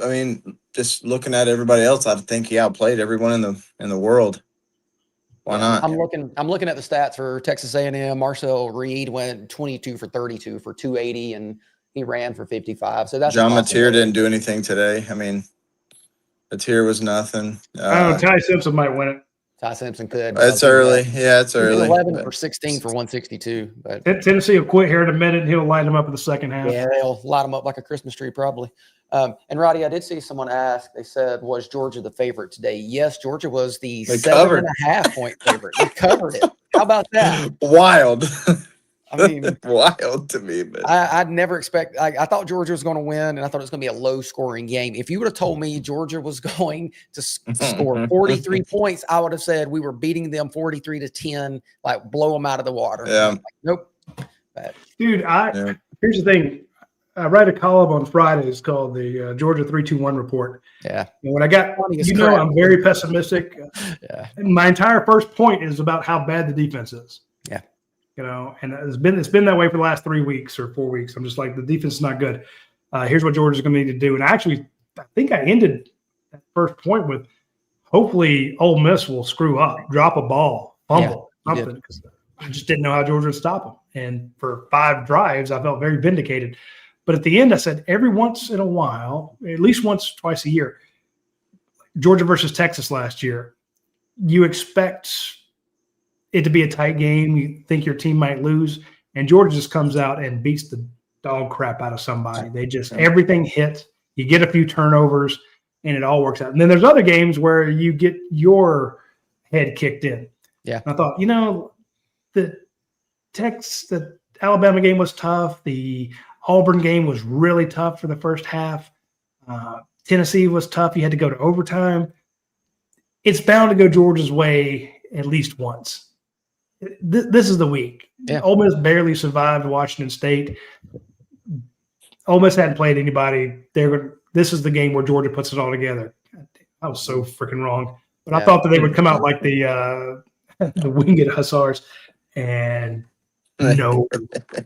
Just looking at everybody else, I think he outplayed everyone in the world. Why not? I'm looking at the stats for Texas A&M. Marcel Reed went 22 for 32 for 280, and he ran for 55. So that's John Mateer didn't do anything today. Mateer was nothing. I don't know. Ty Simpson might win it. Ty Simpson could. It's early. Yeah, it's early. 11 for 16 for 162. But Tennessee will quit here in a minute, and he'll light them up in the second half. Yeah, they'll light them up like a Christmas tree, probably. And Roddy, I did see someone ask. They said, "Was Georgia the favorite today?" Yes, Georgia was the 7.5 point favorite. They covered it. How about that? Wild. Wild to me, but I'd never expect. I thought Georgia was going to win, and I thought it was going to be a low-scoring game. If you would have told me Georgia was going to score 43 points, I would have said we were beating them 43-10, like blow them out of the water. Yeah. Nope. Dude, here's the thing. I write a column on Fridays called the Georgia 3-2-1 report. Yeah. And when I got, I'm very pessimistic. Yeah. And my entire first point is about how bad the defense is. Yeah. And it's been that way for the last 3 weeks or 4 weeks. I'm just like, the defense is not good. Here's what Georgia's going to need to do. And I think I ended that first point with hopefully Ole Miss will screw up, drop a ball, fumble, something. Because I just didn't know how Georgia would stop them. And for 5 drives, I felt very vindicated. But at the end, I said every once in a while, at least once, twice a year, Georgia versus Texas last year, you expect it to be a tight game. You think your team might lose, and Georgia just comes out and beats the dog crap out of somebody. They just everything hit. You get a few turnovers, and it all works out. And then there's other games where you get your head kicked in. Yeah, and I thought, the Alabama game was tough. The Auburn game was really tough for the first half. Tennessee was tough. You had to go to overtime. It's bound to go Georgia's way at least once. This is the week. Yeah. Ole Miss barely survived Washington State. Ole Miss hadn't played anybody. This is the game where Georgia puts it all together. I was so freaking wrong. But I thought that they would come out like the winged Hussars, and no.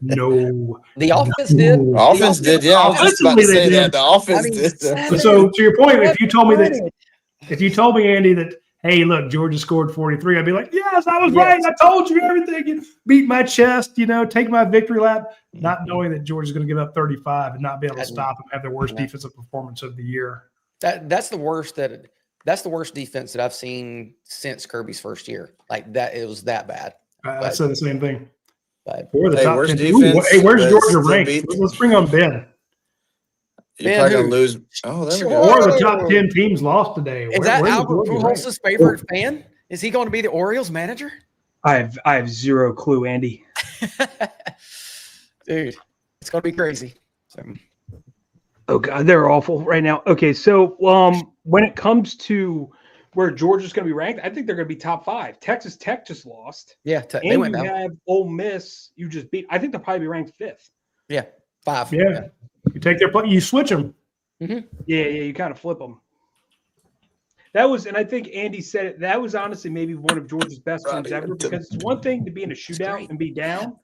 The offense did. Offense did, yeah. I was just about to say that. The offense did. So to your point, if you told me, Andy, that, hey, look, Georgia scored 43, I'd be like, yes, I was right. I told you everything. You beat my chest, take my victory lap, not knowing that Georgia's going to give up 35 and not be able to stop them, have their worst defensive performance of the year. That's the worst defense that I've seen since Kirby's first year. Like that, it was that bad. I said the same thing. But or the top 10. Defense, where's Georgia ranked? Let's bring on Ben. You're probably going to lose. Oh, there we go. Or the top 10 teams lost today. Is that Albert Pujols' favorite fan? Is he going to be the Orioles manager? I have zero clue, Andy. Dude, it's going to be crazy. So. Oh God, they're awful right now. Okay, so when it comes to where Georgia's going to be ranked, I think they're going to be top 5. Texas Tech just lost. Yeah, they and went you down. have Ole Miss. You just beat. I think they'll probably be ranked 5th. Yeah, 5. Yeah. You take their play, you switch them. Mm-hmm. Yeah, you kind of flip them. That was, and I think Andy said it. That was honestly maybe one of Georgia's best wins ever, because it's one thing to be in a shootout and be down.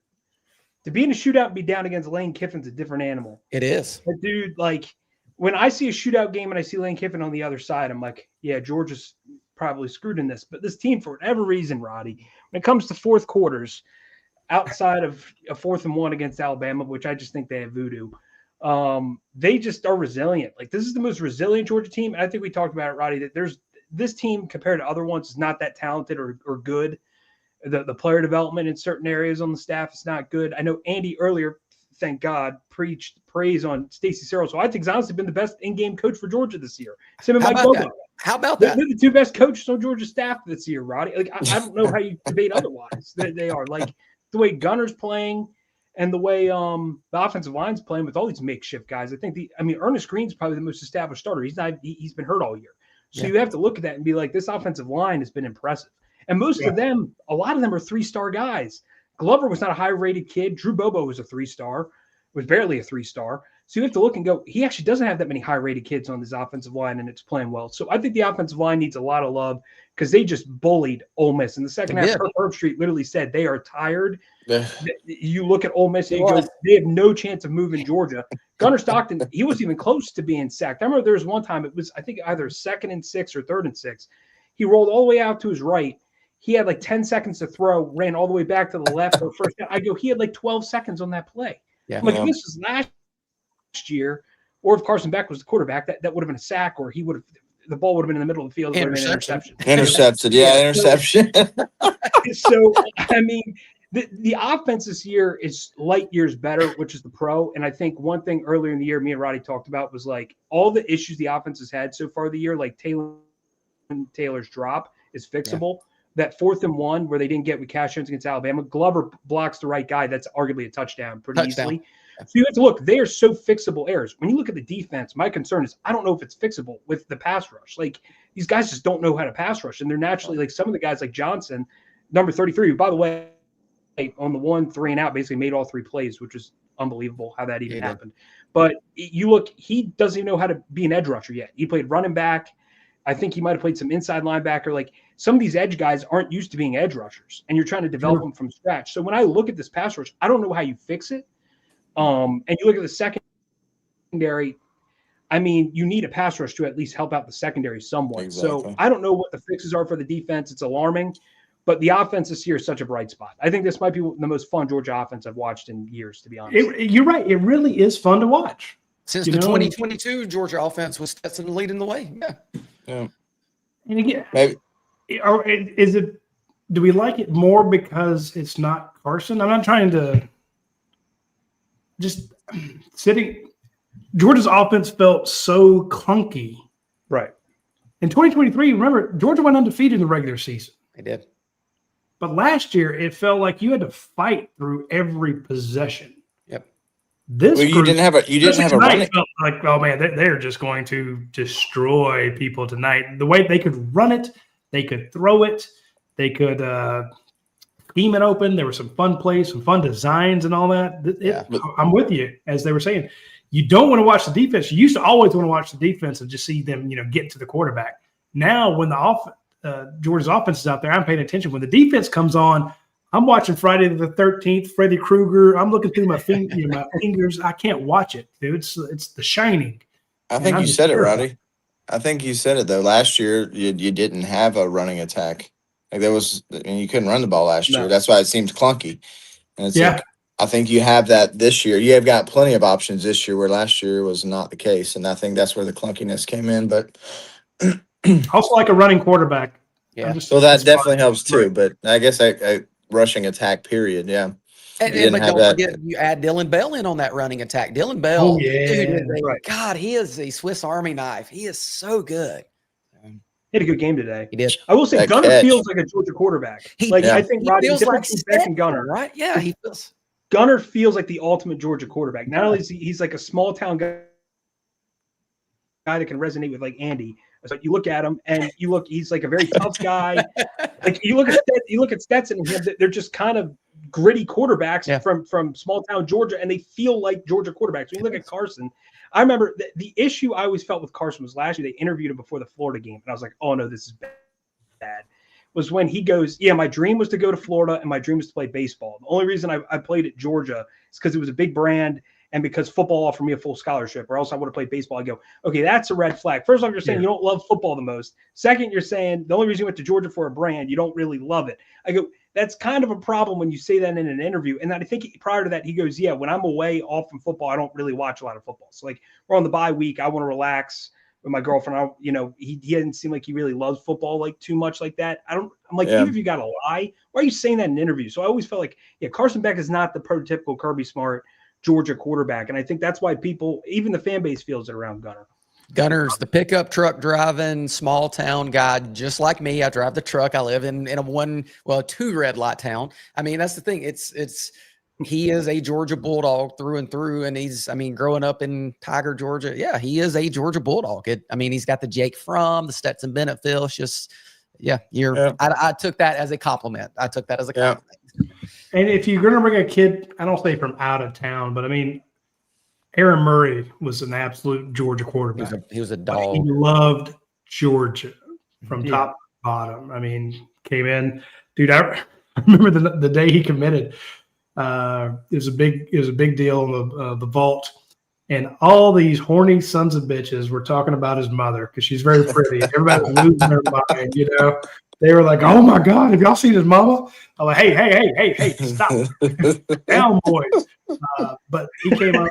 To be in a shootout and be down against Lane Kiffin's a different animal. It is. But dude, like when I see a shootout game and I see Lane Kiffin on the other side, I'm like, yeah, Georgia's probably screwed in this. But this team, for whatever reason, Roddy, when it comes to fourth quarters, outside of a 4th and 1 against Alabama, which I just think they have voodoo, they just are resilient. Like, this is the most resilient Georgia team. And I think we talked about it, Roddy, that there's this team compared to other ones is not that talented or good. The player development in certain areas on the staff is not good. I know Andy earlier, thank God, preached praise on Stacey Searles. So I think he's honestly been the best in-game coach for Georgia this year. Him and Mike Bobo. How about that? They're the 2 best coaches on Georgia's staff this year, Roddy. Like, I don't know how you debate otherwise. They are. Like, the way Gunner's playing and the way the offensive line's playing with all these makeshift guys. Ernest Green's probably the most established starter. He's been hurt all year. So you have to look at that and be like, this offensive line has been impressive. And most of them, a lot of them are 3-star guys. Glover was not a high-rated kid. Drew Bobo was a 3-star, was barely a 3-star. So you have to look and go, he actually doesn't have that many high-rated kids on his offensive line, and it's playing well. So I think the offensive line needs a lot of love because they just bullied Ole Miss. In the second half, Herb Street literally said they are tired. You look at Ole Miss, and you go, they have no chance of moving Georgia. Gunner Stockton, he wasn't even close to being sacked. I remember there was one time, it was, I think, either 2nd and 6 or 3rd and 6. He rolled all the way out to his right. He had like 10 seconds to throw, ran all the way back to the left for first down. I go, he had like 12 seconds on that play. Yeah. I'm like, if this was last year, or if Carson Beck was the quarterback, that would have been a sack, or the ball would have been in the middle of the field. Interception. Intercepted. Yeah, interception. So, I mean, the offense this year is light years better, which is the pro. And I think one thing earlier in the year, me and Roddy talked about was like all the issues the offense has had so far the year, like Taylor's drop is fixable. Yeah. That 4th and 1 where they didn't get with Cash Jones against Alabama, Glover blocks the right guy. That's arguably a touchdown pretty easily. So you have to look, they are so fixable errors. When you look at the defense, my concern is I don't know if it's fixable with the pass rush. Like, these guys just don't know how to pass rush. And they're naturally, like some of the guys like Johnson, number 33, who, by the way, on the 1 3 and out, basically made all 3 plays, which is unbelievable how that even happened. But you look, he doesn't even know how to be an edge rusher yet. He played running back. I think he might have played some inside linebacker. Like, some of these edge guys aren't used to being edge rushers, and you're trying to develop them from scratch. So when I look at this pass rush, I don't know how you fix it. And you look at the secondary, I mean, you need a pass rush to at least help out the secondary somewhat. Exactly. So I don't know what the fixes are for the defense. It's alarming, but the offense this year is such a bright spot. I think this might be the most fun Georgia offense I've watched in years, to be honest. You're right. It really is fun to watch. Since the 2022 Georgia offense was Stetson leading the way. Yeah. And again, maybe. Or is it? Do we like it more because it's not Carson? I'm not trying to. Just sitting. Georgia's offense felt so clunky. Right. In 2023, remember, Georgia went undefeated in the regular season. They did. But last year, it felt like you had to fight through every possession. Yep. This you didn't have a running. Felt like, oh man, they're just going to destroy people tonight. The way they could run it, they could throw it, they could scheme it open. There were some fun plays, some fun designs, and all that. I'm with you, as they were saying. You don't want to watch the defense. You used to always want to watch the defense and just see them, get to the quarterback. Now, when Georgia's offense is out there, I'm paying attention. When the defense comes on, I'm watching Friday the 13th, Freddy Krueger. I'm looking through my fingers. I can't watch it, dude. It's The Shining. I think you said it, Roddy. I think you said it though. Last year, you didn't have a running attack. Like you couldn't run the ball last year. That's why it seems clunky. And it's like, I think you have that this year. You have got plenty of options this year, where last year was not the case. And I think that's where the clunkiness came in. But also like a running quarterback. Yeah. So that definitely helps too. But I guess a rushing attack, period. Yeah. And don't forget, you add Dylan Bell in on that running attack. Dylan Bell, God, he is a Swiss Army knife. He is so good. He had a good game today. He did. I will say, Gunner feels like a Georgia quarterback. I think Roddy feels like Beck and Gunner, right? Yeah, he feels. Gunner feels like the ultimate Georgia quarterback. Not only is he's like a small town guy guy that can resonate with like Andy. So you look at him and he's like a very tough guy. Like you look at Stetson and him, they're just kind of gritty quarterbacks from small town Georgia, and they feel like Georgia quarterbacks. When you look at Carson, I remember the issue I always felt with Carson was last year they interviewed him before the Florida game, and I was like, oh no, this is bad. Was when he goes, yeah, my dream was to go to Florida and my dream was to play baseball. The only reason I played at Georgia is because it was a big brand and because football offered me a full scholarship, or else I would have played baseball. I go, okay, that's a red flag. First off, you're saying you don't love football the most. Second, you're saying the only reason you went to Georgia for a brand, you don't really love it. I go, that's kind of a problem when you say that in an interview. And then I think prior to that, he goes, yeah, when I'm away off from football, I don't really watch a lot of football. So like we're on the bye week, I want to relax with my girlfriend. He didn't seem like he really loves football like too much like that. I'm like, even if you got to lie, why are you saying that in an interview? So I always felt like, Carson Beck is not the prototypical Kirby Smart Georgia quarterback. And I think that's why people, even the fan base, feels it around Gunner. Gunner's the pickup truck driving small town guy, just like me. I drive the truck. I live in a 2 red light town. I mean, that's the thing. He is a Georgia Bulldog through and through. And growing up in Tiger, Georgia, he is a Georgia Bulldog. He's got the Jake Fromm, the Stetson Bennett feel. It's just, I took that as a compliment. And if you're going to bring a kid, I don't say from out of town, but Aaron Murray was an absolute Georgia quarterback. He was a dog. He loved Georgia from top to bottom. Came in, dude. I remember the day he committed. It was a big deal in the vault, and all these horny sons of bitches were talking about his mother because she's very pretty. Everybody was losing their mind, They were like, "Oh my God, have y'all seen his mama?" I'm like, "Hey, stop, down, boys." But he came up,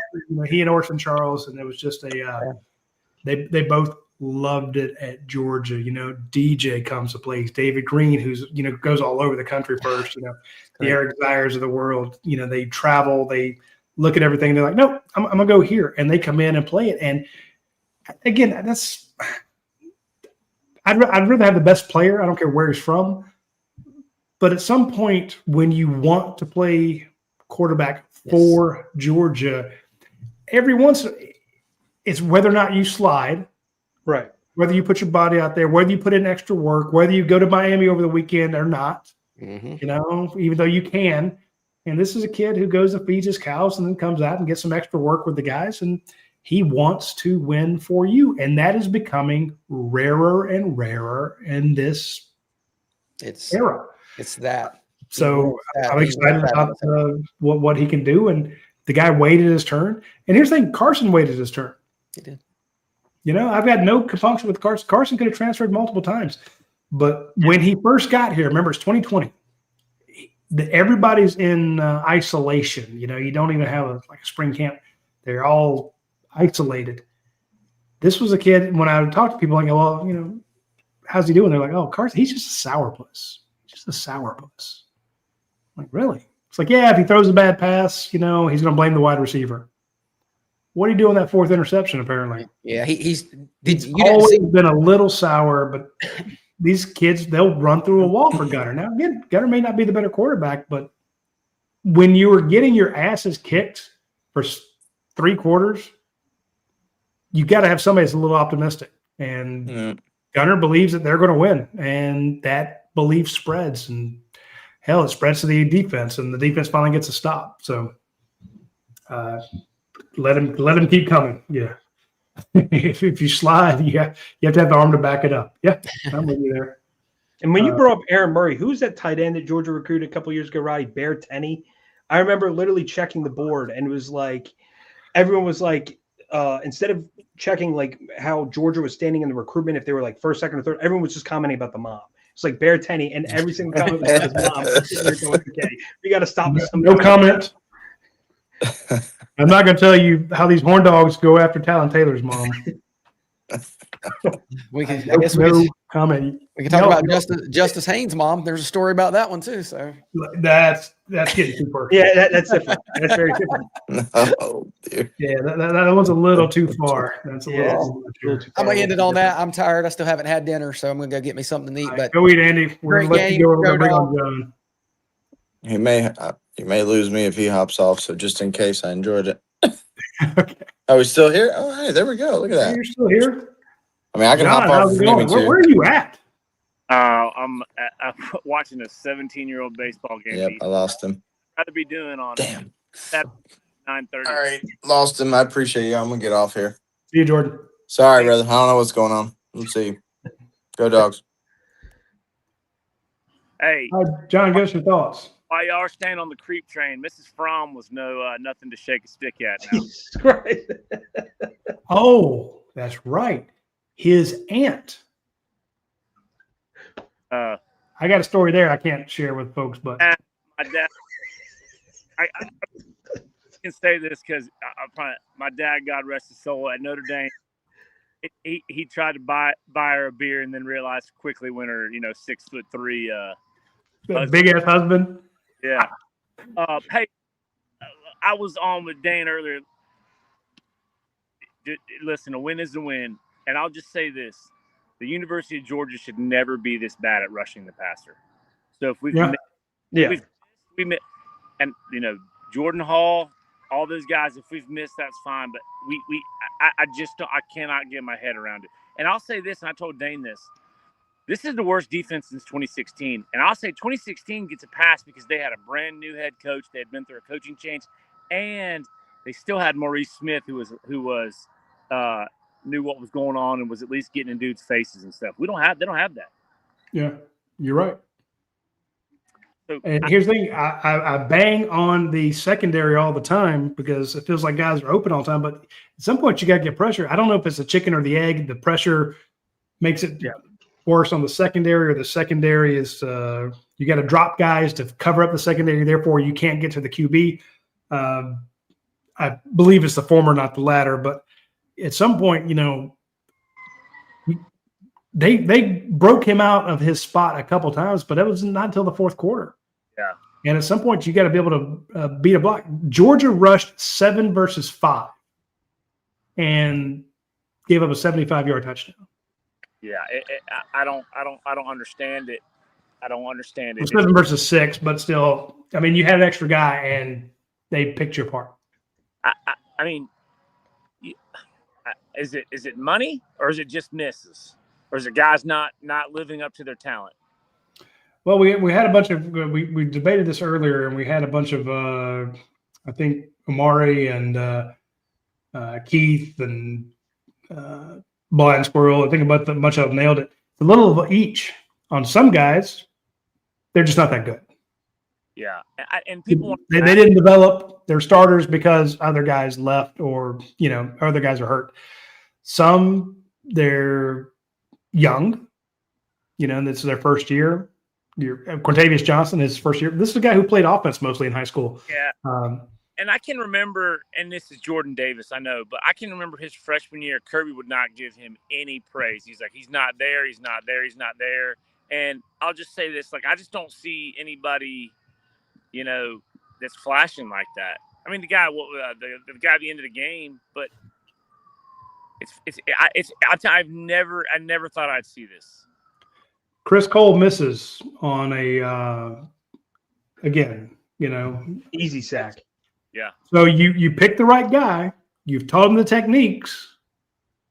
he and Orson Charles, and it was just they both loved it at Georgia. DJ comes to play. David Green, who's goes all over the country first. The Eric Zayers of the world. They travel. They look at everything. They're like, "No, I'm gonna go here," and they come in and play it. And again, that's. I'd rather have the best player. I don't care where he's from. But at some point, when you want to play quarterback for Georgia, every once it's whether or not you slide, right? Whether you put your body out there, whether you put in extra work, whether you go to Miami over the weekend or not. Mm-hmm. Even though you can. And this is a kid who goes and feeds his cows and then comes out and gets some extra work with the guys, and he wants to win for you, and that is becoming rarer and rarer in this era. It's that. So I'm excited about what he can do, and the guy waited his turn. And here's the thing: Carson waited his turn. He did. I've got no compunction with Carson. Carson could have transferred multiple times, but when he first got here, remember it's 2020. Everybody's in isolation. You don't even have a spring camp. They're all isolated. This was a kid, when I would talk to people, I go, well, how's he doing? They're like, oh, Carson, he's just a sourpuss. Just a sourpuss. I'm like, really? It's like, yeah, if he throws a bad pass, he's going to blame the wide receiver. What do you do on that 4th interception, apparently? Yeah, he's always been a little sour, but these kids, they'll run through a wall for Gunner. Now, again, Gunner may not be the better quarterback, but when you were getting your asses kicked for 3 quarters, you got to have somebody that's a little optimistic. And Gunner believes that they're going to win, and that belief spreads. And hell, it spreads to the defense, and the defense finally gets a stop. So let him keep coming. Yeah. if you slide, you have to have the arm to back it up. Yeah, I'm with you there. And when you brought up Aaron Murray, who's that tight end that Georgia recruited a couple years ago, Roddy? Bear Tenney. I remember literally checking the board, and it was like everyone was like, instead of checking like how Georgia was standing in the recruitment, if they were like 1st, 2nd, or 3rd, everyone was just commenting about the mom. It's like Bear Tenney, and every single comment was about his mom. Okay, we got to stop this. No comment. I'm not going to tell you how these horn dogs go after Talon Taylor's mom. Comment. We can talk about Justice Haynes' mom. There's a story about that one too. So that's getting too personal. Yeah, that's different. That's very different. Oh, dear. Yeah, that one's a little too far. That's a little too far. I'm gonna end it on that. I'm tired. I still haven't had dinner, so I'm gonna go get me something to eat. But go eat, Andy. We're gonna let you go. We're gonna bring on John. He may lose me if he hops off. So just in case, I enjoyed it. Okay. Oh, we're still here? Oh, hey, there we go. Look at Hey, that. you're still here. I mean, I can John, hop off how's if it you need going? me to. Where are you at? I'm watching a 17-year-old baseball game. Yep, I lost him. I'd rather be doing on Damn. Saturday, 9:30. All right, lost him. I appreciate you. I'm gonna get off here. See you, Jordan. Sorry, brother. I don't know what's going on. Let's see. Go Dogs. Hey, John, give us your thoughts. while y'all are staying on the creep train, Mrs. Fromm was nothing to shake a stick at now. Jesus Christ. Oh, that's right. His aunt. I got a story there I can't share with folks, but My dad. I can say this because my dad, God rest his soul, at Notre Dame. He tried to buy her a beer and then realized quickly when her 6'3" big ass husband. Yeah. Hey, I was on with Dane earlier. Listen, a win is a win, and I'll just say this: the University of Georgia should never be this bad at rushing the passer. So if we've and Jordan Hall, all those guys, if we've missed, that's fine. But I just don't. I cannot get my head around it. And I'll say this, and I told Dane this. This is the worst defense since 2016. And I'll say 2016 gets a pass because they had a brand new head coach. They had been through a coaching change, and they still had Maurice Smith, who knew what was going on and was at least getting in dudes' faces and stuff. They don't have that. Yeah, you're right. And here's the thing, I bang on the secondary all the time because it feels like guys are open all the time. But at some point, you got to get pressure. I don't know if it's the chicken or the egg. The pressure makes it worse on the secondary, or the secondary is you got to drop guys to cover up the secondary. Therefore, you can't get to the QB. I believe it's the former, not the latter. But at some point, they broke him out of his spot a couple times, but it was not until the fourth quarter. Yeah. And at some point, you got to be able to beat a block. Georgia rushed 7 versus 5 and gave up a 75-yard touchdown. Yeah, I don't understand it. I don't understand it. 7 versus 6, but still, I mean, you had an extra guy, and they picked you apart. I mean, is it money, or is it just misses, or is it guys not living up to their talent? Well, we had a bunch of we debated this earlier, and we had a bunch of I think Amari and Keith and Blind Squirrel. I think about a bunch of them nailed it. A little of each on some guys. They're just not that good. Yeah, and people they didn't develop their starters because other guys left, or other guys are hurt. Some they're young, this is their first year. Quintavious Johnson, his first year. This is a guy who played offense mostly in high school. Yeah. And I can remember, and this is Jordan Davis, I know, but I can remember his freshman year, Kirby would not give him any praise. He's like, he's not there, he's not there, he's not there. And I'll just say this, I just don't see anybody, that's flashing like that. I mean, the guy at the end of the game, but I never thought I'd see this. Chris Cole misses on a again, easy sack. Yeah. So you picked the right guy. You've taught him the techniques.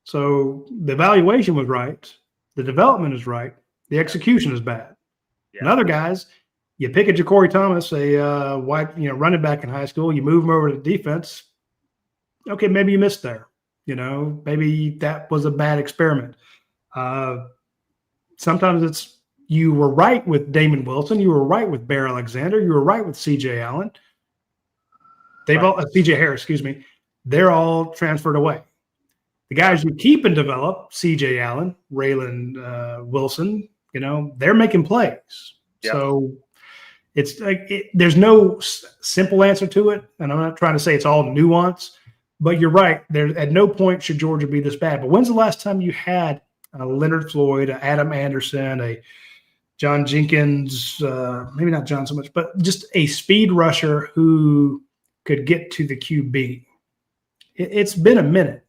So the evaluation was right. The development is right. The execution is bad. Yeah. And other guys, you pick a Ja'Cory Thomas, a running back in high school. You move him over to defense. Okay, maybe you missed there. Maybe that was a bad experiment. Sometimes it's you were right with Damon Wilson. You were right with Bear Alexander. You were right with C.J. Allen. They've all C.J. Harris, excuse me. They're all transferred away. The guys you keep and develop, C.J. Allen, Raylan Wilson, they're making plays. Yep. So it's there's no simple answer to it, and I'm not trying to say it's all nuance, but you're right. There at no point should Georgia be this bad. But when's the last time you had Leonard Floyd, Adam Anderson, a John Jenkins, maybe not John so much, but just a speed rusher who could get to the QB? It's been a minute.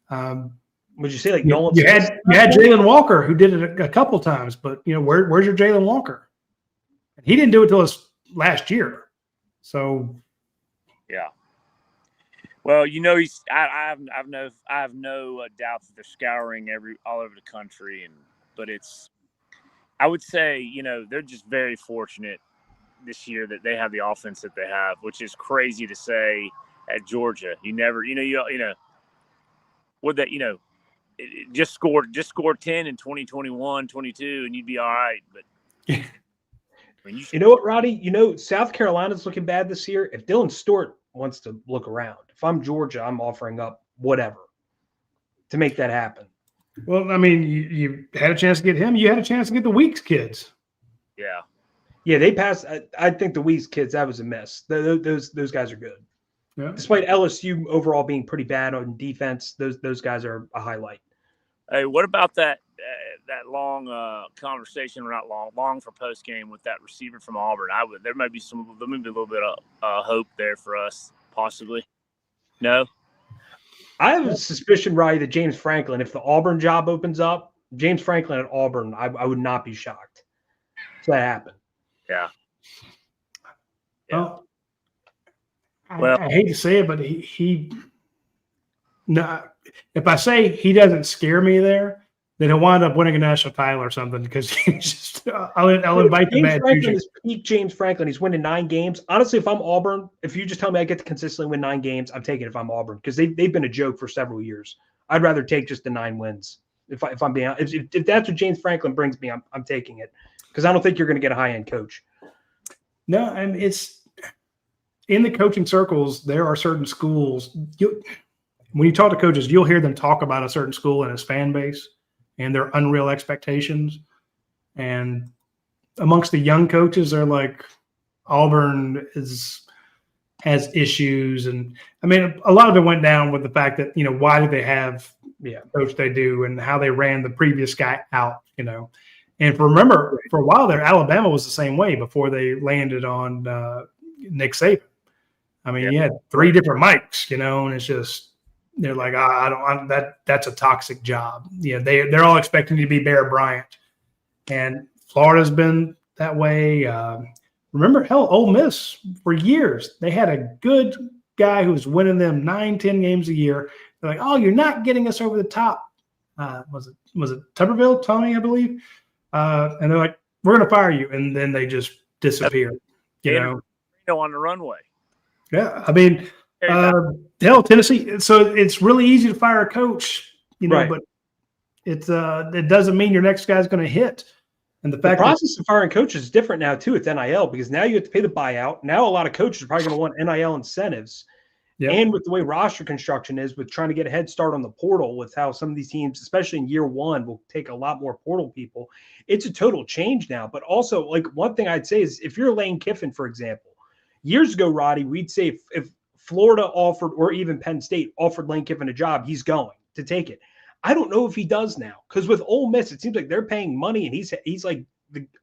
Would you say like Nolan? You had Jalen Walker who did it a couple times, but where's your Jalen Walker? He didn't do it till his last year. So yeah. Well, he's. I have no doubt that they're scouring all over the country, but it's. I would say they're just very fortunate this year that they have the offense that they have, which is crazy to say at Georgia. You never, what that just score 10 in 2021, 22, and you'd be all right. But I mean, you know what, Roddy? South Carolina's looking bad this year. If Dylan Stewart wants to look around, if I'm Georgia, I'm offering up whatever to make that happen. Well, I mean, you had a chance to get him. You had a chance to get the Weeks kids. Yeah, they passed. I think the Weeks kids, that was a miss. Those guys are good. Yeah. Despite LSU overall being pretty bad on defense, those guys are a highlight. Hey, what about that long conversation? Or not long for post game with that receiver from Auburn. There may be a little bit of hope there for us, possibly. No, I have a suspicion, Roddy, that James Franklin, if the Auburn job opens up, James Franklin at Auburn, I would not be shocked if that happened. Yeah. Well, I hate to say it, but no. If I say he doesn't scare me there, then he'll wind up winning a national title or something because he's just. I'll invite the bad Franklin is peak James Franklin. He's winning 9 games. Honestly, if I'm Auburn, if you just tell me I get to consistently win 9 games, I'm taking it if I'm Auburn because they've been a joke for several years. I'd rather take just the 9 wins. If I'm being honest, if that's what James Franklin brings me, I'm taking it because I don't think you're going to get a high end coach. No, and it's in the coaching circles. There are certain schools. When you talk to coaches, you'll hear them talk about a certain school and its fan base and their unreal expectations. And amongst the young coaches, they're like, Auburn has issues. And I mean, a lot of it went down with the fact that, why do they have coach they do and how they ran the previous guy out, And remember, for a while there, Alabama was the same way before they landed on Nick Saban. I mean, you had 3 different mics, and it's just they're like, that's a toxic job. Yeah, they're all expecting you to be Bear Bryant, and Florida's been that way. Remember, Ole Miss for years they had a good guy who was winning them 9-10 games a year. They're like, oh, you're not getting us over the top. Was it Tuberville, Tony, I believe? And they're like, we're going to fire you. And then they just disappear, on the runway. Yeah. I mean, Tennessee. So it's really easy to fire a coach, right. But it doesn't mean your next guy's going to hit. And the process of firing coaches is different now too. It's NIL because now you have to pay the buyout. Now a lot of coaches are probably going to want NIL incentives. Yep. And with the way roster construction is, with trying to get a head start on the portal, with how some of these teams, especially in year 1, will take a lot more portal people, it's a total change now. But also, like, one thing I'd say is if you're Lane Kiffin, for example, years ago, Roddy, we'd say if Florida offered, or even Penn State offered Lane Kiffin a job, he's going to take it. I don't know if he does now because with Ole Miss, it seems like they're paying money and he's like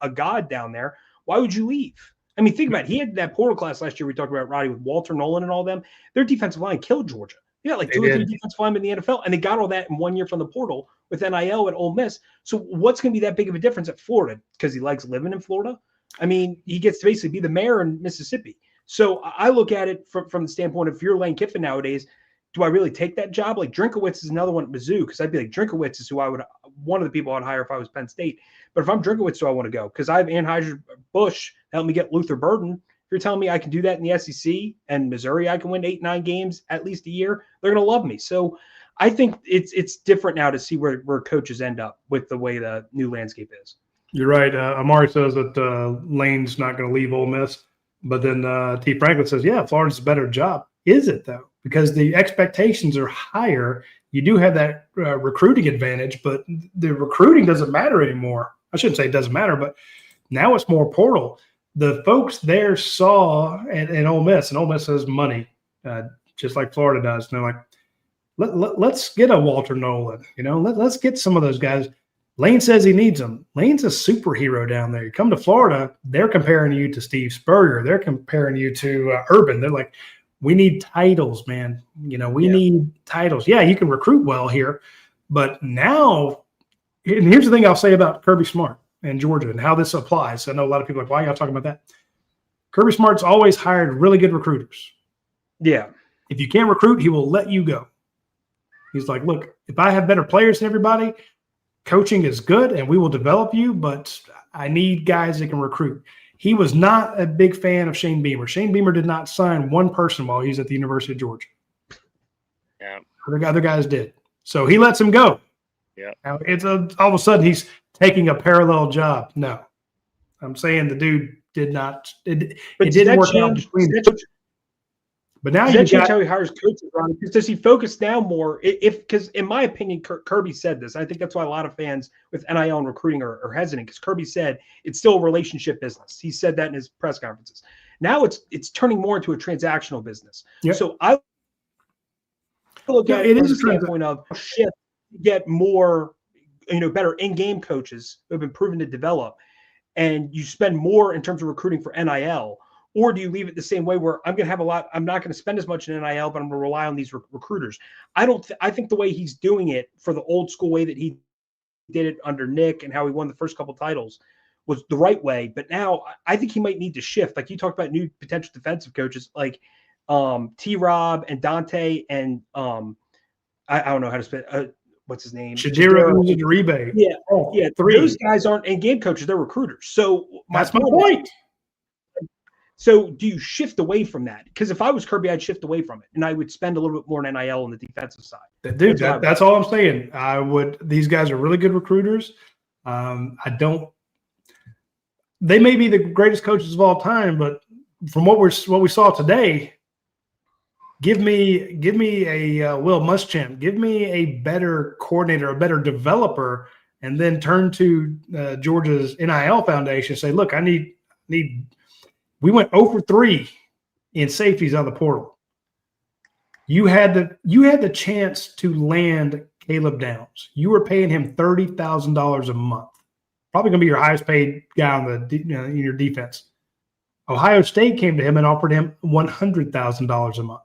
a god down there. Why would you leave? I mean, think about it. He had that portal class last year we talked about, Roddy, with Walter Nolan and all them. Their defensive line killed Georgia. They got like 2 or 3 defensive linemen in the NFL, and they got all that in 1 year from the portal with NIL at Ole Miss. So what's going to be that big of a difference at Florida? Because he likes living in Florida? I mean, he gets to basically be the mayor in Mississippi. So I look at it from the standpoint of if you're Lane Kiffin nowadays, do I really take that job? Like Drinkowitz is another one at Mizzou because I'd be like, Drinkowitz is one of the people I'd hire if I was Penn State. But if I'm Drinkowitz, do I want to go? Because I have Anheuser-Busch help me get Luther Burden. If you're telling me I can do that in the SEC and Missouri, I can win 8-9 games at least a year, they're going to love me. So I think it's different now to see where coaches end up with the way the new landscape is. You're right. Amari says that Lane's not going to leave Ole Miss. But then T. Franklin says, yeah, Florida's a better job. Is it, though? Because the expectations are higher. You do have that recruiting advantage, but the recruiting doesn't matter anymore. I shouldn't say it doesn't matter, but now it's more portal. The folks there saw in Ole Miss, and Ole Miss has money, just like Florida does. And they're like, let's get a Walter Nolan. Let's get some of those guys. Lane says he needs them. Lane's a superhero down there. You come to Florida, they're comparing you to Steve Spurrier. They're comparing you to Urban. They're like, we need titles, man. We need titles. Yeah, you can recruit well here. But now, and here's the thing I'll say about Kirby Smart and Georgia and how this applies. I know a lot of people are like, why are y'all talking about that? Kirby Smart's always hired really good recruiters. Yeah. If you can't recruit, he will let you go. He's like, look, if I have better players than everybody, coaching is good and we will develop you, but I need guys that can recruit. He was not a big fan of Shane Beamer. Shane Beamer did not sign one person while he was at the University of Georgia. Yeah. Other guys did. So he lets him go. Yeah. Now all of a sudden he's taking a parallel job. No. I'm saying the dude did not. It didn't work out between them. But now you change how he hires coaches, Ron. Does he focus now more? Because in my opinion, Kirby said this. I think that's why a lot of fans with NIL and recruiting are hesitant, because Kirby said it's still a relationship business. He said that in his press conferences. Now it's turning more into a transactional business. Yep. So I look at it from the standpoint of shift, get more, better in-game coaches who have been proven to develop, and you spend more in terms of recruiting for NIL. Or do you leave it the same way where I'm going to have I'm not going to spend as much in NIL, but I'm going to rely on these recruiters? I think the way he's doing it for the old school way that he did it under Nick and how he won the first couple titles was the right way. But now I think he might need to shift. Like you talked about new potential defensive coaches like T-Rob and Dante and I don't know how to spell what's his name? Shajiro Uribe. Yeah. Oh, yeah. Those guys aren't in-game coaches. They're recruiters. So that's my point. So do you shift away from that? Because if I was Kirby, I'd shift away from it, and I would spend a little bit more in NIL on the defensive side. Dude, that's all I'm saying. I would. These guys are really good recruiters. They may be the greatest coaches of all time, but from what we saw today, give me a Will Muschamp, give me a better coordinator, a better developer, and then turn to Georgia's NIL foundation and say, look, I need. We went 0 for 3 in safeties on the portal. You had the chance to land Caleb Downs. You were paying him $30,000 a month. Probably going to be your highest paid guy on in your defense. Ohio State came to him and offered him $100,000 a month.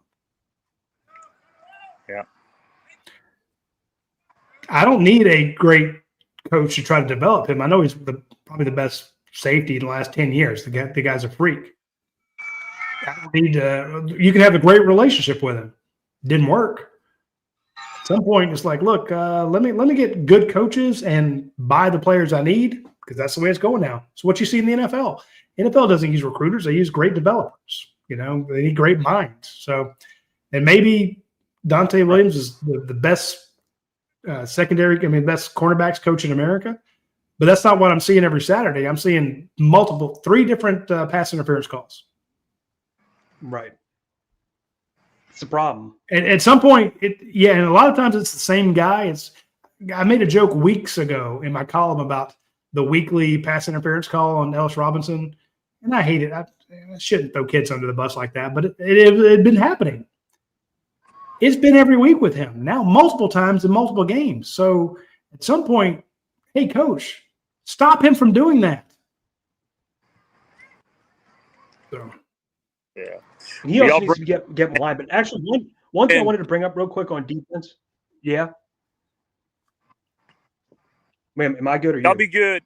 Yeah. I don't need a great coach to try to develop him. I know he's probably the best safety in the last 10 years. The guy's a freak. I don't need you can have a great relationship with him. Didn't work. At some point, it's like, look, let me get good coaches and buy the players I need, because that's the way it's going now. It's what you see in the NFL. NFL doesn't use recruiters; they use great developers. They need great minds. So, and maybe Dante Williams is the best best cornerbacks coach in America. But that's not what I'm seeing every Saturday. I'm seeing 3 different pass interference calls. Right. It's a problem. And at some point, and a lot of times it's the same guy. I made a joke weeks ago in my column about the weekly pass interference call on Ellis Robinson, and I hate it. I shouldn't throw kids under the bus like that, but it had been happening. It's been every week with him now, multiple times in multiple games. So at some point, hey, coach, stop him from doing that. So, yeah. He also needs to get maligned. But actually, one thing I wanted to bring up real quick on defense. Yeah. Ma'am, am I good or you? I'll be good.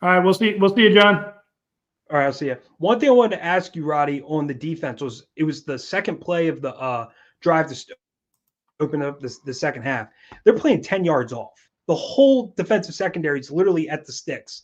All right, we'll see you, John. All right, I'll see you. One thing I wanted to ask you, Roddy, on the defense was the second play of the drive to open up the second half. They're playing 10 yards off. The whole defensive secondary is literally at the sticks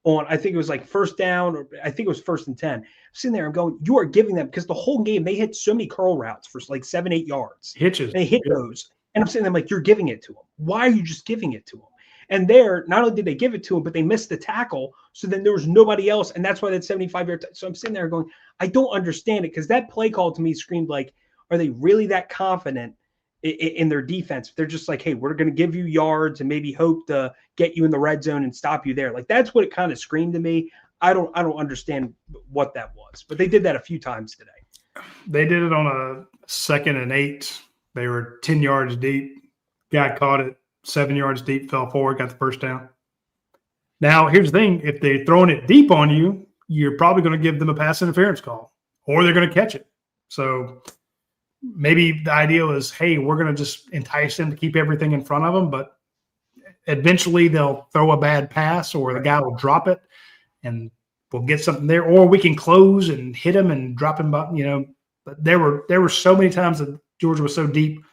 on, I think it was like first down, or I think it was 1st and 10. I'm sitting there, I'm going, you are giving them, because the whole game they hit so many curl routes for like 7-8 yards. Hitches. They hit those. And I'm sitting there like, you're giving it to them. Why are you just giving it to them? And there, not only did they give it to him, but they missed the tackle. So then there was nobody else. And that's why that 75-yard. So I'm sitting there going, I don't understand it, because that play call to me screamed like, are they really that confident in their defense? They're just like, hey, we're going to give you yards and maybe hope to get you in the red zone and stop you there. Like, that's what it kind of screamed to me. I don't understand what that was, but they did that a few times today. They did it on a 2nd and 8. They were 10 yards deep. Guy caught it 7 yards deep, fell forward, got the first down. Now, here's the thing. If they're throwing it deep on you, you're probably going to give them a pass interference call, or they're going to catch it. So maybe the idea is, hey, we're going to just entice them to keep everything in front of them, but eventually they'll throw a bad pass, or the guy will drop it and we'll get something there, or we can close and hit him and drop him. But there were so many times that Georgia was so deep.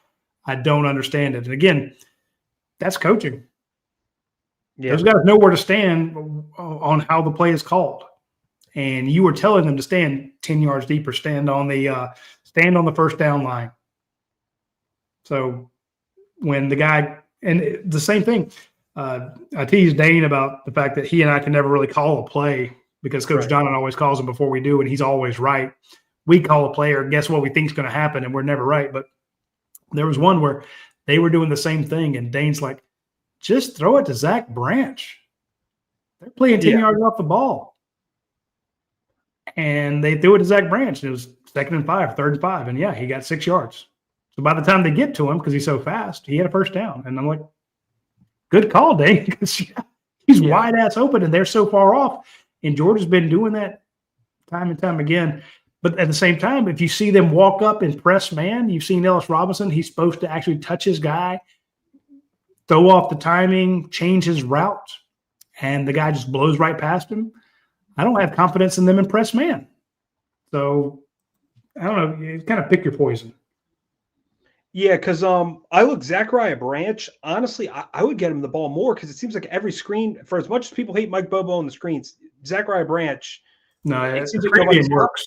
I don't understand it. And again, that's coaching. Yeah. Those guys know where to stand on how the play is called. And you were telling them to stand 10 yards deep or stand on the first down line. So when the guy – and the same thing, I teased Dayne about the fact that he and I can never really call a play because Coach John always calls them before we do, and he's always right. We call a play or guess what we think is going to happen, and we're never right. But there was one where they were doing the same thing, and Dane's like, just throw it to Zach Branch. They're playing 10 yards off the ball. And they threw it to Zach Branch. It was 2nd and 5, 3rd and 5. And, yeah, he got 6 yards. So by the time they get to him, because he's so fast, he had a first down. And I'm like, good call, Dane, because he's wide-ass open, and they're so far off. And Georgia's been doing that time and time again. But at the same time, if you see them walk up and press man, you've seen Ellis Robinson. He's supposed to actually touch his guy, throw off the timing, change his route, and the guy just blows right past him. I don't have confidence in them in press man. So, I don't know. You kind of pick your poison. Yeah, because I look Zachariah Branch. Honestly, I would get him the ball more because it seems like every screen, for as much as people hate Mike Bobo on the screens, Zachariah Branch. No, it seems like nobody's works.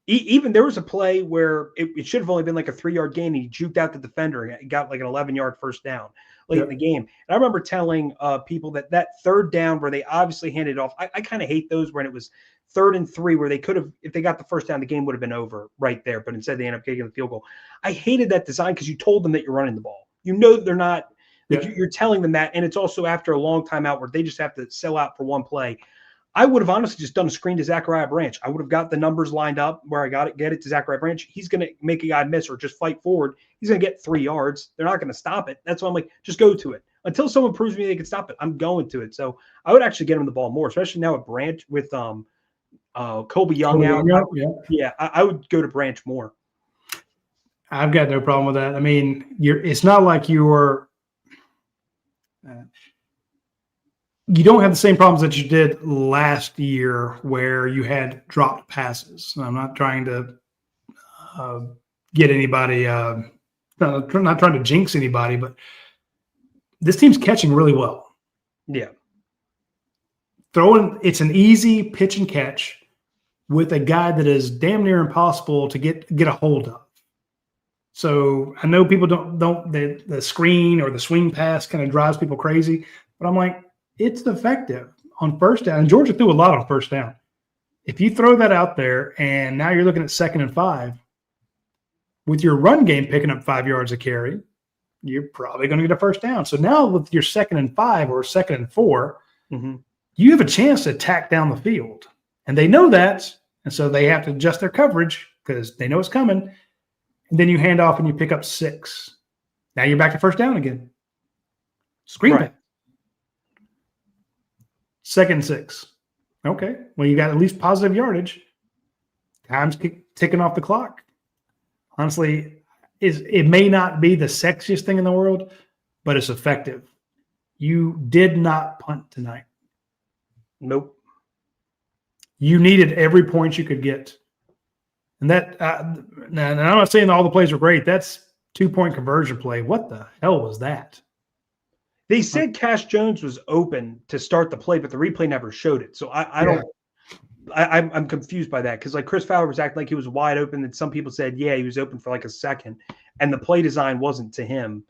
Even there was a play where it should have only been like a 3-yard gain. And he juked out the defender and got like an 11-yard first down late in the game. And I remember telling people that 3rd down where they obviously handed it off. I kind of hate those when it was 3rd and 3 where they could have, if they got the first down, the game would have been over right there. But instead they ended up kicking the field goal. I hated that design because you told them that you're running the ball. You know they're not. You're telling them that, and it's also after a long time out where they just have to sell out for one play. I would have honestly just done a screen to Zachariah Branch. I would have got the numbers lined up where I get it to Zachariah Branch. He's going to make a guy miss or just fight forward. He's going to get 3 yards. They're not going to stop it. That's why I'm like, just go to it. Until someone proves me they can stop it, I'm going to it. So I would actually get him the ball more, especially now with Branch, with Colby Young out. Yeah, I would go to Branch more. I've got no problem with that. I mean, it's not like you're you don't have the same problems that you did last year where you had dropped passes. I'm not trying to get anybody, not trying to jinx anybody, but this team's catching really well. Yeah. It's an easy pitch and catch with a guy that is damn near impossible to get a hold of. So I know people don't the screen or the swing pass kind of drives people crazy, but I'm like, it's effective on first down. And Georgia threw a lot on first down. If you throw that out there and now you're looking at 2nd and 5, with your run game picking up 5 yards a carry, you're probably going to get a first down. So now with your 2nd and 5 or 2nd and 4, you have a chance to attack down the field. And they know that. And so they have to adjust their coverage because they know it's coming. And then you hand off and you pick up 6. Now you're back to first down again. Screen pass. 2nd and 6. Okay. Well, you got at least positive yardage. Time's ticking off the clock. Honestly, it may not be the sexiest thing in the world, but it's effective. You did not punt tonight. Nope. You needed every point you could get. And that, now I'm not saying all the plays are great. That's 2-point conversion play. What the hell was that? They said Cash Jones was open to start the play, but the replay never showed it. So I'm confused by that because like Chris Fowler was acting like he was wide open, and some people said, yeah, he was open for like a second, and the play design wasn't to him.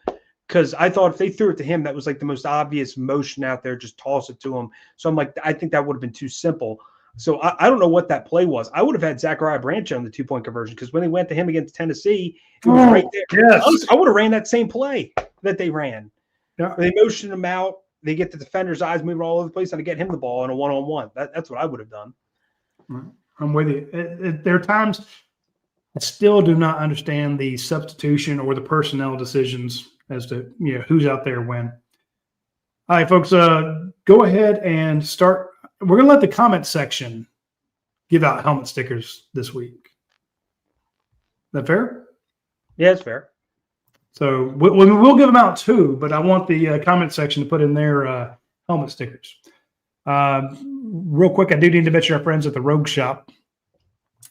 Because I thought if they threw it to him, that was like the most obvious motion out there, just toss it to him. So I'm like, I think that would have been too simple. So I don't know what that play was. I would have had Zachariah Branch on the 2-point conversion because when they went to him against Tennessee, it was right there. Yes. I would have ran that same play that they ran. Yeah. They motion him out. They get the defender's eyes moving all over the place and to get him the ball in a one-on-one. That's what I would have done. I'm with you. There are times I still do not understand the substitution or the personnel decisions as to who's out there when. All right, folks, go ahead and start. We're going to let the comment section give out helmet stickers this week. Is that fair? Yeah, it's fair. So we'll give them out too, but I want the comment section to put in their helmet stickers. Real quick, I do need to mention our friends at the Rogue Shop.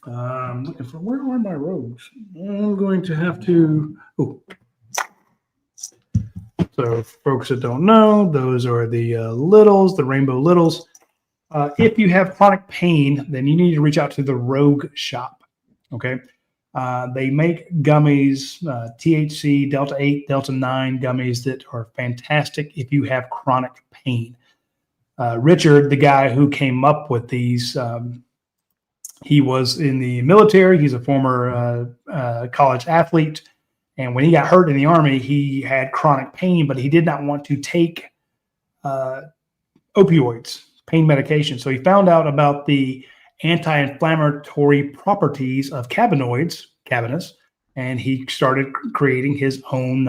I'm looking for where are my rogues? I'm going to have to. Oh, so folks that don't know, those are the littles, the rainbow littles. If you have chronic pain, then you need to reach out to the Rogue Shop. Okay, they make gummies, THC, Delta 8, Delta 9 gummies that are fantastic if you have chronic pain. Richard, the guy who came up with these. He was in the military. He's a former college athlete. And when he got hurt in the Army, he had chronic pain, but he did not want to take opioids, pain medication. So he found out about the anti-inflammatory properties of cannabinoids, and he started creating his own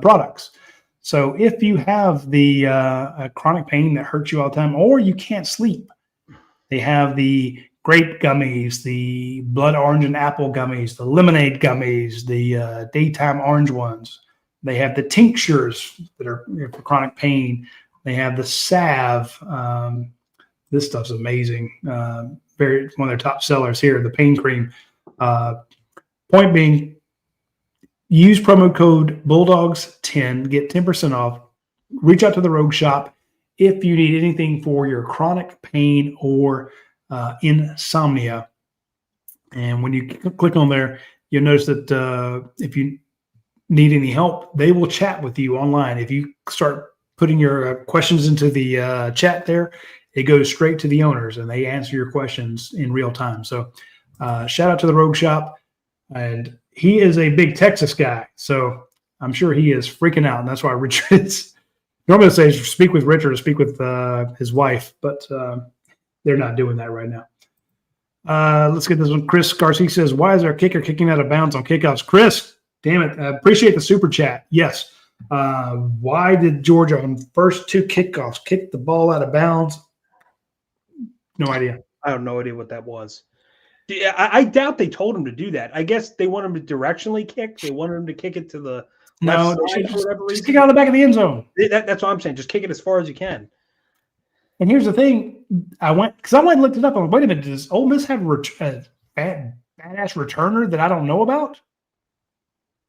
products. So if you have the chronic pain that hurts you all the time, or you can't sleep, they have the grape gummies, the blood orange and apple gummies, the lemonade gummies, the daytime orange ones. They have the tinctures that are for chronic pain. They have the salve. This stuff's amazing. One of their top sellers here, the pain cream. Point being, use promo code Bulldogs10, get 10% off. Reach out to the Rogue Shop if you need anything for your chronic pain or insomnia. And when you click on there, you'll notice that if you need any help, they will chat with you online. If you start putting your questions into the chat there, it goes straight to the owners and they answer your questions in real time. So shout out to the Rogue Shop. And he is a big Texas guy, so I'm sure he is freaking out. And that's why Richard is normally say speak with Richard or speak with his wife, but they're not doing that right now. Let's get this one. Chris Garcia says, why is our kicker kicking out of bounds on kickoffs? Chris, damn it. I appreciate the super chat. Yes. Why did Georgia on first two kickoffs kick the ball out of bounds? No idea. I have no idea what that was. I doubt they told him to do that. I guess they want him to directionally kick. They wanted him to kick it to the left side for whatever reason. Just kick it out of the back of the end zone. That's what I'm saying. Just kick it as far as you can. And here's the thing. I went and looked it up. I'm like, wait a minute. Does Ole Miss have a badass returner that I don't know about?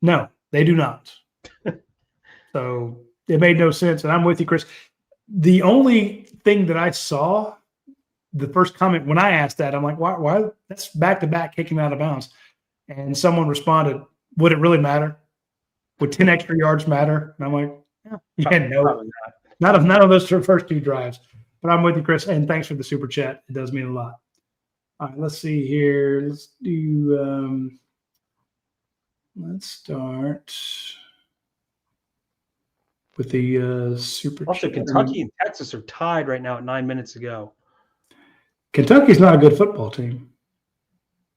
No, they do not. So it made no sense. And I'm with you, Chris. The only thing that I saw, the first comment when I asked that, I'm like, why that's back-to-back kicking out of bounds. And someone responded, would it really matter? Would 10 extra yards matter? And I'm like, yeah, no. Not of those first two drives. But I'm with you, Chris, and thanks for the super chat. It does mean a lot. All right, let's see here. Let's do let's start with the super also, chat. Kentucky and Texas are tied right now at 9 minutes to go. Kentucky's not a good football team.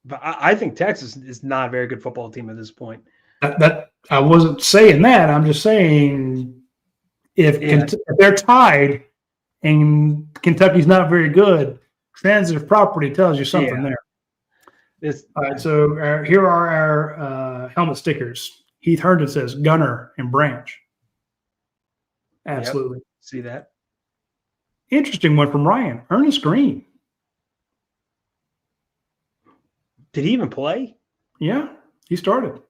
But I think Texas is not a very good football team at this point. That I wasn't saying that. I'm just saying if they're tied and Kentucky's not very good, transitive property tells you something there. All right, so here are our helmet stickers. Heath Herndon says Gunner and Branch. Absolutely. Yep. See that? Interesting one from Ryan. Ernest Green. Did he even play? Yeah, he started.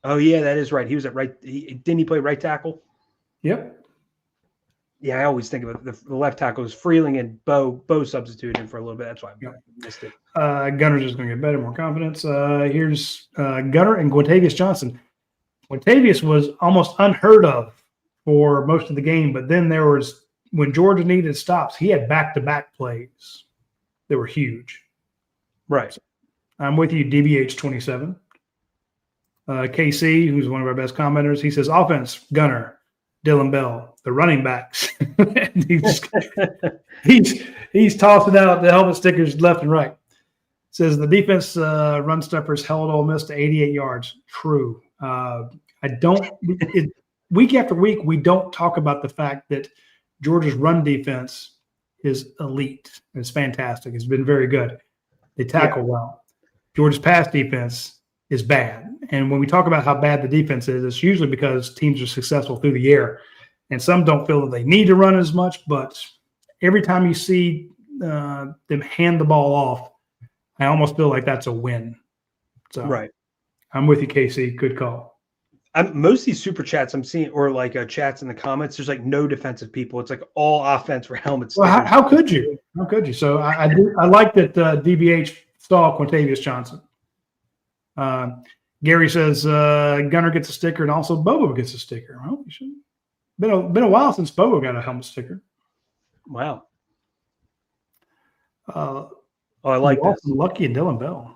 Oh, yeah, that is right. He was at right. Didn't he play right tackle? Yep. Yeah, I always think of it. The left tackle was Freeling and Bo substituted for a little bit. That's why I missed it. Gunner's just going to get better, more confidence. Here's Gunner and Quintavious Johnson. Quintavious was almost unheard of for most of the game, but then there was, when Georgia needed stops, he had back-to-back plays that were huge. Right. I'm with you, DBH27. KC, who's one of our best commenters, he says, offense, Gunner, Dylan Bell, the running backs. he's tossing out the helmet stickers left and right. Says the defense run stuffers held Ole Miss to 88 yards. True. Week after week, we don't talk about the fact that Georgia's run defense is elite. It's fantastic. It's been very good. They tackle well. Georgia's pass defense is bad. And when we talk about how bad the defense is, it's usually because teams are successful through the air. And some don't feel that they need to run as much, but every time you see them hand the ball off, I almost feel like that's a win. So Right. I'm with you, Casey. Good call. Most of these super chats I'm seeing, or like chats in the comments, there's like no defensive people. It's like all offense for helmets. Well, how could you? How could you? So I like that DBH saw Quintavious Johnson. Gary says Gunner gets a sticker, and also Bobo gets a sticker. Well, you should. Been a while since Bobo got a helmet sticker. Wow. Oh, I like this. Lucky and Dylan Bell.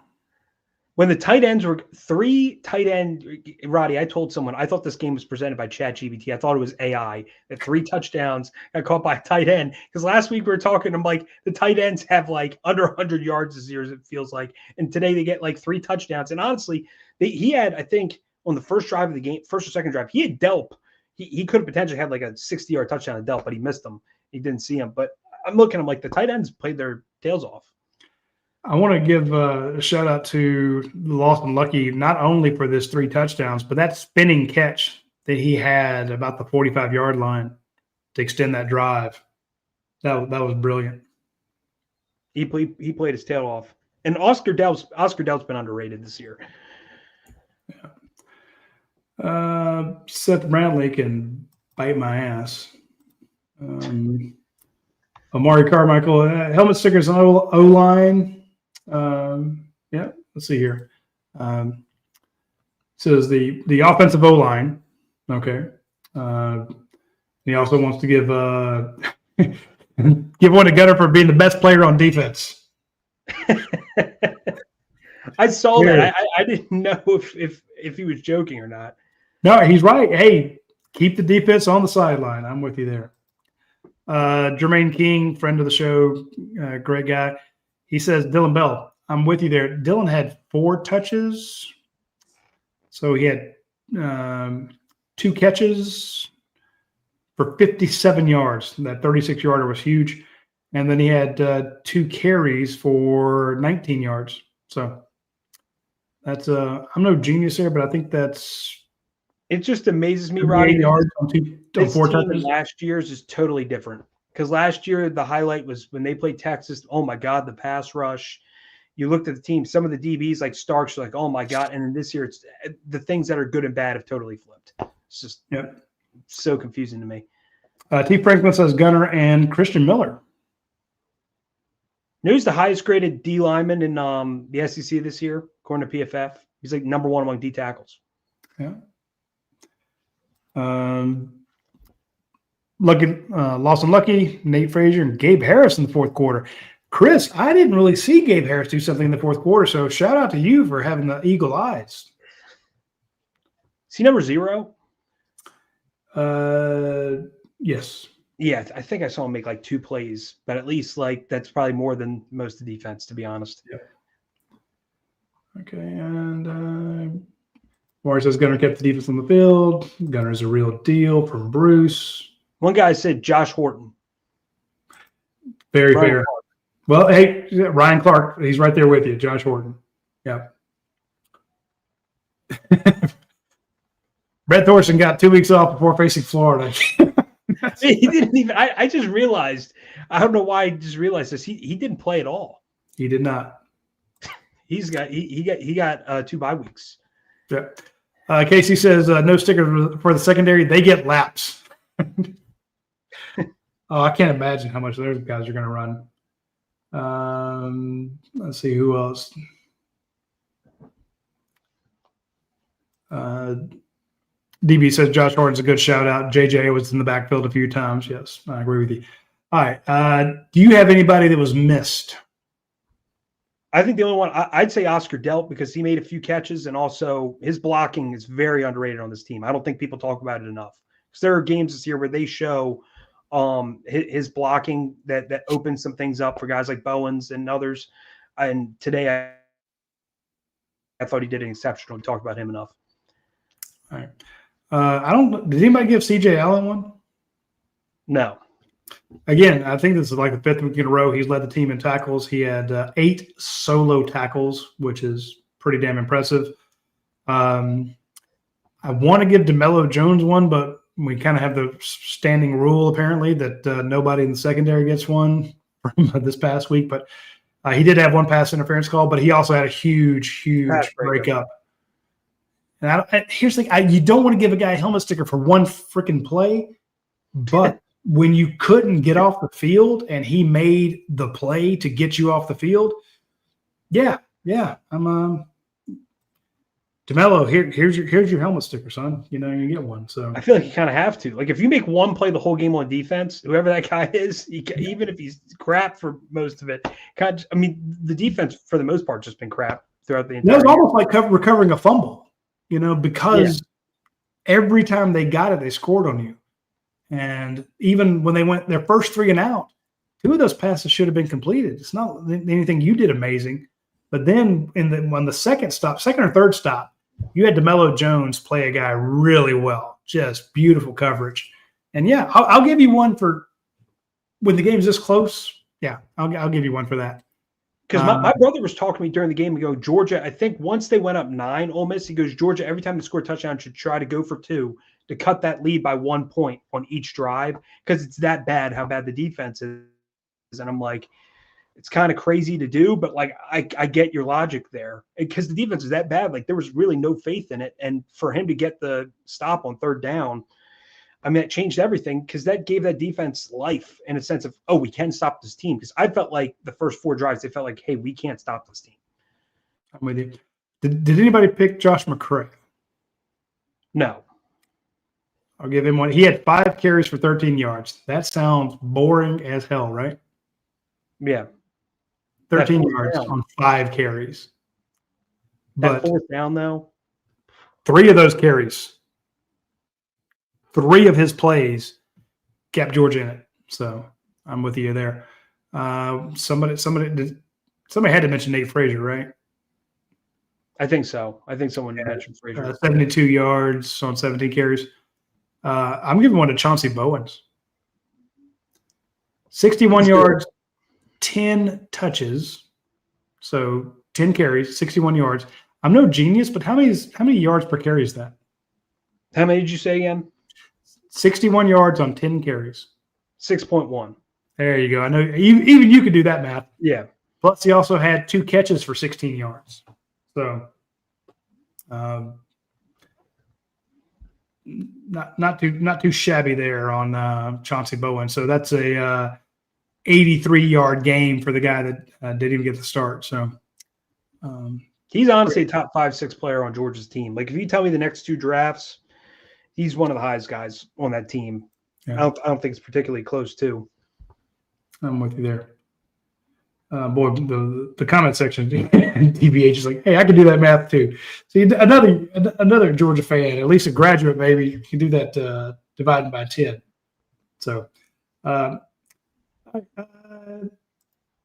When the tight ends were 3 tight end, Roddy, I told someone I thought this game was presented by ChatGPT. I thought it was AI. That 3 touchdowns got caught by a tight end. Because last week we were talking, I'm like, the tight ends have like under 100 yards this year, as it feels like. And today they get like 3 touchdowns. And honestly, he had, I think, on the first drive of the game, first or second drive, he had Delp. He could have potentially had like a 60-yard touchdown to Delp, but he missed him. He didn't see him. But I'm looking, I'm like, the tight ends played their tails off. I want to give a shout out to Lawson Lucky, not only for this 3 touchdowns, but that spinning catch that he had about the 45-yard line to extend that drive. That was brilliant. He played his tail off. And Oscar Delp's been underrated this year. Yeah. Seth Brantley can bite my ass. Amari Carmichael, helmet stickers on O-line. Yeah, let's see here. Says the offensive O-line. Okay. He also wants to give give one to Gunner for being the best player on defense. I saw that. I didn't know if he was joking or not. No, he's right. Hey, keep the defense on the sideline. I'm with you there. Jermaine King, friend of the show, great guy. He says, Dylan Bell, I'm with you there. Dylan had 4 touches. So he had 2 catches for 57 yards. That 36-yarder was huge. And then he had 2 carries for 19 yards. So that's I'm no genius here, but I think that's it just amazes me, Roddy. Yards on 4 touches. Last year's is totally different. Because last year the highlight was when they played Texas. Oh my God, the pass rush. You looked at the team. Some of the DBs like Starks are like, oh my God. And then this year, it's the things that are good and bad have totally flipped. It's just so confusing to me. T. Franklin says Gunner and Christian Miller. You know, he's the highest graded D lineman in the SEC this year, according to PFF. He's like number 1 among D tackles. Yeah. Lawson Lucky, Nate Frazier, and Gabe Harris in the 4th quarter. Chris, I didn't really see Gabe Harris do something in the 4th quarter, so shout out to you for having the eagle eyes. Is he number 0? Yes. Yeah, I think I saw him make like 2 plays, but at least like that's probably more than most of the defense, to be honest. Yep. Okay, and Maury says Gunner kept the defense on the field. Gunner's a real deal from Bruce. One guy said Josh Horton. Very fair. Well, hey, Ryan Clark, he's right there with you. Josh Horton. Yeah. Brett Thorson got 2 weeks off before facing Florida. He didn't even. I just realized. I don't know why I just realized this. He didn't play at all. He did not. He got 2 bye weeks. Yeah. Casey says no sticker for the secondary. They get laps. Oh, I can't imagine how much those guys are going to run. Let's see who else. DB says Josh Horton's a good shout out. JJ was in the backfield a few times. Yes, I agree with you. All right. Do you have anybody that was missed? I think the only one I'd say Oscar Delp, because he made a few catches, and also his blocking is very underrated on this team. I don't think people talk about it enough, because there are games this year where they show his blocking that opens some things up for guys like Bowens and others. And today I thought he did an exceptional. We talked about him enough. All right. Did anybody give CJ Allen one? No. Again, I think this is like the 5th week in a row he's led the team in tackles. He had 8 solo tackles, which is pretty damn impressive. I want to give DeMello Jones one, but we kind of have the standing rule apparently that nobody in the secondary gets one. from this past week, but he did have one pass interference call, but he also had a huge breakup. And here's the thing: you don't want to give a guy a helmet sticker for one freaking play, but when you couldn't get off the field and he made the play to get you off the field, yeah, I'm DeMello, here's your helmet sticker, son. You know, you get one. So I feel like you kind of have to. Like, if you make one play the whole game on defense, whoever that guy is, even if he's crap for most of it, the defense for the most part just been crap throughout the entire. It was almost like recovering a fumble, because every time they got it, they scored on you. And even when they went their first 3 and out, 2 of those passes should have been completed. It's not anything you did amazing, but then on the second or third stop. You had DeMello Jones play a guy really well, just beautiful coverage. And yeah, I'll give you one for when the game's this close. Yeah, I'll give you one for that. Because my brother was talking to me during the game. He goes, Georgia, I think once they went up 9, Ole Miss, he goes, Georgia, every time they score a touchdown, should try to go for 2 to cut that lead by 1 point on each drive because it's that bad how bad the defense is. And I'm like, it's kind of crazy to do, but like I get your logic there because the defense is that bad. Like there was really no faith in it. And for him to get the stop on 3rd down, it changed everything because that gave that defense life in a sense of, oh, we can stop this team. Because I felt like the first 4 drives, they felt like, hey, we can't stop this team. I'm with you. Did anybody pick Josh McCray? No. I'll give him one. He had 5 carries for 13 yards. That sounds boring as hell, right? Yeah. 13 yards on 5 carries. But 4th down, though? 3 of those carries, 3 of his plays kept Georgia in it. So I'm with you there. Somebody had to mention Nate Frazier, right? I think so. I think someone mentioned Frazier. 72 yards on 17 carries. I'm giving one to Chauncey Bowens. 61 yards. 10 touches, so 10 carries, 61 yards. I'm no genius, but how many yards per carry is that? How many did you say again? 61 yards on 10 carries. 6.1. There you go. I know even you could do that math. Yeah. Plus, he also had 2 catches for 16 yards. So, not too shabby there on Chauncey Bowen. So that's a 83-yard game for the guy that didn't even get the start. So he's honestly a top 5-6 player on Georgia's team. Like if you tell me the next 2 drafts, he's one of the highest guys on that team. Yeah. I don't think it's particularly close too. I'm with you there. Boy, the comment section, DBH is like, hey, I can do that math too. See, another Georgia fan, at least a graduate, maybe you can do that dividing by 10. So.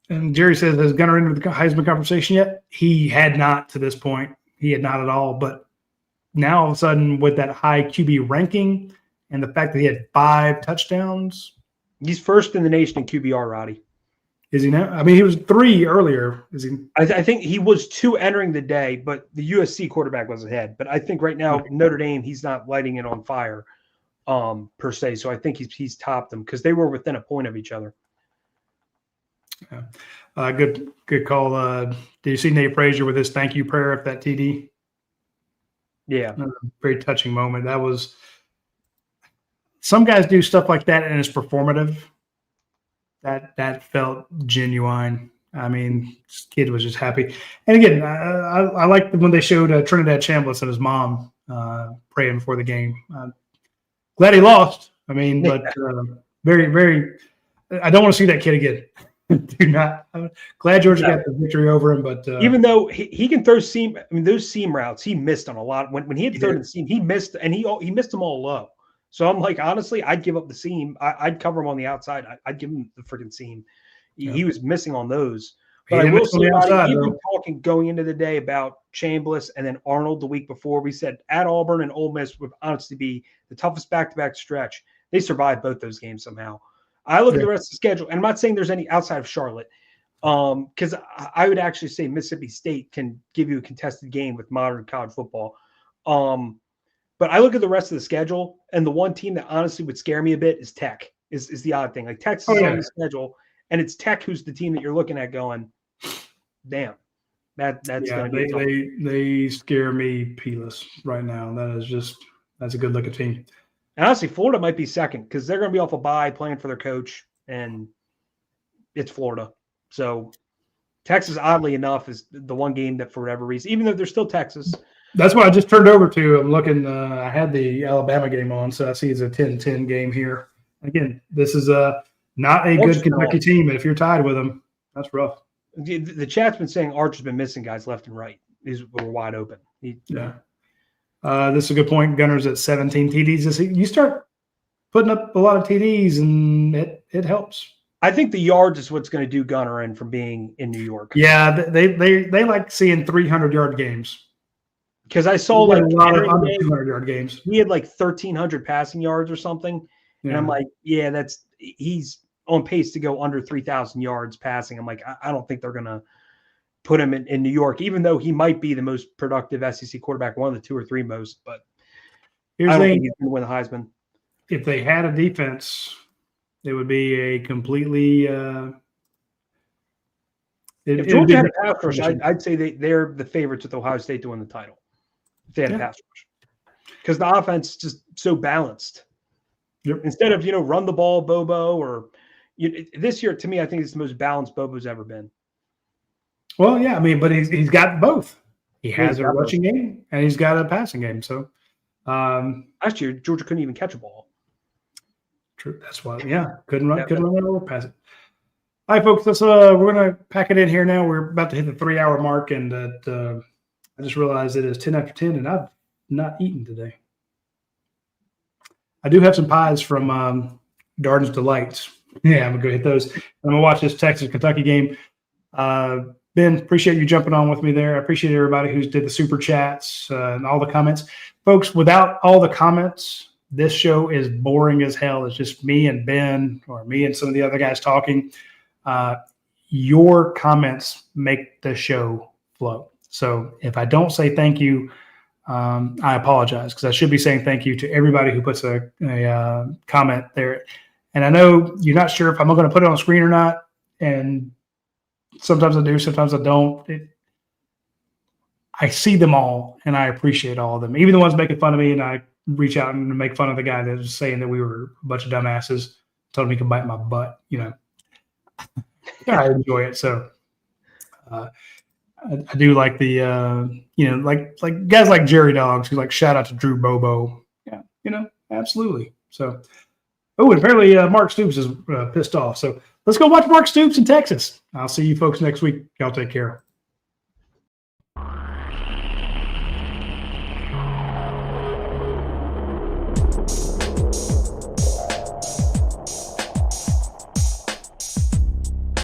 And Jerry says, has Gunnar entered the Heisman conversation yet? He had not to this point. He had not at all. But now all of a sudden, with that high QB ranking and the fact that he had 5 touchdowns. He's first in the nation in QBR, Roddy. Is he now? He was 3 earlier. Is he? I think he was 2 entering the day, but the USC quarterback was ahead. But I think right now, Notre Dame, he's not lighting it on fire per se. So I think he's topped them because they were within a point of each other. Yeah. Good call. Did you see Nate Frazier with his thank you prayer at that TD? Yeah. Very touching moment. That was – some guys do stuff like that and it's performative. That felt genuine. This kid was just happy. And again, I liked when they showed Trinidad Chambliss and his mom praying before the game. Glad he lost. But very, very – I don't want to see that kid again. Do not. I'm glad Georgia got the victory over him, but even though he can throw seam, those seam routes he missed on a lot. When he had 3rd and seam, he missed, and he missed them all low. So I'm like, honestly, I'd give up the seam. I'd cover him on the outside. I'd give him the freaking seam. He was missing on those. But I will say, you've been talking going into the day about Chambliss and then Arnold the week before. We said at Auburn and Ole Miss would honestly be the toughest back-to-back stretch. They survived both those games somehow. I look at the rest of the schedule, and I'm not saying there's any outside of Charlotte, because I would actually say Mississippi State can give you a contested game with modern college football. But I look at the rest of the schedule, and the one team that honestly would scare me a bit is Tech. Is the odd thing. Like Texas is on the schedule, and it's Tech who's the team that you're looking at going, damn, that's going to be tough. They scare me peeless right now. That's a good looking team. And honestly, Florida might be second because they're going to be off a bye playing for their coach, and it's Florida. So Texas, oddly enough, is the one game that for whatever reason, even though they're still Texas. That's what I just turned over to. I'm looking. I had the Alabama game on, so I see it's a 10-10 game here. Again, this is not a good Kentucky team, and if you're tied with them, that's rough. The chat's been saying Archer's been missing guys left and right. These were wide open. Yeah. This is a good point. Gunner's at 17 TDs. You start putting up a lot of TDs, and it helps. I think the yards is what's going to do Gunner in from being in New York. Yeah, they like seeing 300-yard games. Because I saw like a lot of under 200-yard games. He had like 1,300 passing yards or something, and I'm like, yeah, he's on pace to go under 3,000 yards passing. I'm like, I don't think they're going to put him in New York, even though he might be the most productive SEC quarterback, one of the 2 or 3 most. But I don't think he's going to win the Heisman. If they had a defense, it would be a completely if Georgia had a pass rush, I'd say they're the favorites with Ohio State to win the title. If they had a pass rush. Because the offense is just so balanced. Yep. Instead of, run the ball, Bobo, or this year, to me, I think it's the most balanced Bobo's ever been. Well, yeah, I mean, but he's got both. He has a rushing game and he's got a passing game. So last year, Georgia couldn't even catch a ball. True. That's why, couldn't run or pass it. All right, folks, we're gonna pack it in here now. We're about to hit the 3-hour mark, and I just realized it is 10 after 10, and I've not eaten today. I do have some pies from Darden's Delights. Yeah, I'm gonna go hit those. I'm gonna watch this Texas-Kentucky game. Ben, appreciate you jumping on with me there. I appreciate everybody who did the super chats and all the comments. Folks, without all the comments, this show is boring as hell. It's just me and Ben, or me and some of the other guys talking. Your comments make the show flow. So if I don't say thank you, I apologize, because I should be saying thank you to everybody who puts a comment there. And I know you're not sure if I'm going to put it on the screen or not. And sometimes I do, sometimes I don't. I see them all, and I appreciate all of them. Even the ones making fun of me, and I reach out and make fun of the guy that was saying that we were a bunch of dumbasses, told him he could bite my butt. I enjoy it. So I do like the, like guys like Jerry Dogs, who shout out to Drew Bobo. Yeah, absolutely. So, and apparently Mark Stoops is pissed off. So let's go watch Mark Stoops in Texas. I'll see you folks next week. Y'all take care.